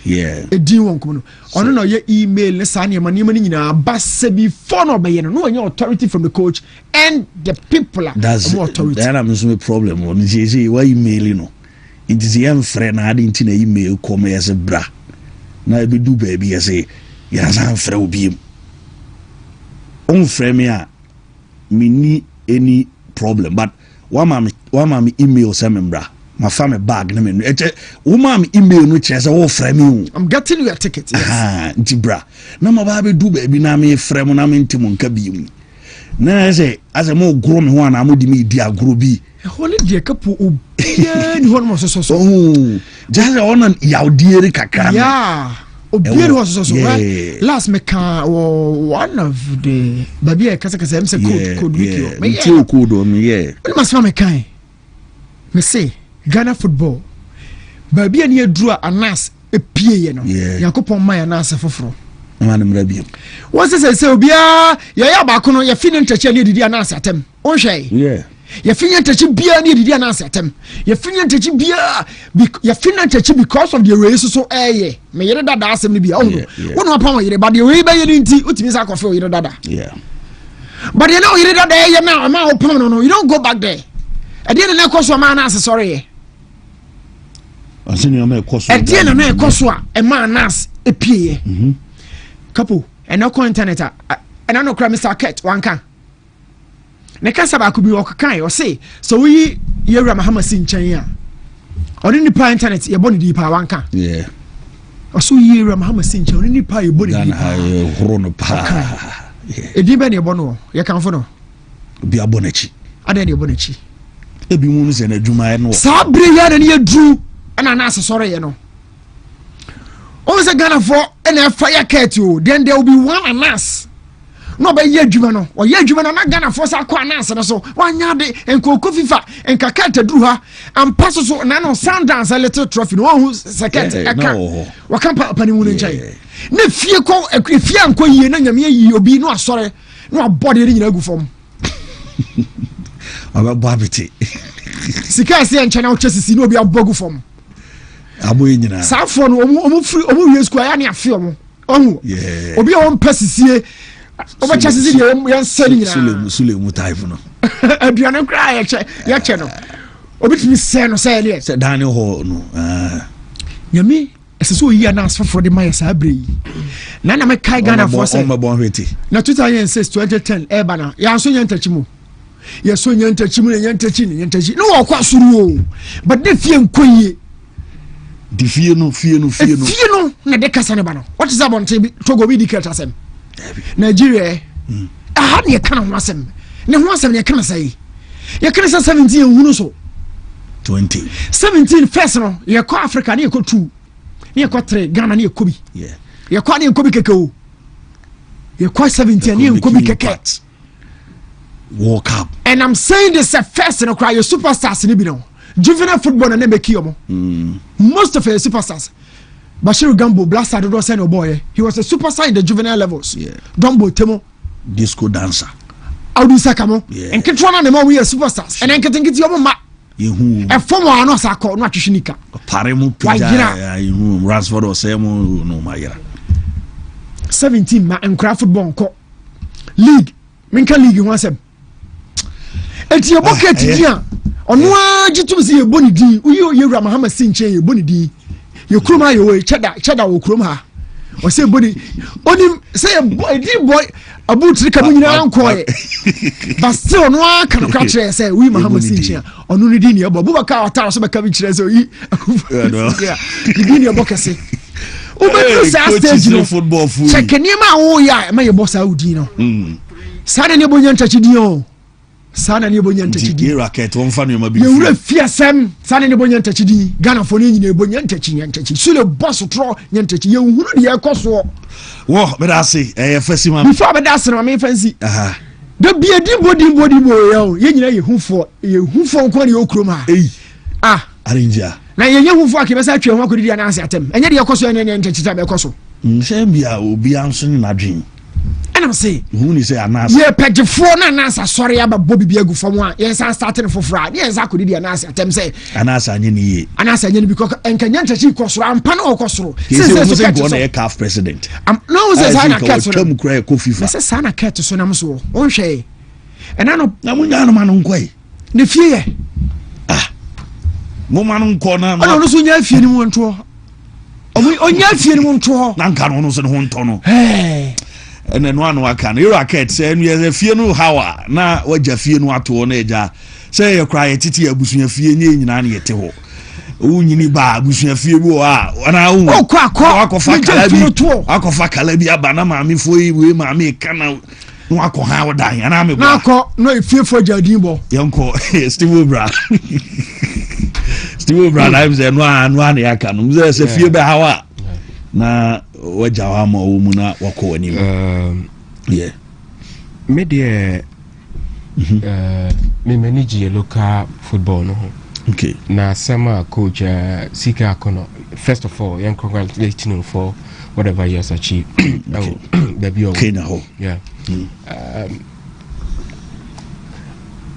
Yeah. A D one come no. On no your email. Let's sign him money. Na bas before no be no. No any authority from the coach and the people. That's more authority. That is my problem. On the why email no. It is young friend. I didn't na email come as a bra. Na be do baby as a yes I'm friend will be. On friend me me ni any problem but. One mommy email sembra my family bag na me one mommy email no chese wo frame I'm getting you a ticket ntibra na ma ba be do baby na me frame na me ntimo nka bi mu na say as mo gro me ho na mo di me di agro bi holy dia Capo obia ni ho no so just on yaw diere kakra yeah obia ni so last me can one of the baby kasa me say code wiki me code on me must me kan me say Ghana football baby ani adura anas epie ye no yakopon man anas foforo na man mra bi what's say obia ya ba ko no ya fini ntachi ani didi anas atem o hwe ya fini ntachi bia ani didi anas atem ya fini ntachi bia ya fini ntachi because of the race so me yere dada asem ni bia wonu apa yere ba de we ba yere nti utimi sa kofe yere dada but you know yere dada ye na ma open no you don't go back there e dey na koso ma anas sorry asini ma koso e dey na koso a e ma anas epie Capo and no internet and I know cry Mr. Ket one can ne kasa ba ko bi okakan o say so we yera Mahama sinchan ya oni ni pa internet ye boni di pa one can o so yera Mahama sinchan oni ni pa ye boni di pa horo no pa e di be ne bono ye kan fo no bi abonachi ade ne abonachi e bi mu se na dwuma no sabre ya na ye dru na na asesore ye no always a Ghana for and fire cat you then there will be one anas no be ye dwuma no o ye dwuma na Ghana for sa kwa anas no so wanya de enko fifa enka cat dru ha and pass so na no Sundance a little trophy no who second aka wa kan pani mu nchai na fie ko fie anko yie na nyame yi obi no asore no abode ri nyina gu fom aba babiti sika se enche na oche sisi no obi abogu fom aboy nyina safo no omo wie school ya na afi omo ohu obi o mpasisie obacha sisi ya nsani nyina sulemu type no aduane kra ya che no obi timi se no se ele se dan ho no nyame eseso yi ana asfafo de maye sa abre yi na me kai Ghana for say na 2006 2010 ebana ya so nyantachimu ya so nyantachimu nyantachi no wo kwa suru o but de fie nkoye di fie no na de kasa ne ba no what is about Togo bi dikata sem Nigeria aha ne kana ho asem ne ho asem ne kana sai ya kana 17 hunu so 20 17 first no ya ko Africa ne ko 2 ne ko 3 Ghana ne ko bi ya ko ne ko bi keke o ya ko 17 ne ko bi keke World Cup and I'm saying this at first no cry your superstars ne bi no juvenile football na be kiyomo most of the superstars Bashir Gambo Blaster do say no boy he was a superstar in the juvenile levels Dombo Temo disco dancer Audu Sakamo and Ketwana na we are superstars and enketenkiti yomo ma yehu e form ano asako no atwehwenika pare mu pija yehu Ransford o say mu no mayira 17 ma enkra football nko league minka league ho asem eti ye bucket dia ono agitum se ye boni din uyo yewura Muhammad Sinche ye boni din ye kroma ye we cheda wo krom ha o se boni oni say boy abutri kamu nyina ankoye but still no aka no kra say we Muhammad Sinche ono ni din ye bo Abubakar Otara so be ka bi kire say yi din ye bokese o be say stage no football fu check niam a wo ya ma ye boss Audi no sa ne bonya ntachi din o sana ne bonya ntachi din racket won fa no ma bi ye wura fiasem sana ne bonya ntachi din Ghana fo ne nyina bonya ntachi sule boss tro nya ntachi ye hunu de ye koso wo be da say fasi ma before be da say no me fancy da bia di body ye nyina ye hufo nko ne okrom ha arrange na ye hufo akebe sa twa ho akodi na ase atem enye de ye koso nya ntachi ta be koso se bia obi anso ni nadwen and I'm saying who ni say anas ye pegefo na anasa sorry aba bobi bia gu fam a ye san starting for fra ye san akodi dia na ase atem say anasa anye ni ye anasa anye ni because enkanya ntachi koso ampa na okosoro say go na ye CAF president no say sana ket so twam kra ko FIFA say sana ket so na mso on hwe enano na munya no manu nkoi ne fie ye mo manu nko na no so nya fie ni mu nto onya fie ni mu nto na nka no so ne ho nto no ene no anu aka no racket say enu ye fie no hawa na waja fie no ato na eja say ye kra ye titi abusunya fie nye nyina na yete ho unyini ba abusunya fie bi o na wu akofa kala bi aba na maami fo yi we maami kana no akoha wodan ana me na akọ no fie fo jadin bo yanko Steve Obra na say no na yaka no say fie be hawa na waja wa ma wo mu na wako ani me de me manage local football no okay na sama coach Sika Akono first of all young congratulating him for whatever he has achieved okay now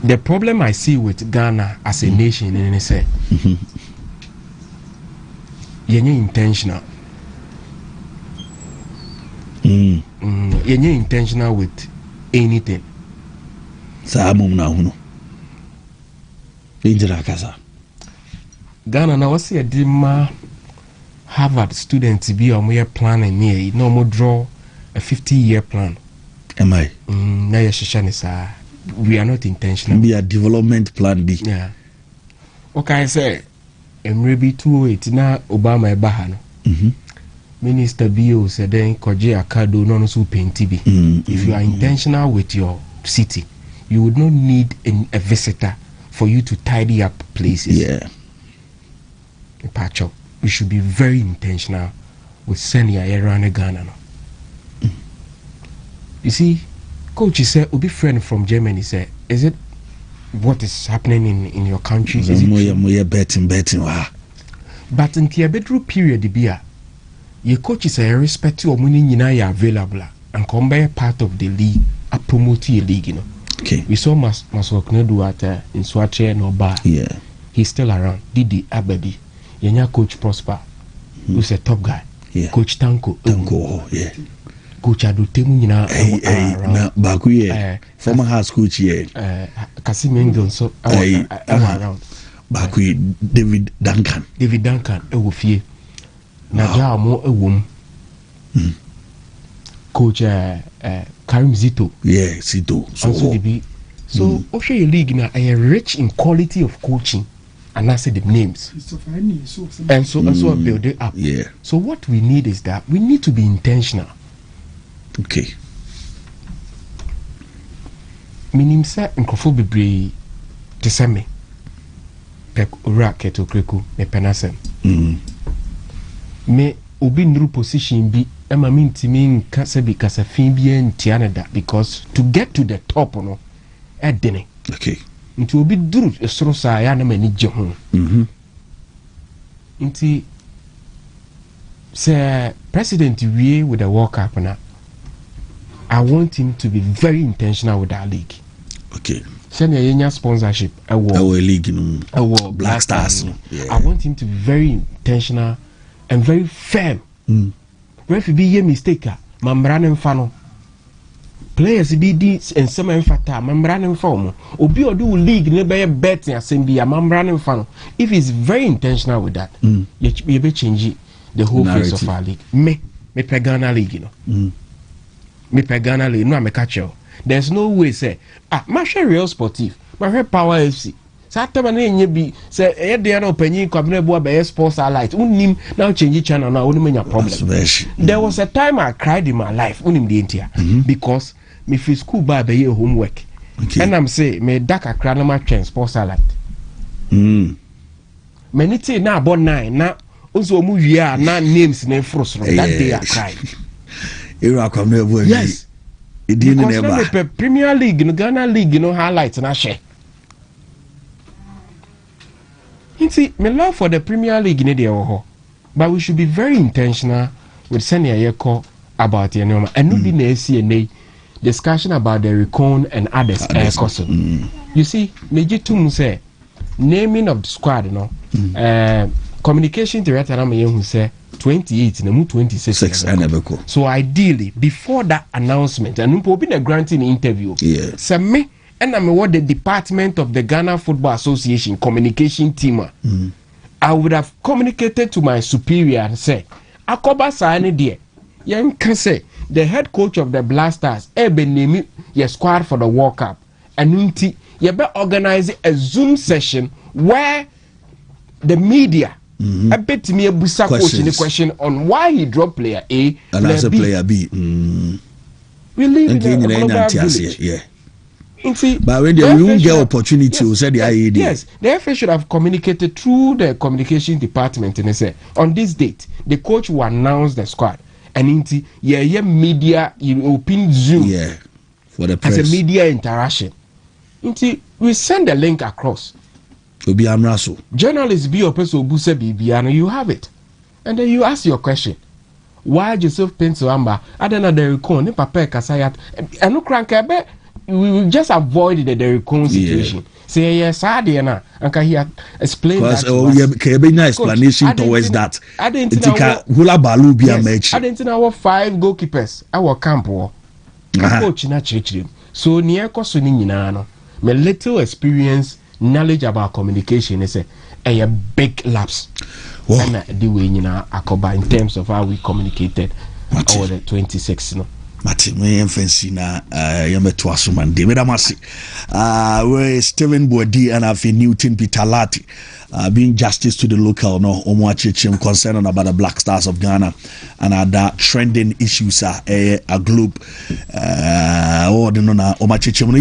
the problem I see with Ghana as a nation is say you're intentional you're intentional with anything sa mum na huno injira kasa Ghana na wasi a dima Harvard students be on my plan near no more draw a 50-year plan am I na ya shishani sa we are not intentional be a development plan B okay say emrebi 208 na Obama ebaha no Minister Bio said then Koje Akado no so painty be. If you are intentional with your city, you would not need a visitor for you to tidy up places. Patch up. We should be very intentional with sending a around Ghana. You see, coach said, "Obi friend from Germany said, is it what is happening in your country? Is it betting? But in the bedroom period, the your coaches are respect to money you available and come by part of the league a promote your league, you know. Okay. We saw Maswaknedu at in Swatre no bar. Yeah. He's still around. Didi Ababi. Yenya Coach Prosper, who's a top guy. Yeah. Coach Tanko. Yeah. Coach Adutemu na Baku former house coach here. Kasim Engel so around. Baku David Duncan. Ewofie. Naja mo ewom. Coach Karim Zito. Yeah, Zito. So Australia League now are rich in quality of coaching and I say the names. And so build it up. Yeah. So what we need is that we need to be intentional. Okay. Minim sa nkofo bebre te se me. Pek ora keto kreku me penasem. Me obi nru position bi ema mi ntimi nka se bi kasafin bi entianeda because to get to the top no edene. Okay. Nti obi duru esoro sa ya na mani je ho. Nti say president we with the World Cup na I want him to be very intentional with our league. Okay. Send a sponsorship. Our league, our Black Stars. Yeah. I want him to be very intentional and very firm. If you be a mistake, Mambranen Fano. Players be this and some enfata, Mambranen Form. Obi or do league never betting as be a Mambranen Fano. If he's very intentional with that, you be change the whole face of our league. Me Pagana League, you know. Me Pagana League, no, I'm a catcher. There's no way say my share Real Sportif, my Power FC. Saturday na be say e dey na opanyin kwabena bo be sports highlight. Unim now change channel now only menya problem. There was a time I cried in my life unim the entia because me fi school ba be homework. Okay. And I'm say me dark akra na ma twen sports highlight. Many thing na about 9 na onso omu wi na names na frostro that day I cried. Era kwabena bo. Yes. Because the Premier League, no Ghana League, no highlights and I share. You see, my love for the Premier League in the but we should be very intentional with sending a call about the normal and not be CNA discussion about the recon and others. You see, Mejitum say naming of the squad, you know, communication director who say 28 and 26. So ideally, before that announcement, and we'll be a granting interview. Yeah. So me and I'm what the department of the Ghana Football Association communication team. I would have communicated to my superior and say, Akoba Sani dear, you can say the head coach of the Blasters, name your squad for the World Cup, and you better organize a Zoom session where the media. I bet me a busa coach in the question on why he dropped player A and as a player B. We live in a global village. Yeah. See, but when we won't get opportunity, we said the IAD. Yes, the FA should have communicated through the communication department and they say on this date the coach will announce the squad and into media you open Zoom for the press as a media interaction. Into we send the link across. Journalists be your person buse BB and you have it. And then you ask your question. Why Joseph Pensoamba? I don't know the recon, Papa Kasayat, and no crank we will just avoid the recon situation. Say yes, I did and can he explain that? Because be nice explanation towards that. I didn't know our 5 goalkeepers, our camp war. Coach na church. So near Kosuni Ninano, my little experience. Knowledge about communication is a big lapse. And the way in terms of how we communicated over the 26. No. Mati me fancy na yame to asuman de medamasi we Steven Bodi and Afi Newton Pitalati being justice to the local no omuachechim concerned about the Black Stars of Ghana and other trending issues a globe the no na omachechim no